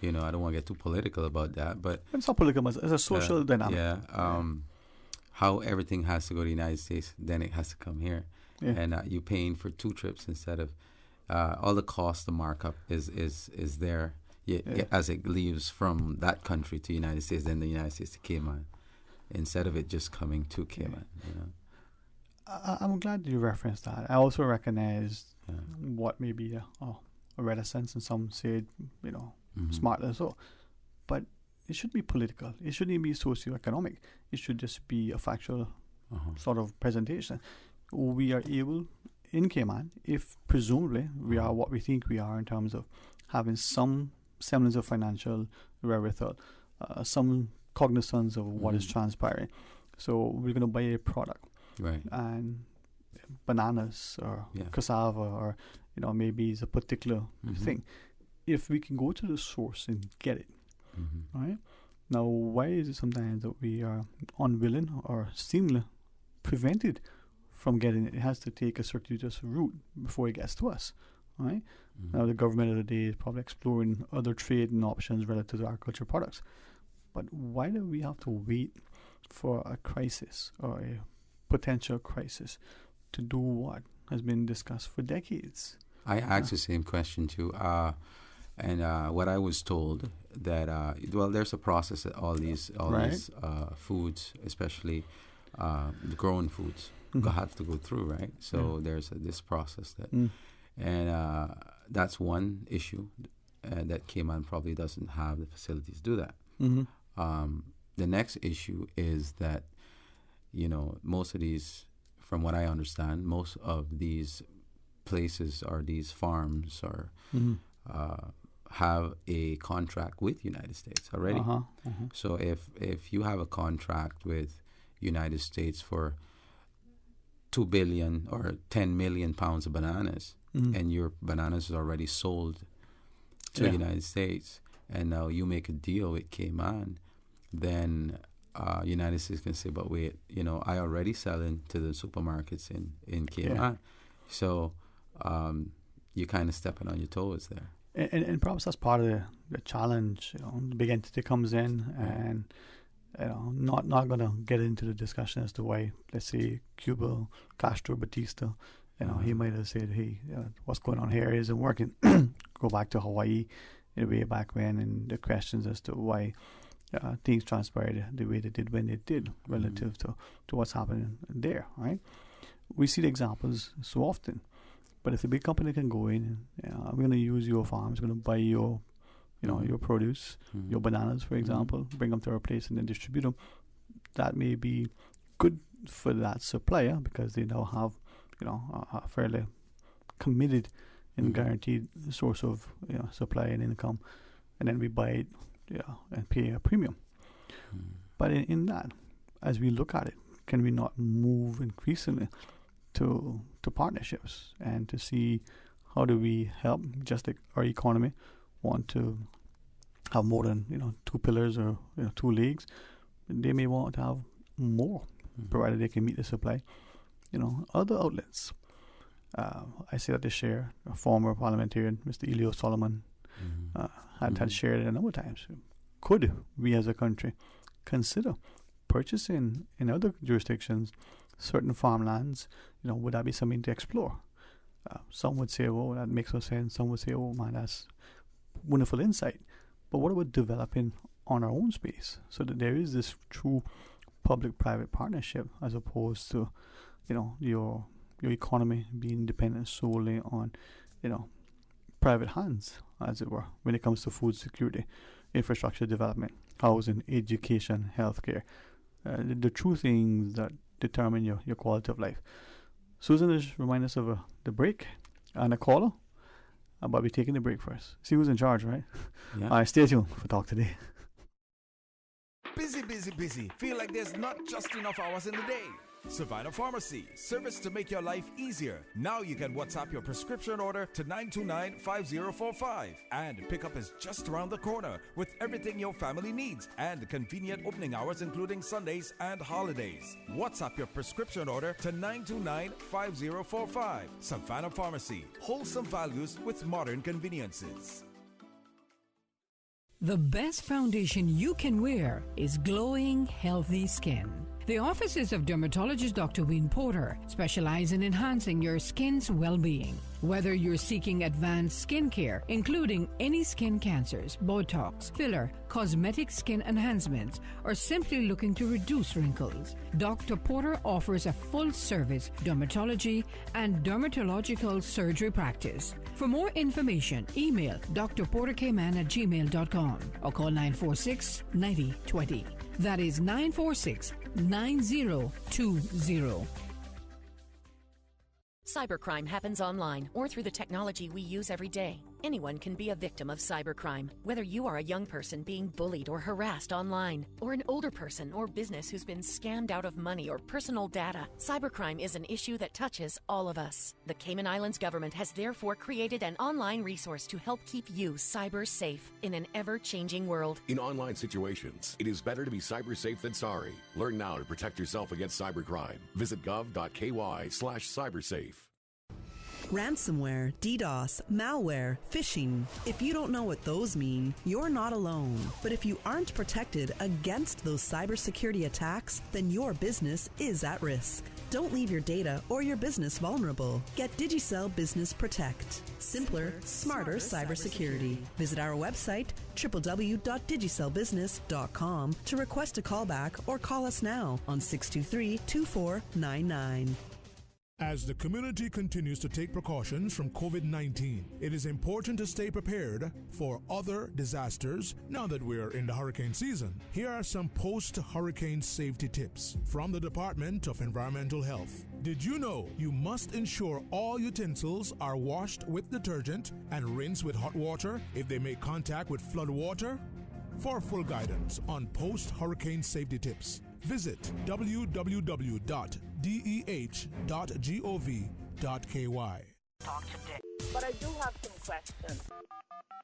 don't want to get too political about that, but it's not political. It's a social dynamic. Yeah. How everything has to go to the United States, then it has to come here, and you're paying for 2 trips instead of. All the cost, the markup is there as it leaves from that country to the United States, then the United States to Cayman, instead of it just coming to Cayman. I'm glad you referenced that. I also recognize what may be a reticence, and some say smartly so, but it should be political. It shouldn't be socioeconomic. It should just be a factual sort of presentation. We are able. In Cayman, if presumably we are what we think we are in terms of having some semblance of financial wherewithal, some cognizance of what is transpiring. So we're going to buy a product, right? And bananas or cassava or maybe it's a particular thing. If we can go to the source and get it, right? Now, why is it sometimes that we are unwilling or seemingly prevented from getting it? It has to take a circuitous route before it gets to us, right? Now, the government of the day is probably exploring other trading options relative to agricultural products. But why do we have to wait for a crisis or a potential crisis to do what has been discussed for decades. I asked the same question too, and what I was told that there's a process that all these foods, especially the grown foods, have to go through, right? So there's this process that, and that's one issue that Cayman probably doesn't have the facilities to do that. The next issue is that, most of these, from what I understand, most of these places or these farms or have a contract with United States already. So if you have a contract with United States for 2 billion or 10 million pounds of bananas, and your bananas is already sold to the United States, and now you make a deal with Cayman, then United States can say, but wait, I already selling to the supermarkets in Cayman. So you're kind of stepping on your toes there. And perhaps that's part of the challenge. The big entity comes in and not going to get into the discussion as to why, let's say, Cuba, Castro, Batista, he might have said, hey, what's going on here isn't working. Go back to Hawaii way back when, and the questions as to why things transpired the way they did when they did relative to what's happening there, right? We see the examples so often. But if a big company can go in, we're going to use your farms, we're going to buy your, your produce, your bananas, for example, bring them to our place and then distribute them, that may be good for that supplier because they now have, a fairly committed and guaranteed source of supply and income, and then we buy it, and pay a premium. But in that, as we look at it, can we not move increasingly to partnerships and to see how do we help, just like our economy want to have more than 2 pillars or 2 legs, they may want to have more, provided they can meet the supply. Other outlets. I see that this year, a former parliamentarian, Mr. Elio Solomon, had shared it a number of times. Could we as a country consider purchasing in other jurisdictions certain farmlands? Would that be something to explore? Some would say, oh, that makes no sense. Some would say, oh man, that's wonderful insight. But what about developing on our own space so that there is this true public-private partnership as opposed to, your economy being dependent solely on, private hands, as it were, when it comes to food security, infrastructure development, housing, education, healthcare, the true things that determine your quality of life. Susan, just remind us of the break and a caller. But we're taking the break first. See who's in charge, right? Yeah. All right, stay tuned for Talk Today. Busy, busy, busy. Feel like there's not just enough hours in the day. Savannah Pharmacy, service to make your life easier. Now you can WhatsApp your prescription order to 929-5045. And pickup is just around the corner with everything your family needs and convenient opening hours including Sundays and holidays. WhatsApp your prescription order to 929-5045. Savannah Pharmacy, wholesome values with modern conveniences. The best foundation you can wear is glowing, healthy skin. The offices of dermatologist Dr. Wayne Porter specialize in enhancing your skin's well-being. Whether you're seeking advanced skin care, including any skin cancers, Botox, filler, cosmetic skin enhancements, or simply looking to reduce wrinkles, Dr. Porter offers a full-service dermatology and dermatological surgery practice. For more information, email drporterkman@gmail.com or call 946-9020. That is 946-9020. Cybercrime happens online or through the technology we use every day. Anyone can be a victim of cybercrime, whether you are a young person being bullied or harassed online, or an older person or business who's been scammed out of money or personal data. Cybercrime is an issue that touches all of us. The Cayman Islands government has therefore created an online resource to help keep you cyber safe in an ever-changing world. In online situations, it is better to be cyber safe than sorry. Learn now to protect yourself against cybercrime. Visit gov.ky/cybersafe. Ransomware, DDoS, malware, phishing. If you don't know what those mean, you're not alone. But if you aren't protected against those cybersecurity attacks, then your business is at risk. Don't leave your data or your business vulnerable. Get Digicel Business Protect. Simpler, smarter cybersecurity. Visit our website, www.digicelbusiness.com, to request a callback or call us now on 623-2499. As the community continues to take precautions from COVID-19, it is important to stay prepared for other disasters now that we're in the hurricane season. Here are some post-hurricane safety tips from the Department of Environmental Health. Did you know you must ensure all utensils are washed with detergent and rinsed with hot water if they make contact with flood water? For full guidance on post-hurricane safety tips, visit www.deh.gov.ky. Talk to Dick. But I do have some questions.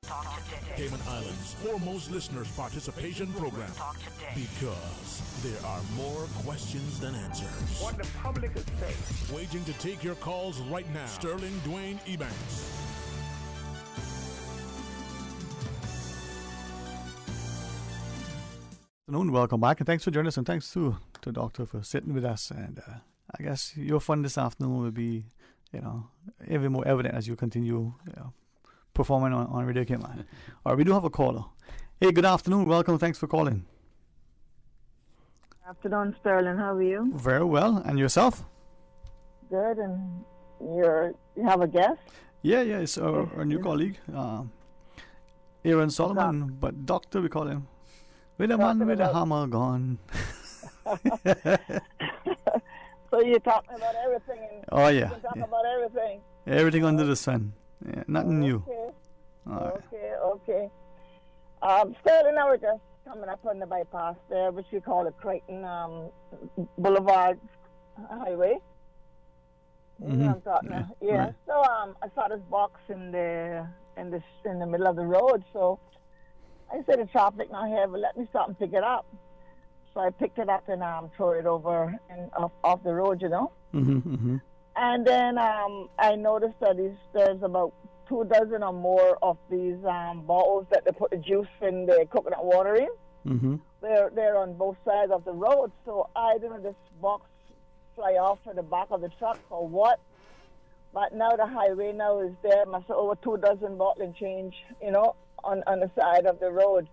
Talk to Dick. Cayman Islands' foremost listeners participation program. Talk to Dick. Because there are more questions than answers. What the public is saying. Waiting to take your calls right now. Sterling Dwayne Ebanks. Welcome back, and thanks for joining us, and thanks to Doctor for sitting with us. And I guess your fun this afternoon will be, even more evident as you continue performing on Radio Cayman. All right, we do have a caller. Hey, good afternoon. Welcome. Thanks for calling. Afternoon, Sterling. How are you? Very well. And yourself? Good. And you have a guest? Yeah. It's our new colleague, Aaron Solomon. But Doctor, we call him. With a man with a hammer gone. So you're talking about everything. And oh, yeah. You can talk about everything. Everything under the sun. Yeah, nothing new. Okay. Sterling, I was just coming up on the bypass there, which we call the Creighton Boulevard Highway. You know what I'm talking about? Yeah. Right. So I saw this box in the middle of the road. So I said the traffic not here, but let me stop and pick it up. So I picked it up and threw it over and off the road, And then I noticed that there's about 24 or more of these bottles that they put the juice in the coconut water in. They're on both sides of the road. So I didn't know this box fly off to the back of the truck or what. But now the highway now is there. Must have over 24 bottles and change, on the side of the road.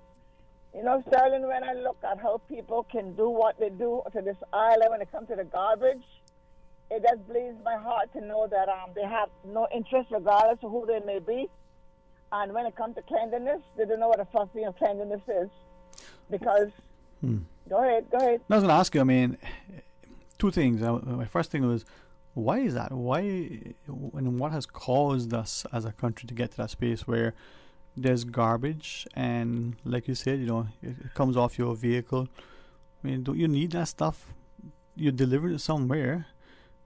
Sterling, when I look at how people can do what they do to this island when it comes to the garbage, it just bleeds my heart to know that they have no interest regardless of who they may be. And when it comes to cleanliness, they don't know what the first thing of cleanliness is. Because, go ahead. I was going to ask you, two things. My first thing was, why is that? Why, and what has caused us as a country to get to that space where there's garbage and, like you said, it comes off your vehicle. Don't you need that stuff? You deliver it somewhere,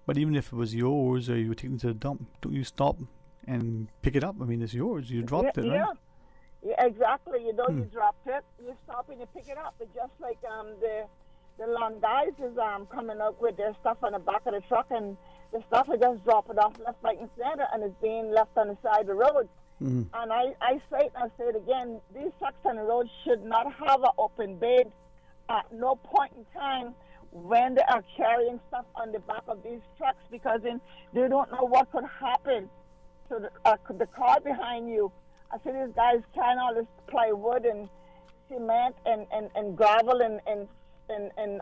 but even if it was yours or you were taking it to the dump, don't you stop and pick it up? It's yours. You dropped it, right? Yeah, exactly. You dropped it. You stop and you pick it up. It's just like the lawn guys is coming up with their stuff on the back of the truck, and the stuff is just drop it off left, right, and center, and it's being left on the side of the road. And I say it again, these trucks on the road should not have an open bed at no point in time when they are carrying stuff on the back of these trucks, because then they don't know what could happen to the car behind you. I see these guys carrying all this plywood and cement and gravel and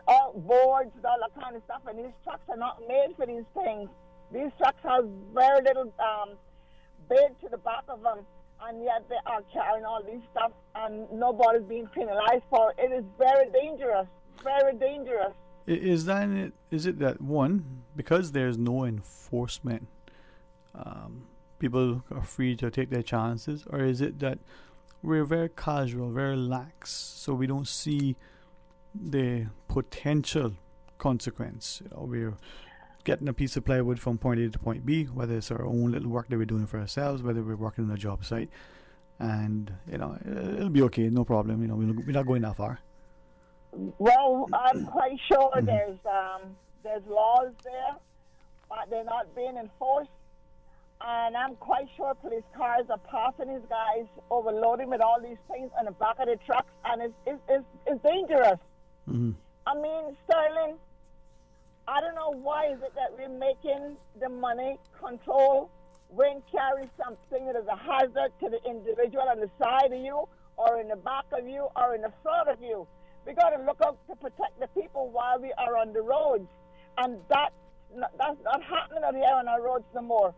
all boards and all that kind of stuff, and these trucks are not made for these things. These trucks have very little bed to the back of them, and yet they are carrying all these stuff, and nobody's being penalized for it. It is very dangerous, very dangerous. Is it that, one, because there's no enforcement, people are free to take their chances, or is it that we're very casual, very lax, so we don't see the potential consequence? We're getting a piece of plywood from point A to point B, whether it's our own little work that we're doing for ourselves, whether we're working on a job site, and it'll be okay, no problem. We're not going that far. Well, I'm quite sure there's laws there, but they're not being enforced, and I'm quite sure police cars are passing these guys, overloading with all these things on the back of the trucks, and it's dangerous. Sterling, I don't know why is it that we're making the money control when carry something that is a hazard to the individual on the side of you or in the back of you or in the front of you. We got to look out to protect the people while we are on the roads. And that's not happening out here on our roads no more.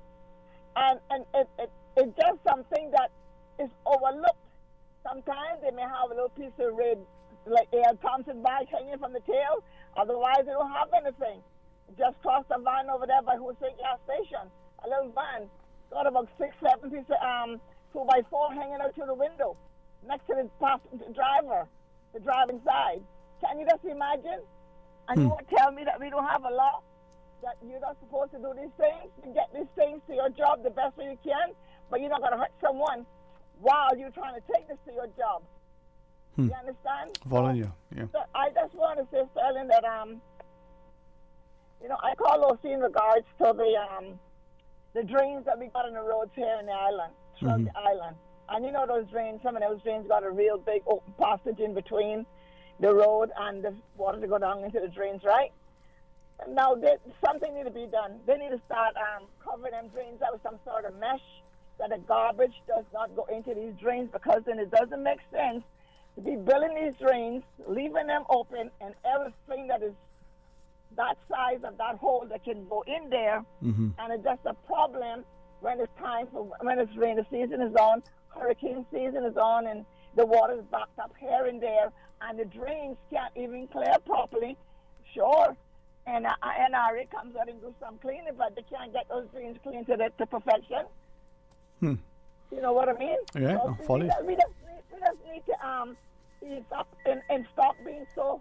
And it's just something that is overlooked. Sometimes they may have a little piece of red, like A.L. Thompson bag hanging from the tail. Otherwise, they don't have anything. Just crossed a van over there by Hussein gas station. A little van. Got about 6-7 pieces of 2x4 hanging out through the window next to the driver, the driving side. Can you just imagine? And you want to tell me that we don't have a law? That you're not supposed to do these things? You get these things to your job the best way you can, but you're not going to hurt someone while you're trying to take this to your job. You understand? Follow you, yeah. So I just want to say, Sterling, that I call those in regards to the drains that we got on the roads here in the island, throughout the island. And you know those drains, some of those drains got a real big open passage in between the road and the water to go down into the drains, right? Now, something need to be done. They need to start covering them drains up with some sort of mesh that the garbage does not go into these drains, because then it doesn't make sense to be building these drains, leaving them open, and everything that is that size of that hole that can go in there. And it's just a problem when it's time for, when it's rain season is on, hurricane season is on, and the water is backed up here and there, and the drains can't even clear properly. Sure, and NRA comes out and do some cleaning, but they can't get those drains cleaned to perfection. You know what I mean? Yeah, so follow. We just need to ease up and stop being so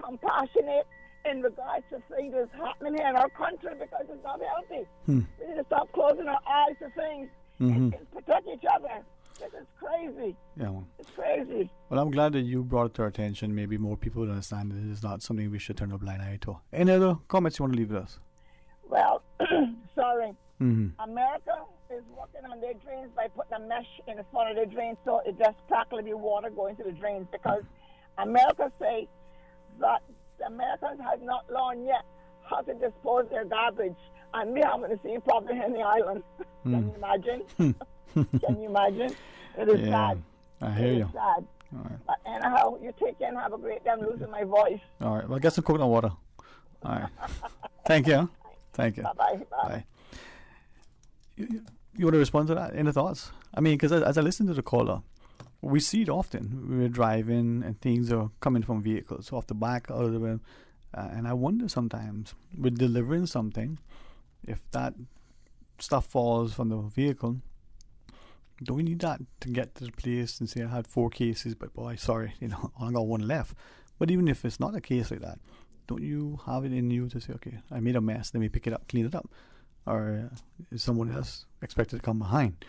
compassionate in regards to things that's happening here in our country, because it's not healthy. We need to stop closing our eyes to things and protect each other. This is crazy. Yeah, well. It's crazy. Well, I'm glad that you brought it to our attention. Maybe more people will understand that it is not something we should turn a blind eye to. Any other comments you want to leave with us? Well, sorry. America is working on their drains by putting a mesh in the front of their drains so it just practically be water going to the drains, because America say that the Americans have not learned yet how to dispose their garbage, and we haven't the same problem here in the island. Can you imagine? Can you imagine? It is sad. I hear you. It's sad. All right. But anyhow, you take care and have a great day. I'm losing my voice. All right. Well, get some coconut water. All right. Thank you. Thank you. Bye-bye. Bye. You want to respond to that? Any thoughts? I mean, because as I listen to the caller, we see it often. We're driving and things are coming from vehicles off the back, out of the way. And I wonder sometimes, with delivering something, if that stuff falls from the vehicle, don't we need that to get to the place and say, I had 4 cases, but boy, sorry, I only got 1 left. But even if it's not a case like that, don't you have it in you to say, okay, I made a mess, let me pick it up, clean it up? Or is someone else expected to come behind?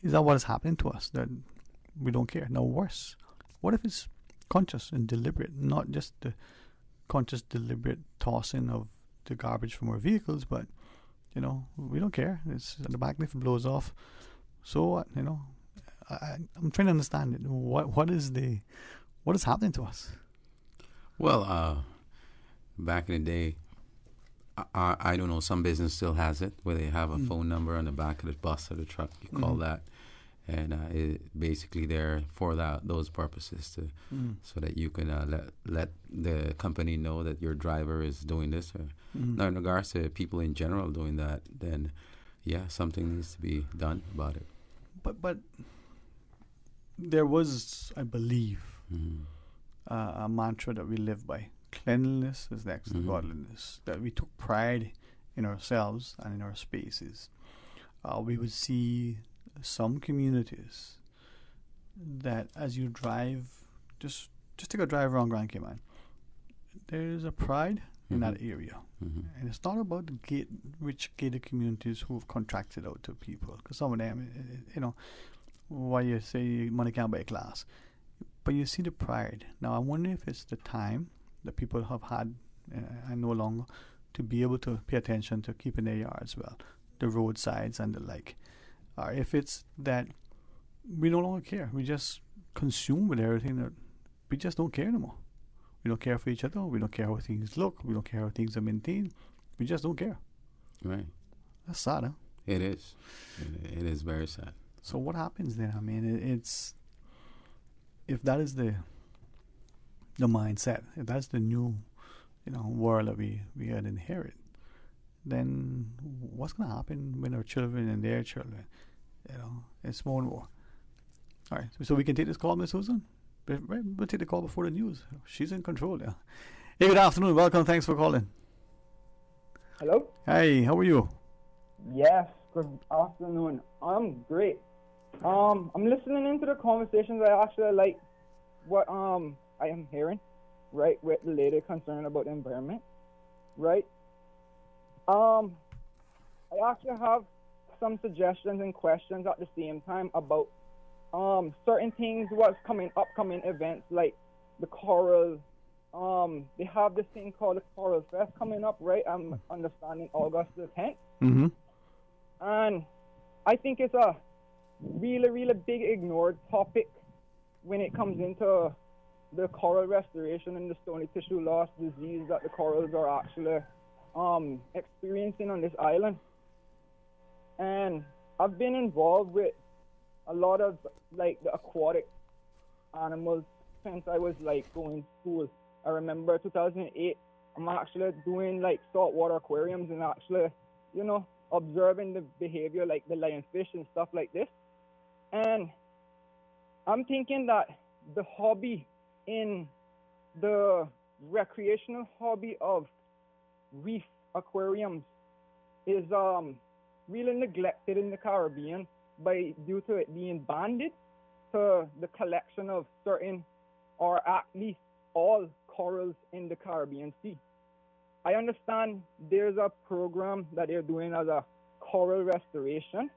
Is that what is happening to us, that we don't care? No, worse. What if it's conscious and deliberate, not just the conscious, deliberate tossing of the garbage from our vehicles, but, we don't care. It's at the back, if it blows off, so what, I'm trying to understand it. What is happening to us? Well, back in the day, I don't know, some business still has it, where they have a phone number on the back of the bus or the truck. You call that, and it basically there for those purposes, so that you can let the company know that your driver is doing this. Now, in regards to people in general doing that, then yeah, something needs to be done about it. But there was, I believe, a mantra that we live by. Cleanliness is next to godliness. That we took pride in ourselves and in our spaces. We would see some communities that as you drive, just take a drive around Grand Cayman, there's a pride in that area. And it's not about the rich gated communities who've contracted out to people, because some of them, why you say money can't buy a class. But you see the pride. Now, I wonder if it's the time that people have had, and no longer, to be able to pay attention to keeping their yards well, the roadsides and the like. Or if it's that we no longer care. We just consume with everything that we just don't care anymore. We don't care for each other. We don't care how things look. We don't care how things are maintained. We just don't care. Right. That's sad, huh? It is. It is very sad. So what happens then? I mean, it's if that is the mindset, if that's the new, world that we had inherit, then what's going to happen when our children and their children, it's more and more. All right, so we can take this call, Miss Susan? We'll take the call before the news. She's in control, yeah. Hey, good afternoon. Welcome. Thanks for calling. Hello? Hey, how are you? Yes, good afternoon. I'm great. I'm listening into the conversations. I actually like what I am hearing, right, with the lady concerned about the environment, right? I actually have some suggestions and questions at the same time about certain things, upcoming events like the Coral. They have this thing called the Coral Fest coming up, right? I'm understanding August the 10th. Mm-hmm. And I think it's a really, really big ignored topic when it comes into the coral restoration and the stony tissue loss disease that the corals are actually experiencing on this island. And I've been involved with a lot of like the aquatic animals since I was like going to school. I remember 2008, I'm actually doing like saltwater aquariums and actually, observing the behavior like the lionfish and stuff like this. And I'm thinking that the hobby in the recreational hobby of reef aquariums is really neglected in the Caribbean due to it being banded to the collection of certain or at least all corals in the Caribbean Sea. I understand there's a program that they're doing as a coral restoration,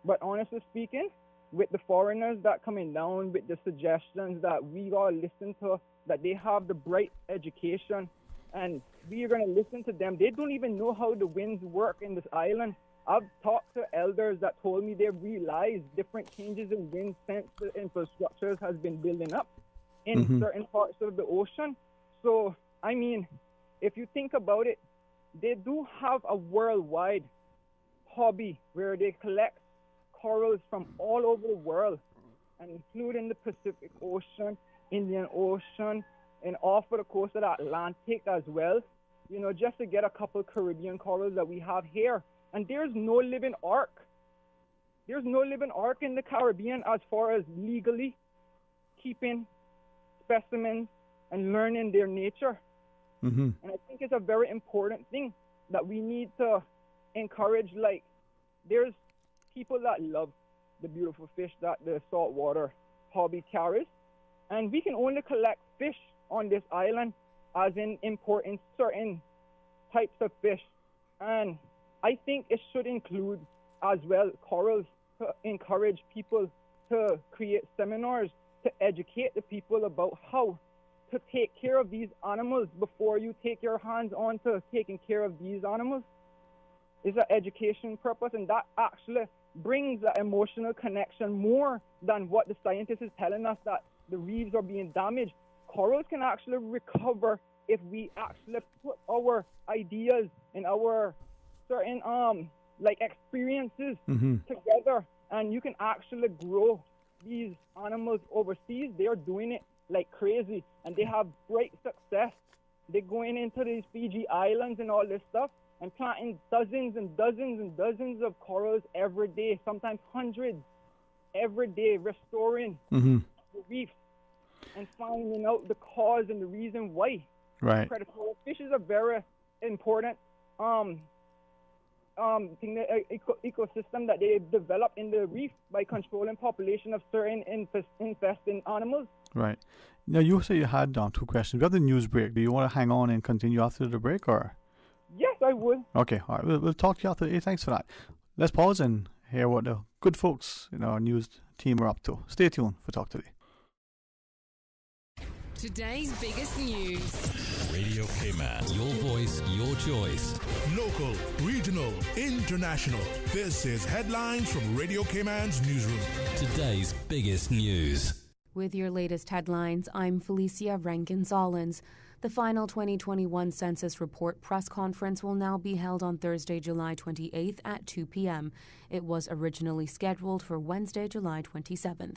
but honestly speaking, with the foreigners that coming down with the suggestions that we all listen to, that they have the bright education and we are going to listen to them. They don't even know how the winds work in this island. I've talked to elders that told me they realized different changes in wind since the infrastructures has been building up in certain parts of the ocean. So, I mean, if you think about it, they do have a worldwide hobby where they collect corals from all over the world, and including the Pacific Ocean, Indian Ocean, and off of the coast of the Atlantic as well, just to get a couple Caribbean corals that we have here. And there's no living ark. There's no living ark in the Caribbean as far as legally keeping specimens and learning their nature. Mm-hmm. And I think it's a very important thing that we need to encourage. Like, there's people that love the beautiful fish that the saltwater hobby carries, and we can only collect fish on this island as in importing certain types of fish. And I think it should include as well corals, to encourage people to create seminars to educate the people about how to take care of these animals before you take your hands on to taking care of these animals. It's an education purpose, and that actually brings that emotional connection more than what the scientist is telling us, that the reefs are being damaged. Corals can actually recover if we actually put our ideas and our certain experiences together, and you can actually grow these animals overseas. They are doing it like crazy, and they have great success. They're going into these Fiji Islands and all this stuff and planting dozens and dozens and dozens of corals every day, sometimes hundreds every day, restoring the reefs and finding out the cause and the reason why. Right. Predatory fish is a very important ecosystem that they develop in the reef by controlling population of certain infesting animals. Right. Now, you say you had two questions. We have the news break. Do you want to hang on and continue after the break, or? Yes, I would. Okay, all right. We'll talk to you after. Hey, thanks for that. Let's pause and hear what the good folks in our news team are up to. Stay tuned for Talk Today. Today's biggest news. Radio Cayman. Your voice, your choice. Local, regional, international. This is Headlines from Radio Cayman's newsroom. Today's biggest news. With your latest headlines, I'm Felicia Rankin-Solins. The final 2021 census report press conference will now be held on Thursday, July 28th at 2 p.m. It was originally scheduled for Wednesday, July 27th.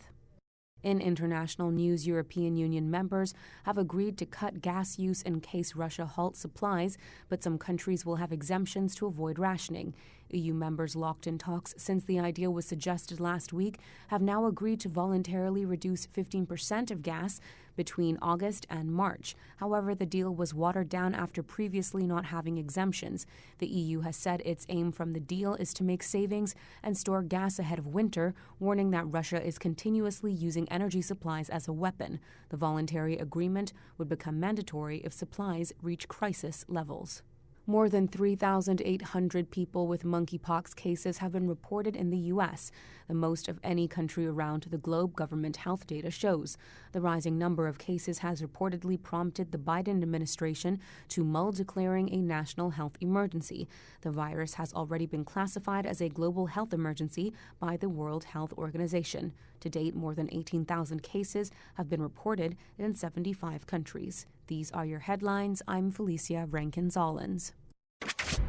In international news, European Union members have agreed to cut gas use in case Russia halts supplies, but some countries will have exemptions to avoid rationing. EU members locked in talks since the idea was suggested last week have now agreed to voluntarily reduce 15% of gas between August and March. However, the deal was watered down after previously not having exemptions. The EU has said its aim from the deal is to make savings and store gas ahead of winter, warning that Russia is continuously using energy supplies as a weapon. The voluntary agreement would become mandatory if supplies reach crisis levels. More than 3,800 people with monkeypox cases have been reported in the U.S., the most of any country around the globe, government health data shows. The rising number of cases has reportedly prompted the Biden administration to mull declaring a national health emergency. The virus has already been classified as a global health emergency by the World Health Organization. To date, more than 18,000 cases have been reported in 75 countries. These are your headlines. I'm Felicia Rankin-Zollins.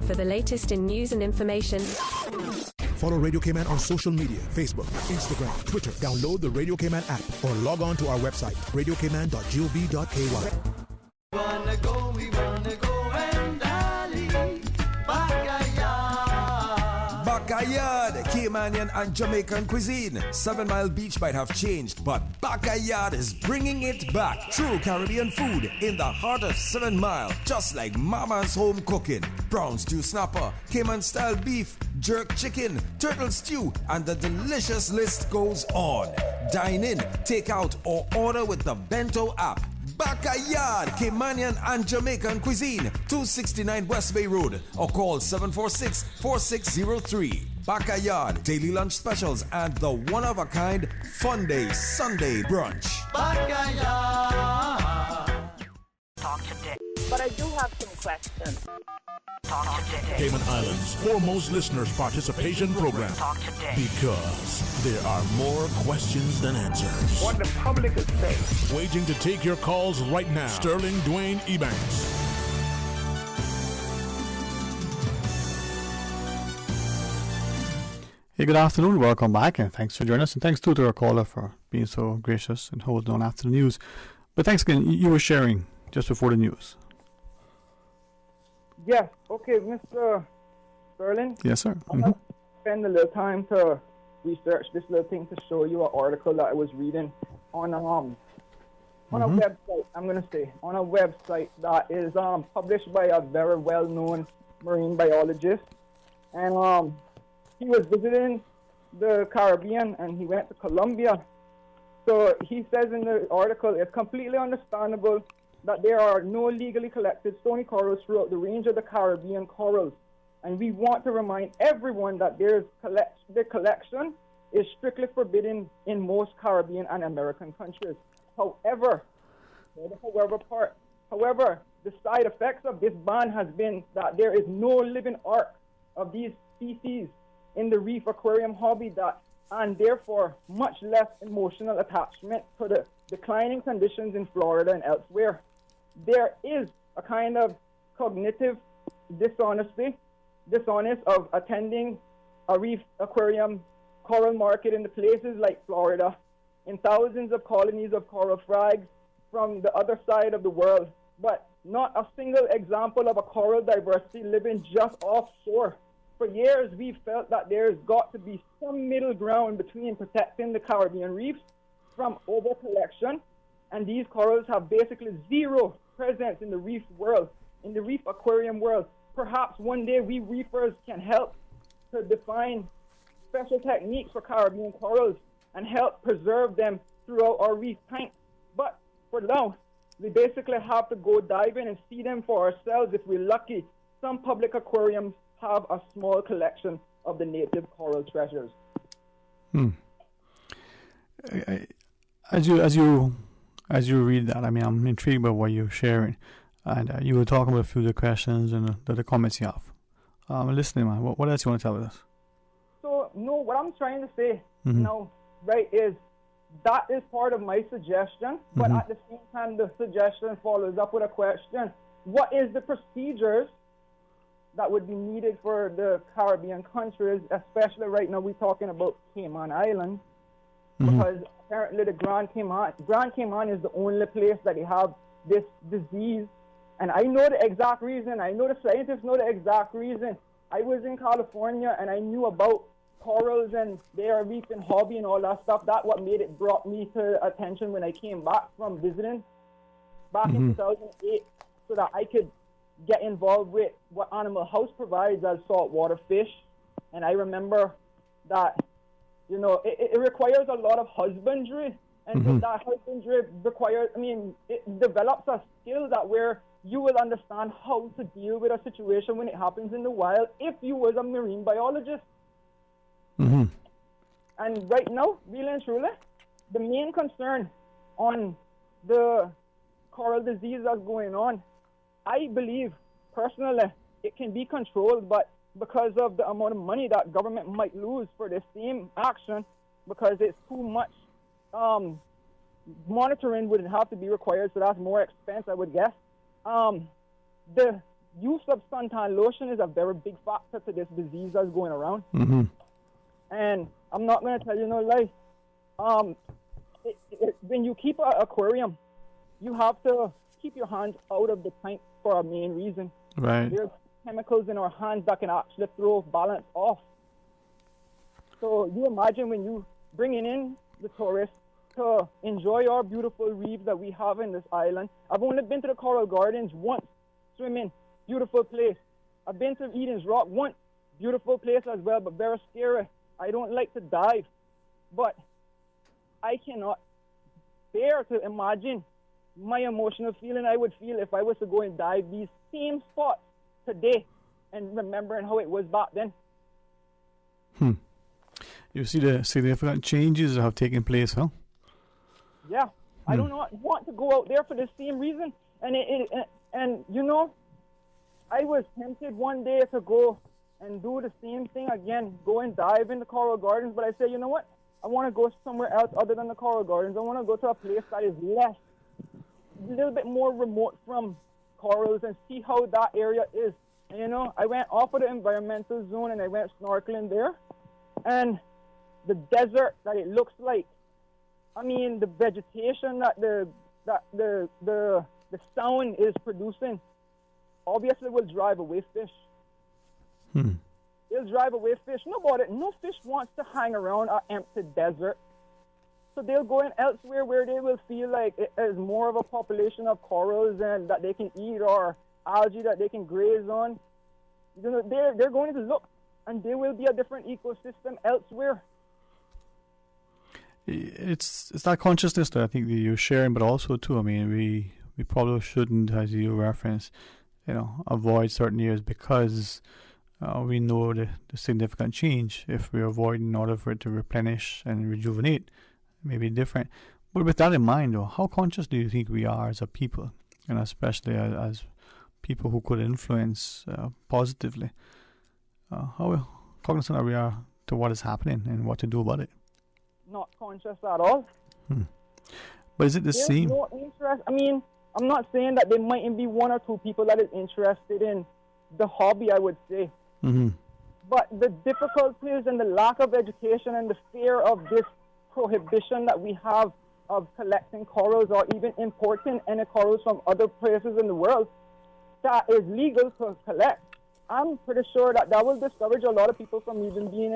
For the latest in news and information, follow Radio Cayman on social media, Facebook, Instagram, Twitter. Download the Radio Cayman app or log on to our website, radiocayman.gov.ky. We wanna go and dally. Backyard, Caymanian and Jamaican cuisine. 7 Mile Beach might have changed, but Backyard is bringing it back. True Caribbean food in the heart of 7 Mile, just like Mama's home cooking. Brown stew snapper, Cayman-style beef, jerk chicken, turtle stew, and the delicious list goes on. Dine in, take out, or order with the Bento app. Backyard, Caymanian and Jamaican cuisine, 269 West Bay Road, or call 746-4603. Backyard, daily lunch specials, and the one-of-a-kind Fun Day Sunday brunch. Backyard. Talk to Dick. But I do have some questions. Talk to Dick. Cayman Islands' foremost listeners' participation program. Talk to Dick. Because there are more questions than answers. What the public is saying. Waiting to take your calls right now. Sterling Dwayne Ebanks. Hey, good afternoon. Welcome back, and thanks for joining us. And thanks too to our caller for being so gracious and holding on after the news. But thanks again. You were sharing just before the news. Yes. Okay, Mr. Sterling. Yes, sir. I'm going to spend a little time to research this little thing to show you an article that I was reading on a website. I'm going to say on a website that is published by a very well-known marine biologist, and he was visiting the Caribbean and he went to Colombia. So he says in the article, it's completely understandable that there are no legally collected stony corals throughout the range of the Caribbean corals. And we want to remind everyone that the collection is strictly forbidden in most Caribbean and American countries. However, the side effects of this ban has been that there is no living arc of these species in the reef aquarium hobby, and therefore much less emotional attachment to the declining conditions in Florida and elsewhere. There is a kind of cognitive dishonest of attending a reef aquarium coral market in the places like Florida, in thousands of colonies of coral frags from the other side of the world, but not a single example of a coral diversity living just offshore. For years, we've felt that there's got to be some middle ground between protecting the Caribbean reefs from over-collection, and these corals have basically zero presence in the reef world, in the reef aquarium world. Perhaps one day we reefers can help to define special techniques for Caribbean corals and help preserve them throughout our reef tanks. But for now, we basically have to go diving and see them for ourselves if we're lucky. Some public aquariums have a small collection of the native coral treasures. As you read that, I mean, I'm intrigued by what you're sharing, and you were talking about a few of the questions and the comments you have. I'm listening, man. What else you want to tell us? So, no, what I'm trying to say now, right, is that is part of my suggestion, but at the same time, the suggestion follows up with a question. What is the procedures that would be needed for the Caribbean countries, especially right now we're talking about Cayman Islands, because apparently the Grand Cayman is the only place that they have this disease. And I know the exact reason. I know the scientists know the exact reason. I was in California and I knew about corals and their reef and hobby and all that stuff. That's what brought me to attention when I came back from visiting back in 2008, so that I could get involved with what Animal House provides as saltwater fish. And I remember that, you know, it requires a lot of husbandry. And that husbandry requires, it develops a skill that where you will understand how to deal with a situation when it happens in the wild if you was a marine biologist. And right now, really and truly, the main concern on the coral disease that's going on, I believe, personally, it can be controlled, but because of the amount of money that government might lose for the same action, because it's too much monitoring would have to be required, so that's more expense, I would guess. The use of suntan lotion is a very big factor to this disease that's going around. And I'm not going to tell you no lie. When you keep an aquarium, you have to keep your hands out of the tank for a main reason. Right. There's chemicals in our hands that can actually throw balance off. So you imagine when you bringing in the tourists to enjoy our beautiful reefs that we have in this island. I've only been to the Coral Gardens once, swimming, beautiful place. I've been to Eden's Rock once, beautiful place as well, but very scary. I don't like to dive, but I cannot bear to imagine my emotional feeling I would feel if I was to go and dive these same spots today and remembering how it was back then. You see the significant changes that have taken place, huh? Yeah, I do not want to go out there for the same reason. And you know, I was tempted one day to go and do the same thing again, go and dive in the Coral Gardens, but I said, you know what? I want to go somewhere else other than the Coral Gardens. I want to go to a place that is a little bit more remote from corals and see how that area is. And, you know, I went off of the environmental zone and I went snorkeling there. And the desert that it looks like, the vegetation that the sound is producing obviously will drive away fish. It'll drive away fish. No fish wants to hang around an empty desert. So they'll go in elsewhere where they will feel like it is more of a population of corals and that they can eat or algae that they can graze on. You know, they're going to look, and there will be a different ecosystem elsewhere. It's that consciousness that I think that you're sharing, but also too, we probably shouldn't, as you reference, avoid certain areas because we know the significant change. If we avoid in order for it to replenish and rejuvenate, maybe different. But with that in mind, though, how conscious do you think we are as a people, and especially as people who could influence positively? How cognizant are we to what is happening and what to do about it? Not conscious at all. But is it the same? No interest. I'm not saying that there mightn't be one or two people that is interested in the hobby, I would say. But the difficulties and the lack of education and the fear of this prohibition that we have of collecting corals or even importing any corals from other places in the world that is legal to collect, I'm pretty sure that will discourage a lot of people from even being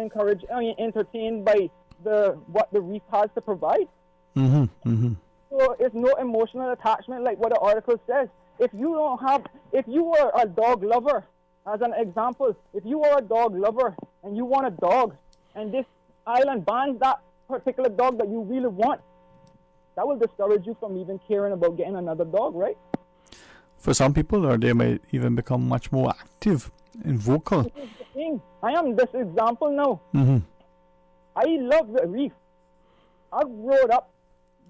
entertained by what the reef has to provide. So it's no emotional attachment like what the article says. If you were a dog lover, as an example, if you are a dog lover and you want a dog and this island bans that particular dog that you really want, that will discourage you from even caring about getting another dog, right? For some people, or they might even become much more active and vocal. This is the thing. I am this example now. I love the reef. I've grown up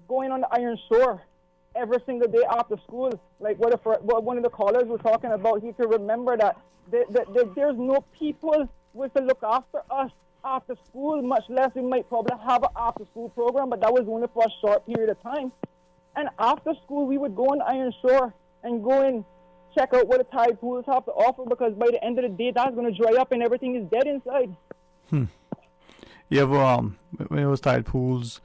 going on the Iron Shore every single day after school. Like what one of the callers was talking about, he could remember that there's no people with to look after us after school, much less we might probably have an after school program, but that was only for a short period of time. And after school, we would go on Iron Shore and go and check out what the tide pools have to offer, because by the end of the day, that's going to dry up and everything is dead inside. You ever, when it was tide pools,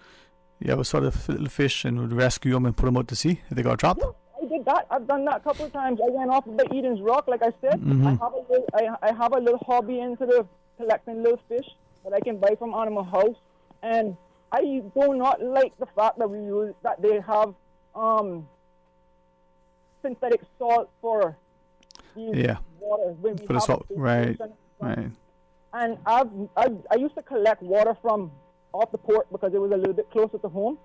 you ever sort of little fish and would rescue them and put them out to sea if they got trapped? Yes, I did that. I've done that a couple of times. I went off by Eden's Rock, like I said. I have a little hobby into the collecting little fish that I can buy from Animal House, and I do not like the fact that they have synthetic salt for these waters. When we for the salt, right. And I used to collect water from off the port because it was a little bit closer to home.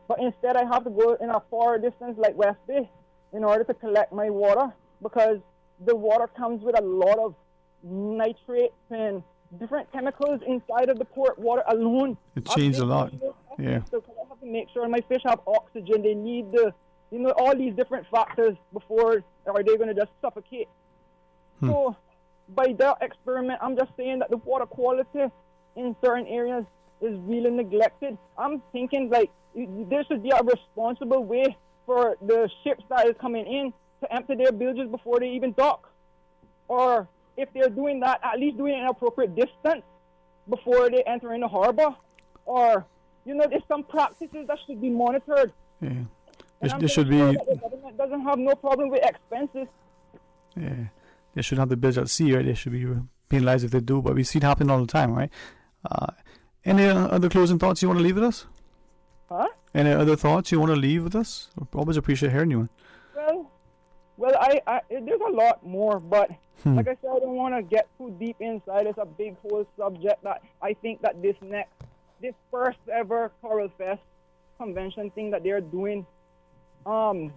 But instead I have to go in a far distance like West Bay in order to collect my water, because the water comes with a lot of nitrates and different chemicals inside of the port water alone. It changed a lot. Yeah. So I have to make sure my fish have oxygen. They need all these different factors before, or they're going to just suffocate. So by that experiment, I'm just saying that the water quality in certain areas is really neglected. I'm thinking like there should be a responsible way for the ships that is coming in to empty their bilges before they even dock. Or if they're doing that, at least doing it in an appropriate distance before they enter in the harbor. Or, there's some practices that should be monitored. Yeah. There should be. The government doesn't have no problem with expenses. Yeah. They shouldn't have the bilge at sea, right? They should be penalized if they do, but we see it happen all the time, right? Any other closing thoughts you want to leave with us? Huh? Any other thoughts you want to leave with us? Always appreciate hearing you. Well, I there's a lot more, but like I said, I don't want to get too deep inside. It's a big whole subject that I think that this first ever Coral Fest convention thing that they're doing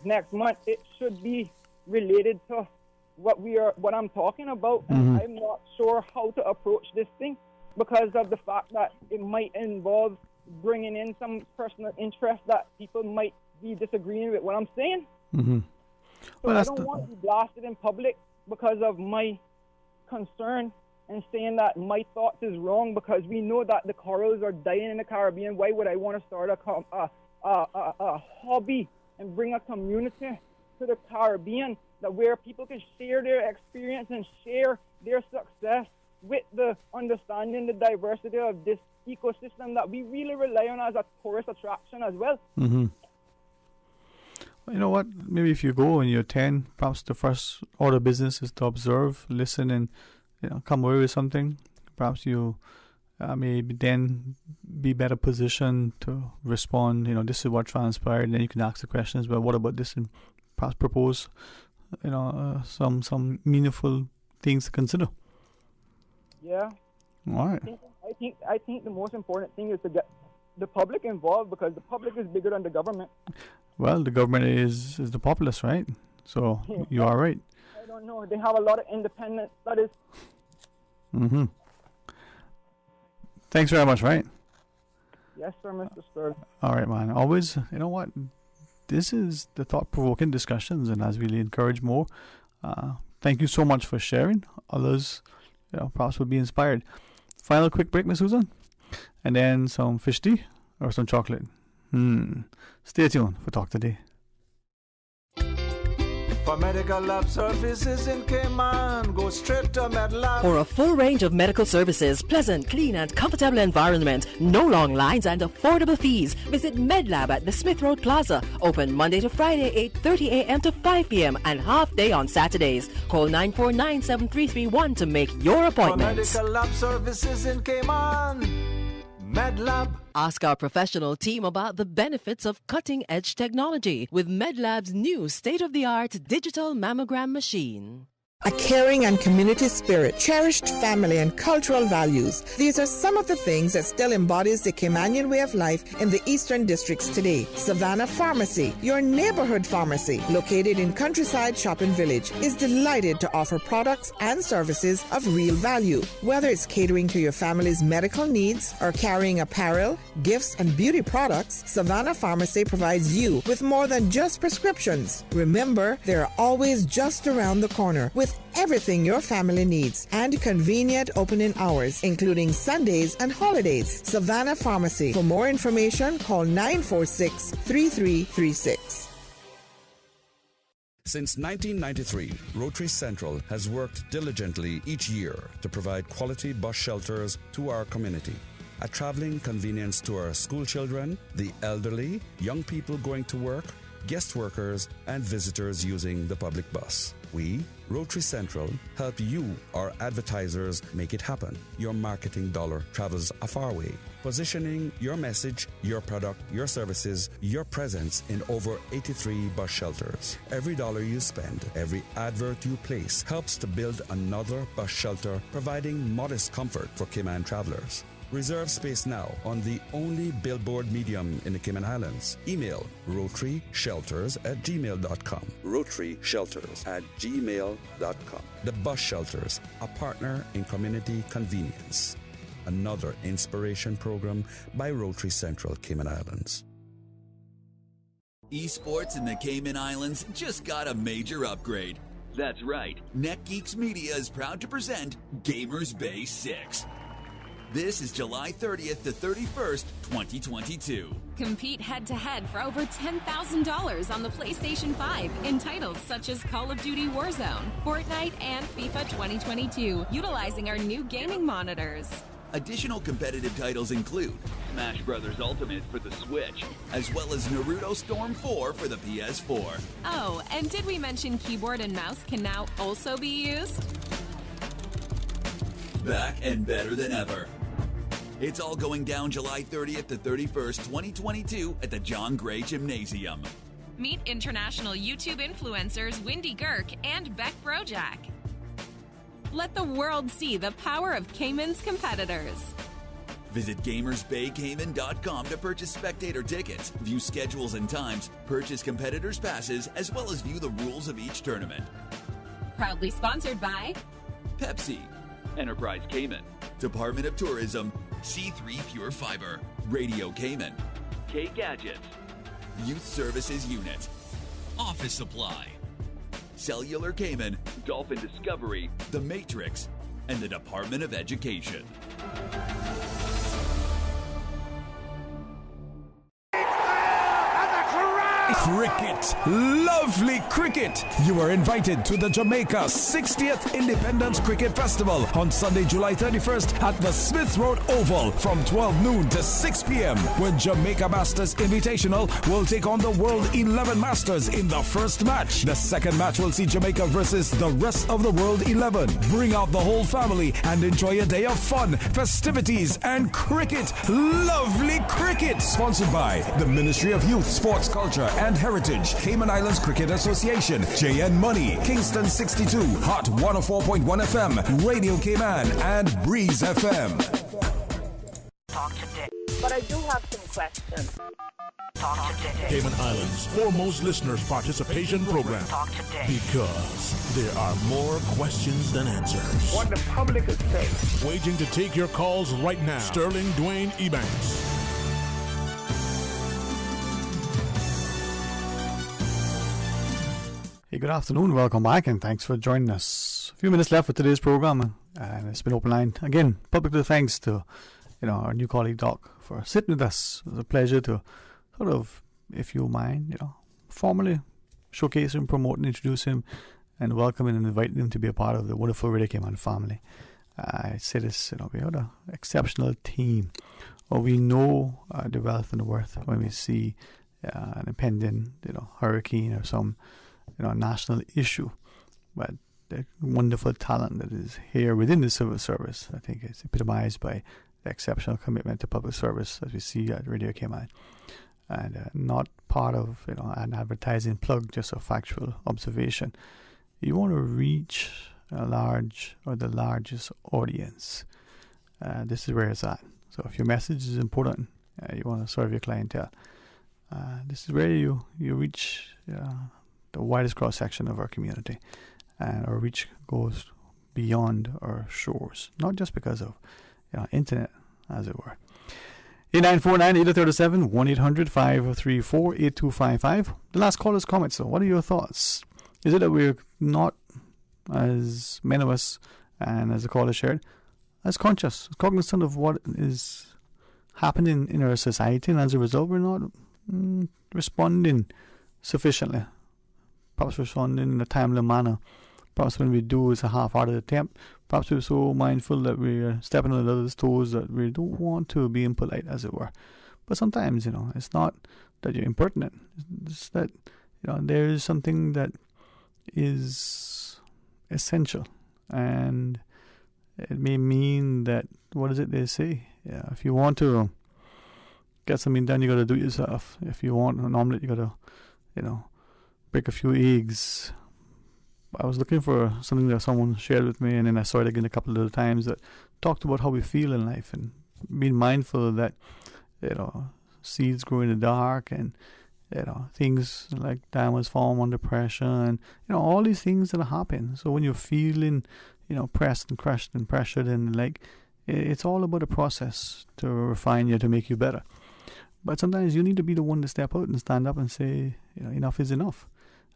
next month, it should be related to what I'm talking about, and I'm not sure how to approach this thing because of the fact that it might involve bringing in some personal interest that people might be disagreeing with what I'm saying. So I don't want to be blasted in public because of my concern and saying that my thoughts is wrong, because we know that the corals are dying in the Caribbean. Why would I want to start a hobby and bring a community to the Caribbean that where people can share their experience and share their success with the understanding the diversity of this ecosystem that we really rely on as a tourist attraction as well. You know what? Maybe if you go and you attend, perhaps the first order of business is to observe, listen, and come away with something. Perhaps you maybe then be better positioned to respond. This is what transpired, and then you can ask the questions. But what about this? And perhaps propose, some meaningful things to consider. Yeah. All right. I think the most important thing is to get the public involved, because the public is bigger than the government. Well, the government is the populace, right? So you are right. I don't know. They have a lot of independent studies. Thanks very much, right? Yes, sir, Mr. Sterling. All right, man. Always, what? This is the thought-provoking discussions, and as we encourage more, thank you so much for sharing. Others, perhaps will be inspired. Final quick break, Miss Susan, and then some fish tea or some chocolate. Stay tuned for Talk Today. For medical lab services in Cayman, go straight to MedLab. For a full range of medical services, pleasant, clean and comfortable environment, no long lines and affordable fees, visit MedLab at the Smith Road Plaza. Open Monday to Friday, 8:30 a.m. to 5 p.m. and half day on Saturdays. Call 949-7331 to make your appointment. For medical lab services in Cayman, MedLab. Ask our professional team about the benefits of cutting-edge technology with MedLab's new state-of-the-art digital mammogram machine. A caring and community spirit, cherished family and cultural values. These are some of the things that still embodies the Caymanian way of life in the Eastern Districts today. Savannah Pharmacy, your neighborhood pharmacy, located in Countryside Shopping Village, is delighted to offer products and services of real value. Whether it's catering to your family's medical needs or carrying apparel, gifts, and beauty products, Savannah Pharmacy provides you with more than just prescriptions. Remember, they're always just around the corner with with everything your family needs and convenient opening hours, including Sundays and holidays. Savannah Pharmacy. For more information, call 946-3336. Since 1993, Rotary Central has worked diligently each year to provide quality bus shelters to our community. A traveling convenience to our school children, the elderly, young people going to work, guest workers, and visitors using the public bus. We, Rotary Central, help you, our advertisers, make it happen. Your marketing dollar travels a far way, positioning your message, your product, your services, your presence in over 83 bus shelters. Every dollar you spend, every advert you place helps to build another bus shelter, providing modest comfort for Cayman travelers. Reserve space now on the only billboard medium in the Cayman Islands. Email rotaryshelters@gmail.com. rotaryshelters@gmail.com. The Bus Shelters, a partner in community convenience. Another inspiration program by Rotary Central Cayman Islands. Esports in the Cayman Islands just got a major upgrade. That's right, NetGeeks Media is proud to present Gamers Bay 6. This is July 30th to 31st, 2022. Compete head-to-head for over $10,000 on the PlayStation 5 in titles such as Call of Duty Warzone, Fortnite, and FIFA 2022, utilizing our new gaming monitors. Additional competitive titles include Smash Bros. Ultimate for the Switch, as well as Naruto Storm 4 for the PS4. Oh, and did we mention keyboard and mouse can now also be used? Back and better than ever. It's all going down July 30th to 31st, 2022 at the John Gray Gymnasium. Meet international YouTube influencers Windy Girk and Beck Brojack. Let the world see the power of Cayman's competitors. Visit GamersBayCayman.com to purchase spectator tickets, view schedules and times, purchase competitors' passes, as well as view the rules of each tournament. Proudly sponsored by Pepsi, Enterprise Cayman, Department of Tourism, C3 Pure Fiber, Radio Cayman, K Gadgets, Youth Services Unit, Office Supply, Cellular Cayman, Dolphin Discovery, The Matrix, and the Department of Education. Cricket, lovely cricket. You are invited to the Jamaica 60th Independence Cricket Festival on Sunday, July 31st at the Smith Road Oval from 12 noon to 6 p.m. when Jamaica Masters Invitational will take on the World 11 Masters in the first match. The second match will see Jamaica versus the rest of the World 11. Bring out the whole family and enjoy a day of fun, festivities, and cricket. Lovely cricket. Sponsored by the Ministry of Youth, Sports, Culture, and Heritage, Cayman Islands Cricket Association, JN Money, Kingston 62, Hot 104.1 FM, Radio Cayman, and Breeze FM. Talk today. But I do have some questions. Talk today. Cayman Islands' foremost listeners participation program. Talk today. Because there are more questions than answers. What the public is saying. Waiting to take your calls right now. Sterling Dwayne Ebanks. Hey, good afternoon. Welcome back, and thanks for joining us. A few minutes left for today's program, and it's been open line again. Publicly thanks to our new colleague Doc for sitting with us. It was a pleasure to sort of, if you mind, formally showcase him, promote and introduce him, and welcome and invite him to be a part of the wonderful Radio Cayman family. I say this, we have an exceptional team. We know the wealth and the worth when we see an impending, hurricane or some national issue, but the wonderful talent that is here within the civil service, I think, is epitomized by the exceptional commitment to public service as we see at Radio Cayman, and not part of an advertising plug, just a factual observation. You want to reach a large or the largest audience. This is where it's at. So if your message is important, you want to serve your clientele. This is where you reach the widest cross section of our community, and our reach goes beyond our shores, not just because of internet, as it were. 8949-8037, 1-800-534-8255. The last caller's comments, though. What are your thoughts? Is it that we're not as many of us, and as the caller shared, as conscious, cognizant of what is happening in our society, and as a result, we're not responding sufficiently. Perhaps responding in a timely manner. Perhaps when we do, it's a half-hearted attempt. Perhaps we're so mindful that we're stepping on others' toes that we don't want to be impolite, as it were. But sometimes, it's not that you're impertinent. It's that, there is something that is essential. And it may mean that, what is it they say? Yeah, if you want to get something done, you got to do it yourself. If you want an omelette, you got to, break a few eggs. I was looking for something that someone shared with me, and then I saw it again a couple of other times that talked about how we feel in life and being mindful that, seeds grow in the dark, and, things like diamonds form under pressure, and, all these things that happen. So when you're feeling, pressed and crushed and pressured, and it's all about a process to refine you, to make you better. But sometimes you need to be the one to step out and stand up and say, enough is enough.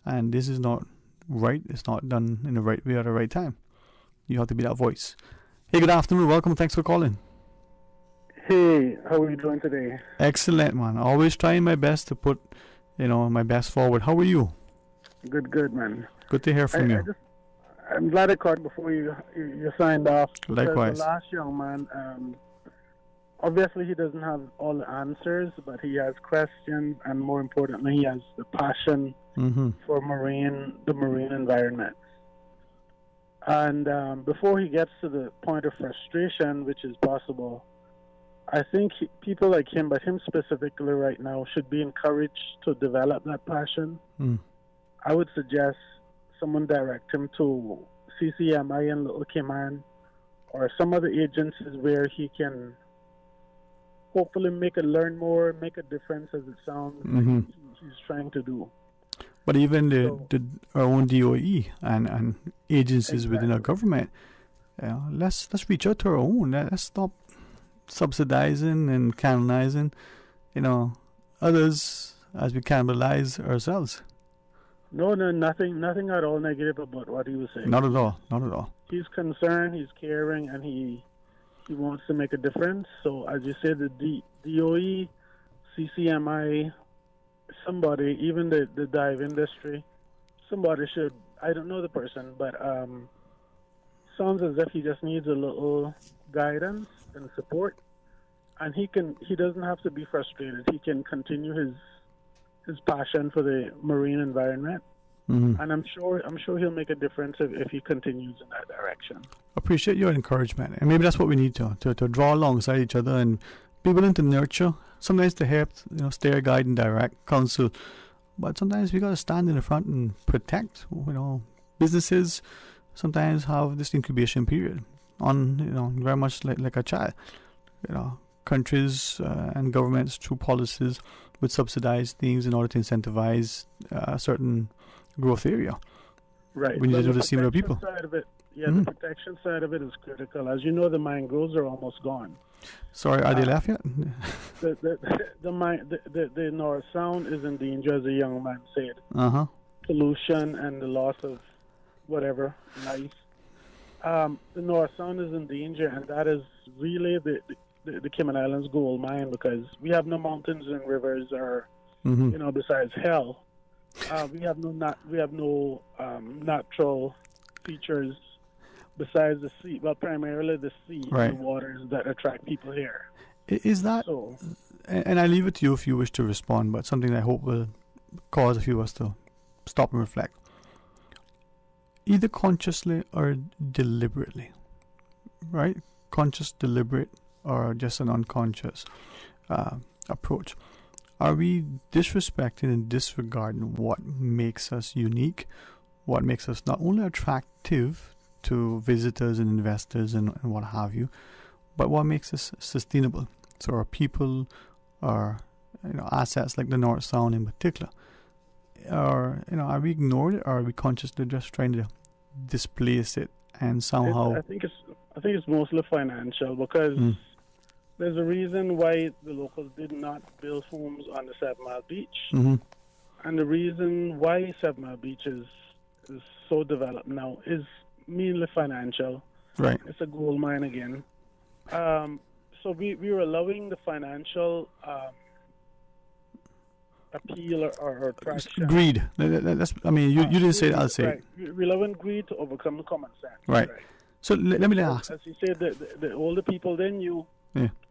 And this is not right. It's not done in the right way at the right time. You have to be that voice. Hey, good afternoon. Welcome. Thanks for calling. Hey, how are you doing today? Excellent, man. Always trying my best to put, my best forward. How are you? Good, man. Good to hear from you. I'm glad I caught before you signed off. Likewise. The last young man, obviously he doesn't have all the answers, but he has questions, and more importantly, he has the passion for the marine environment. And before he gets to the point of frustration, which is possible, I think people like him, but him specifically right now, should be encouraged to develop that passion. I would suggest someone direct him to CCMI in Little Cayman, or some other agencies where he can hopefully learn more, make a difference, as it sounds like he's trying to do. But even our own DOE and agencies within our government, let's reach out to our own. Let's stop subsidizing and canonizing, others as we cannibalize ourselves. No, nothing at all negative about what he was saying. Not at all. He's concerned, he's caring, and he wants to make a difference. So, as you said, the DOE, CCMI, somebody, even the dive industry, somebody should, I don't know the person, but sounds as if he just needs a little guidance and support, and he doesn't have to be frustrated. He can continue his passion for the marine environment, and I'm sure he'll make a difference if he continues in that direction. Appreciate your encouragement, and maybe that's what we need to draw alongside each other and be willing to nurture. Sometimes to help, steer, guide, and direct, counsel, but sometimes we got to stand in the front and protect. Businesses sometimes have this incubation period on, very much like a child. Countries and governments through policies would subsidize things in order to incentivize a certain growth area. Right. We need to do the same with people. The protection side of it is critical. As you know, the mangroves are almost gone. Sorry, are they left yet? The North Sound is in danger, as a young man said. Pollution and the loss of whatever life. The North Sound is in danger, and that is really the Cayman Islands gold mine, because we have no mountains and rivers, or besides hell, we have no natural features besides the sea. Well, primarily the sea, right. And the waters that attract people here. Is that? So, and I leave it to you if you wish to respond, but something that I hope will cause a few of us to stop and reflect. Either consciously or deliberately, right? Conscious, deliberate, or just an unconscious approach. Are we disrespecting and disregarding what makes us unique, what makes us not only attractive to visitors and investors and what have you, but what makes us sustainable? So our people, our assets like the North Sound in particular, are we ignoring it, or are we consciously just trying to displace it and somehow? I think it's mostly financial, because there's a reason why the locals did not build homes on the 7 Mile Beach, and the reason why 7 Mile Beach is is so developed now is mainly financial. Right. It's a gold mine again. So we were allowing the financial appeal or attraction. Greed. That's, I mean, you didn't say it, I'll say right. it. We're allowing greed to overcome the common sense. Right. So let me ask. As you said, the older people then knew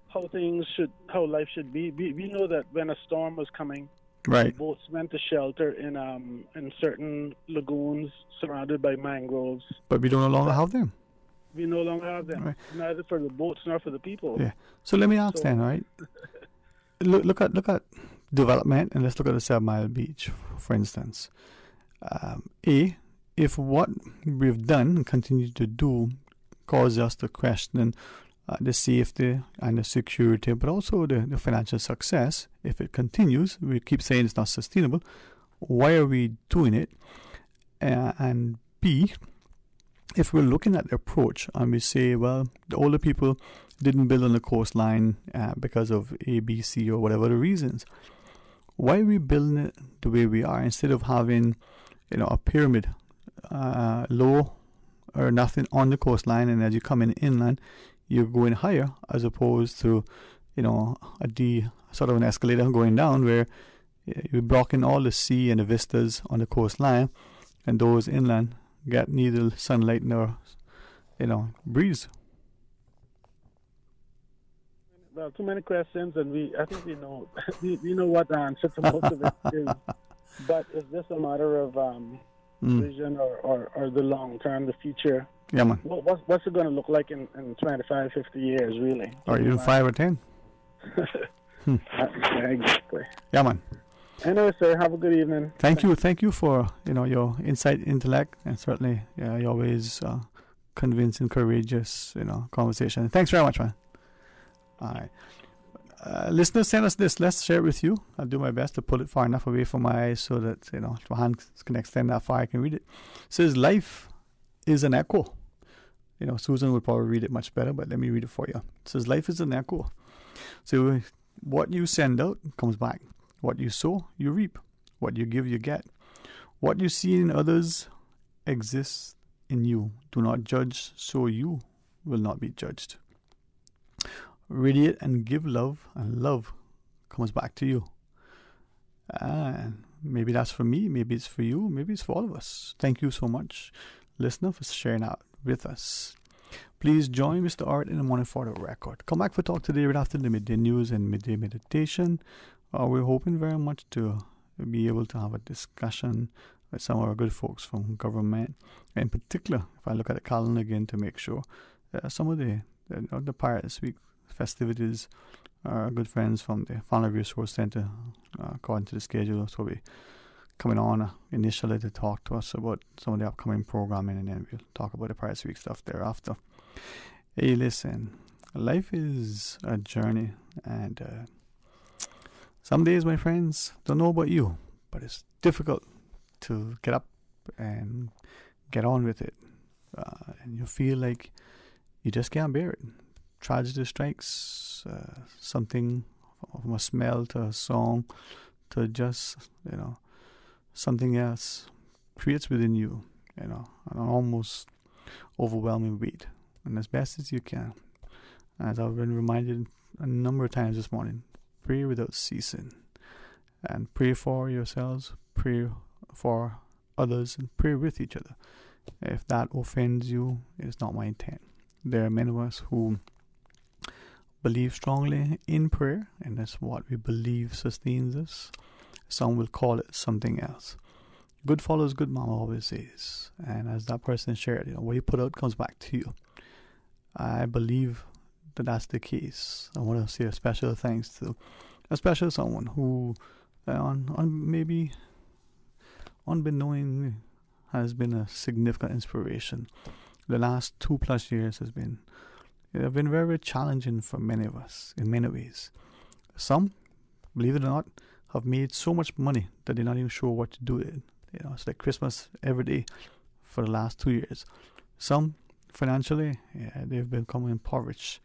how life should be. We know that when a storm was coming, right, boats went to shelter in certain lagoons surrounded by mangroves. But we don't no longer have them. We no longer have them, right, neither for the boats nor for the people. Yeah. So let me ask then, right? Look at development, and let's look at the 7 Mile Beach, for instance. If what we've done and continue to do causes us to question the safety and the security, but also the financial success, if it continues, we keep saying it's not sustainable, why are we doing it? And B, if we're looking at the approach and we say, well, the older people didn't build on the coastline because of A, B, C, or whatever the reasons, why are we building it the way we are instead of having, a pyramid, low or nothing on the coastline, and as you come in inland, you're going higher, as opposed to, sort of an escalator going down where you're blocking all the sea and the vistas on the coastline, and those inland get neither sunlight nor, breeze. Well, too many questions, and I think we know we know what the answer to most of it is. But is this a matter of vision or the long term, the future? Yeah, man. What's it going to look like in 25, 50 years, really? Or even 5 or 10. Yeah, exactly. Yeah, man. Anyway, sir, have a good evening. Thank you for your insight, intellect, and certainly you always convincing, courageous conversation. Thanks very much, man. All right. Listeners, send us this. Let's share it with you. I'll do my best to pull it far enough away from my eyes so that my hands can extend that far. I can read it. It says, life is an echo. Susan would probably read it much better, but let me read it for you. It says, life is an echo. So what you send out comes back. What you sow, you reap. What you give, you get. What you see in others exists in you. Do not judge, so you will not be judged. Radiate and give love, and love comes back to you. And maybe that's for me, maybe it's for you, maybe it's for all of us. Thank you so much, listener, for sharing out with us. Please join Mr. Art in the morning for the record. Come back for Talk Today right after the midday news and midday meditation. We're hoping very much to be able to have a discussion with some of our good folks from government. In particular, if I look at the calendar again to make sure some of the Pirates Week festivities, our good friends from the Family Resource Center, according to the schedule, so we'll be coming on initially to talk to us about some of the upcoming programming, and then we'll talk about the Pirates Week stuff thereafter. Hey, listen, life is a journey, and some days, my friends, don't know about you, but it's difficult to get up and get on with it, and you feel like you just can't bear it. Tragedy strikes, something from a smell to a song to just, something else creates within you, an almost overwhelming weight. And as best as you can, as I've been reminded a number of times this morning, pray without ceasing. And pray for yourselves, pray for others, and pray with each other. If that offends you, it's not my intent. There are many of us who believe strongly in prayer, and that's what we believe sustains us. Some will call it something else. Good follows good, Mama always says. And as that person shared, what you put out comes back to you. I believe that that's the case. I want to say a special thanks to a special someone who, maybe unbeknowingly, has been a significant inspiration. The last 2+ years have been very, very challenging for many of us in many ways. Some, believe it or not, have made so much money that they're not even sure what to do with it. It's like Christmas every day for the last 2 years. Some, financially, they've become impoverished.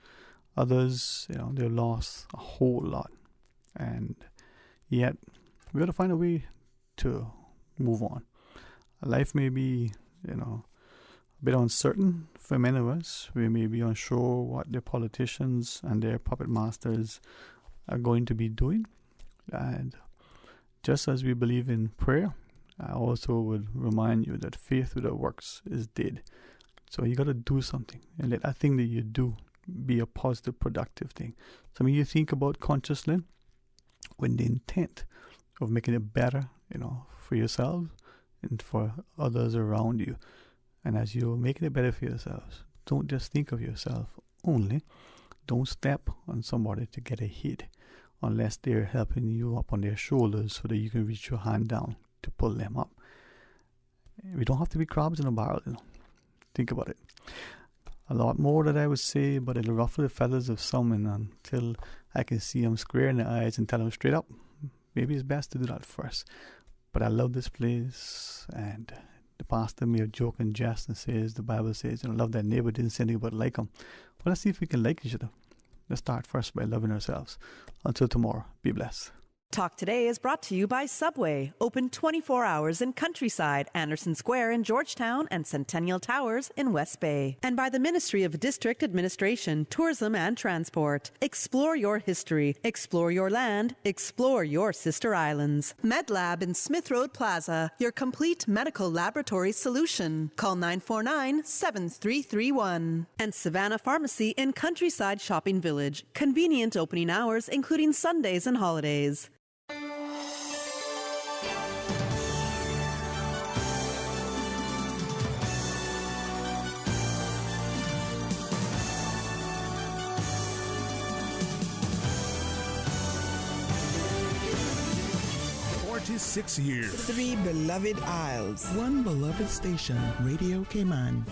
Others, they've lost a whole lot. And yet, we got to find a way to move on. life may be, a bit uncertain for many of us. We may be unsure what the politicians and their puppet masters are going to be doing. And just as we believe in prayer, I also would remind you that faith without works is dead. So you got to do something, and let that thing that you do be a positive, productive thing. Something you think about consciously with the intent of making it better, for yourself and for others around you. And as you're making it better for yourselves, don't just think of yourself only. Don't step on somebody to get a hit unless they're helping you up on their shoulders so that you can reach your hand down to pull them up. We don't have to be crabs in a barrel, Think about it. A lot more that I would say, but it'll ruffle the feathers of some, and until I can see them square in the eyes and tell them straight up, maybe it's best to do that first. But I love this place, and the pastor may have joke and jest and says, the Bible says, love thy neighbor, didn't say anything but like him. Well, let's see if we can like each other. Let's start first by loving ourselves. Until tomorrow, be blessed. Talk Today is brought to you by Subway, open 24 hours in Countryside, Anderson Square in Georgetown, and Centennial Towers in West Bay. And by the Ministry of District Administration, Tourism and Transport. Explore your history, explore your land, explore your sister islands. MedLab in Smith Road Plaza, your complete medical laboratory solution. Call 949-7331. And Savannah Pharmacy in Countryside Shopping Village, convenient opening hours including Sundays and holidays. Six years. 3 beloved isles. 1 beloved station, Radio Cayman.